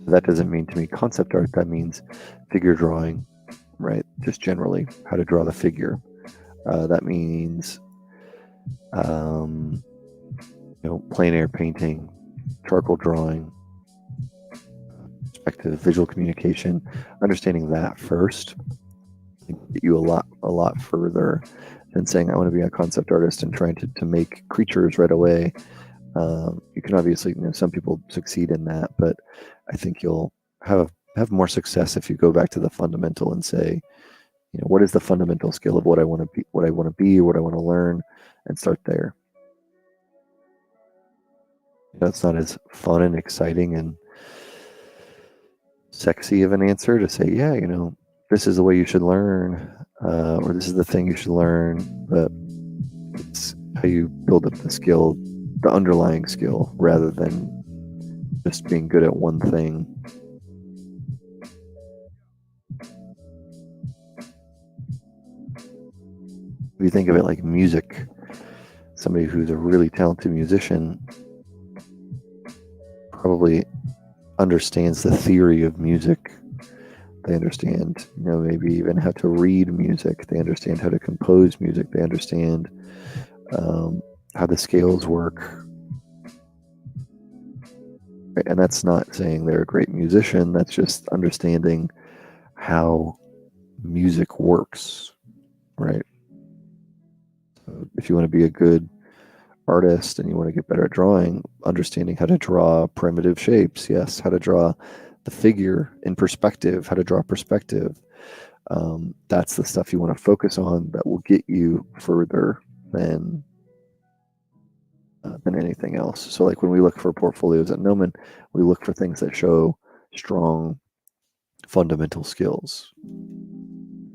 That doesn't mean to me concept art. That means figure drawing, right? Just generally how to draw the figure. That means plein air painting, charcoal drawing, perspective, visual communication. Understanding that first can get you a lot further than saying I want to be a concept artist and trying to make creatures right away. You can obviously, some people succeed in that, but I think you'll have more success if you go back to the fundamental and say, what is the fundamental skill of what I want to be, what I want to learn, and start there. It's not as fun and exciting and sexy of an answer to say, this is the way you should learn, or this is the thing you should learn, but it's how you build up the skill, the underlying skill, rather than just being good at one thing. If you think of it like music, somebody who's a really talented musician probably understands the theory of music. They understand, maybe even how to read music. They understand how to compose music. They understand how the scales work. And that's not saying they're a great musician. That's just understanding how music works, right? So if you want to be a good artist and you want to get better at drawing, understanding how to draw primitive shapes, yes, how to draw the figure in perspective, how to draw perspective. That's the stuff you want to focus on. That will get you further than anything else. So like when we look for portfolios at Gnomon, we look for things that show strong fundamental skills.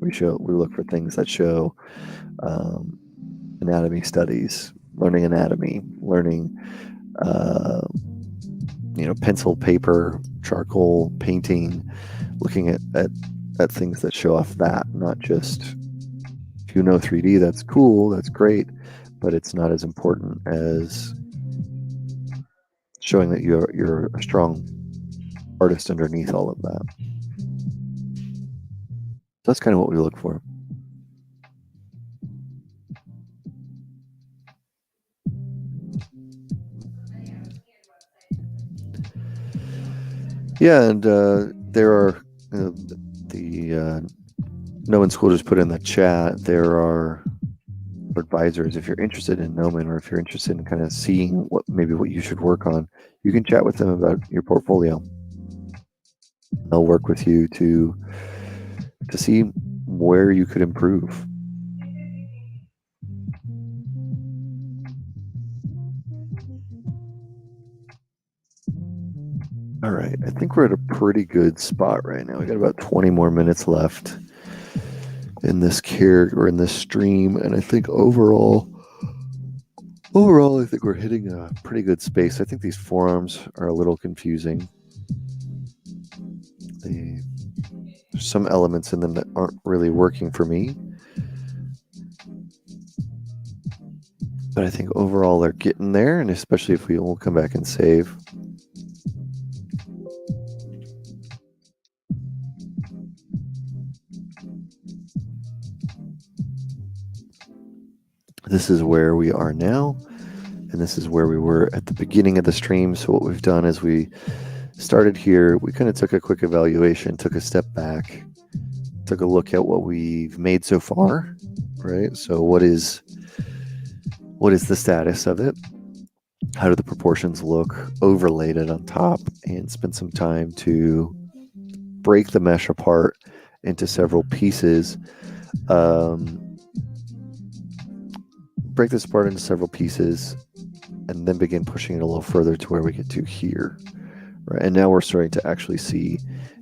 We look for things that show anatomy studies, learning anatomy, learning pencil, paper, charcoal, painting, looking at things that show off that, not just, if 3D, that's cool, that's great, but it's not as important as showing that you're a strong artist underneath all of that. So that's kind of what we look for. Yeah, and there are the Gnomon School just put in the chat. There are advisors. If you're interested in Gnomon, or if you're interested in kind of seeing what you should work on, you can chat with them about your portfolio. They'll work with you to see where you could improve. All right, I think we're at a pretty good spot right now. We got about 20 more minutes left in this in this stream, and I think overall, I think we're hitting a pretty good space. I think these forums are a little confusing. There's some elements in them that aren't really working for me, but I think overall they're getting there, and especially if we will come back and save. This is where we are now, and this is where we were at the beginning of the stream. So what we've done is we started here. We kind of took a quick evaluation, took a step back, took a look at what we've made so far, right? So what is the status of it? How do the proportions look? Overlaid it on top and spent some time to break the mesh apart into several pieces. Break this apart into several pieces and then begin pushing it a little further to where we get to here. Right. And now we're starting to actually see,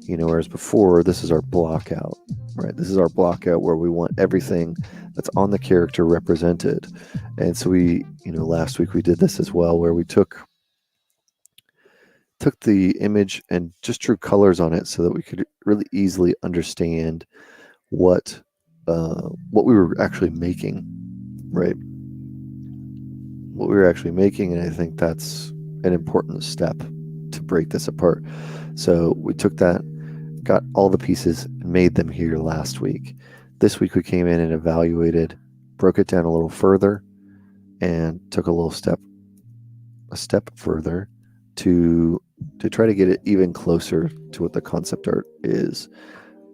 whereas before this is our block out, right? This is our block out where we want everything that's on the character represented. And so we, last week we did this as well, where we took the image and just drew colors on it so that we could really easily understand what we were actually making, right? What we were actually making, and I think that's an important step to break this apart. So we took that, got all the pieces, and made them here last week. This week we came in and evaluated, broke it down a little further, and took a step further to try to get it even closer to what the concept art is.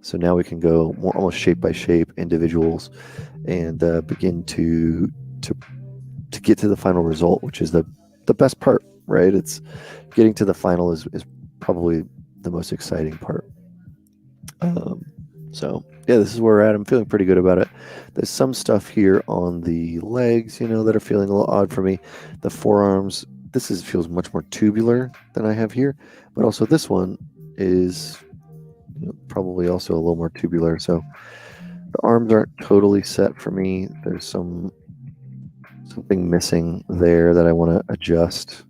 So now we can go more almost shape by shape, individuals, and begin to get to the final result, which is the best part, right? It's getting to the final is probably the most exciting part. So yeah, this is where we're at. I'm feeling pretty good about it. There's some stuff here on the legs, that are feeling a little odd for me. The forearms, feels much more tubular than I have here, but also this one is probably also a little more tubular. So the arms aren't totally set for me. There's something missing there that I want to adjust.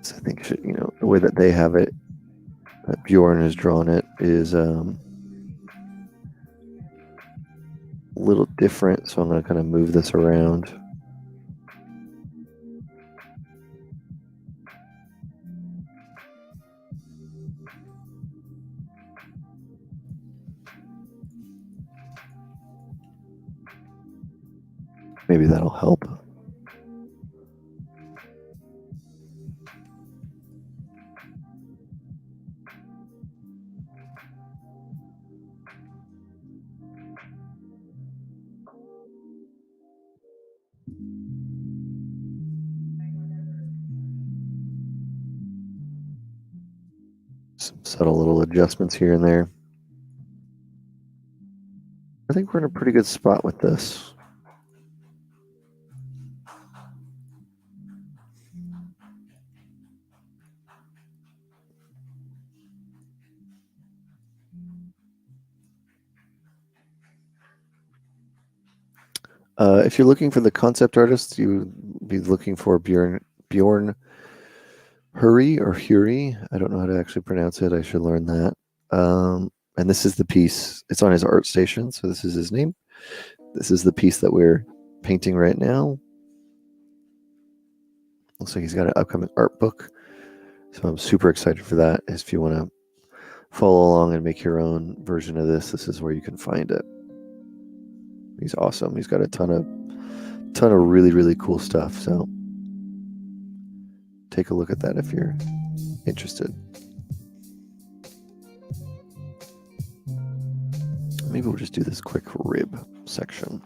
So I think the way that they have it, that Bjorn has drawn it, is a little different. So I'm going to kind of move this around. Maybe that'll help. Some subtle little adjustments here and there. I think we're in a pretty good spot with this. If you're looking for the concept artist, you would be looking for Bjorn Hurry or Huri. I don't know how to actually pronounce it. I should learn that. And this is the piece. It's on his art station, so this is his name. This is the piece that we're painting right now. Looks like he's got an upcoming art book, so I'm super excited for that. If you want to follow along and make your own version of this, this is where you can find it. He's awesome. He's got a ton of really, really cool stuff. So take a look at that if you're interested. Maybe we'll just do this quick rib section.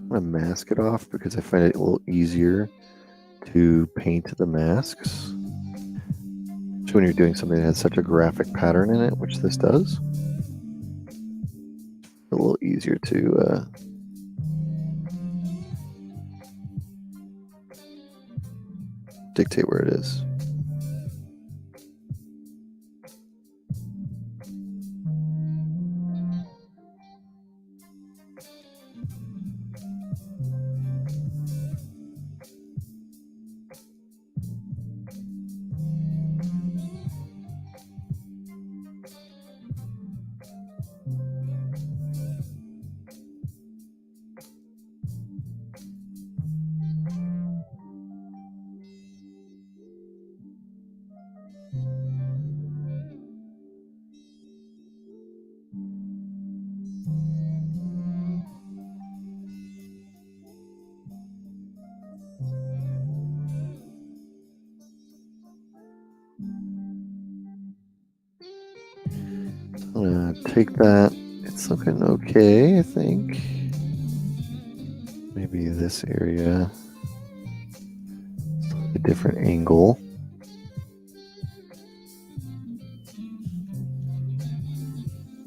I'm going to mask it off because I find it a little easier to paint the masks. So when you're doing something that has such a graphic pattern in it, which this does, a little easier to dictate where it is. I'm gonna take that. It's looking okay, I think. Maybe this area. A different angle.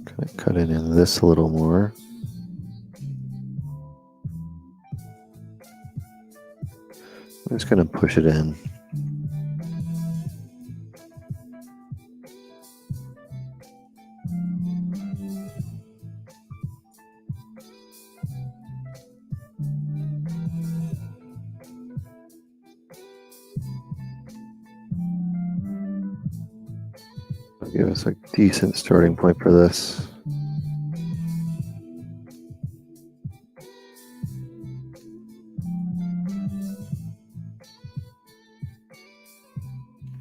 Kind of cut it in this a little more. I'm just going to push it in. That'll give us a decent starting point for this.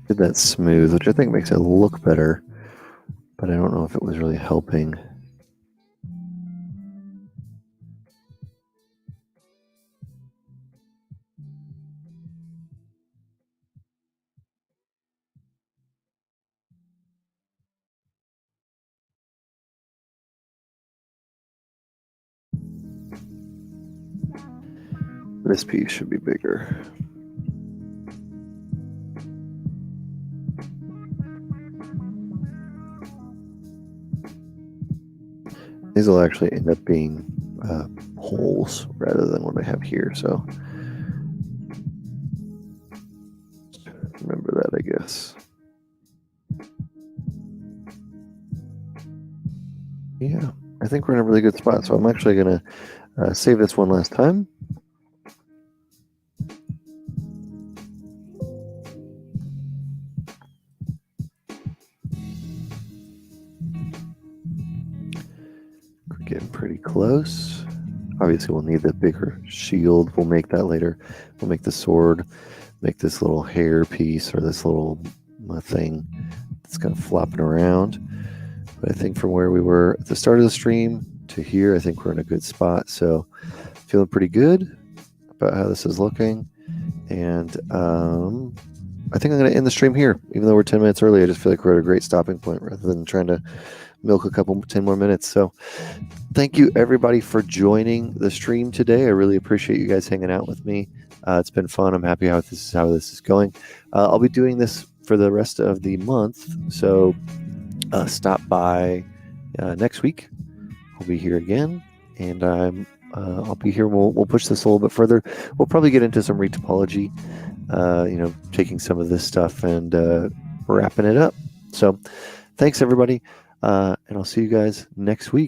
Did that smooth, which I think makes it look better, but I don't know if it was really helping. This piece should be bigger. These will actually end up being holes rather than what I have here, so remember that, I guess. Yeah, I think we're in a really good spot, so I'm actually going to save this one last time. We're getting pretty close. Obviously, we'll need the bigger shield. We'll make that later. We'll make the sword, make this little hair piece or this little thing that's kind of flopping around. But I think from where we were at the start of the stream to here, I think we're in a good spot. So feeling pretty good about how this is looking. And I think I'm going to end the stream here. Even though we're 10 minutes early, I just feel like we're at a great stopping point rather than trying to milk a couple 10 more minutes. So thank you everybody for joining the stream today. I really appreciate you guys hanging out with me. It's been fun. I'm happy how this is going. I'll be doing this for the rest of the month. So stop by next week. I'll be here again, and I'll be here. We'll push this a little bit further. We'll probably get into some retopology, taking some of this stuff and wrapping it up. So thanks everybody, and I'll see you guys next week.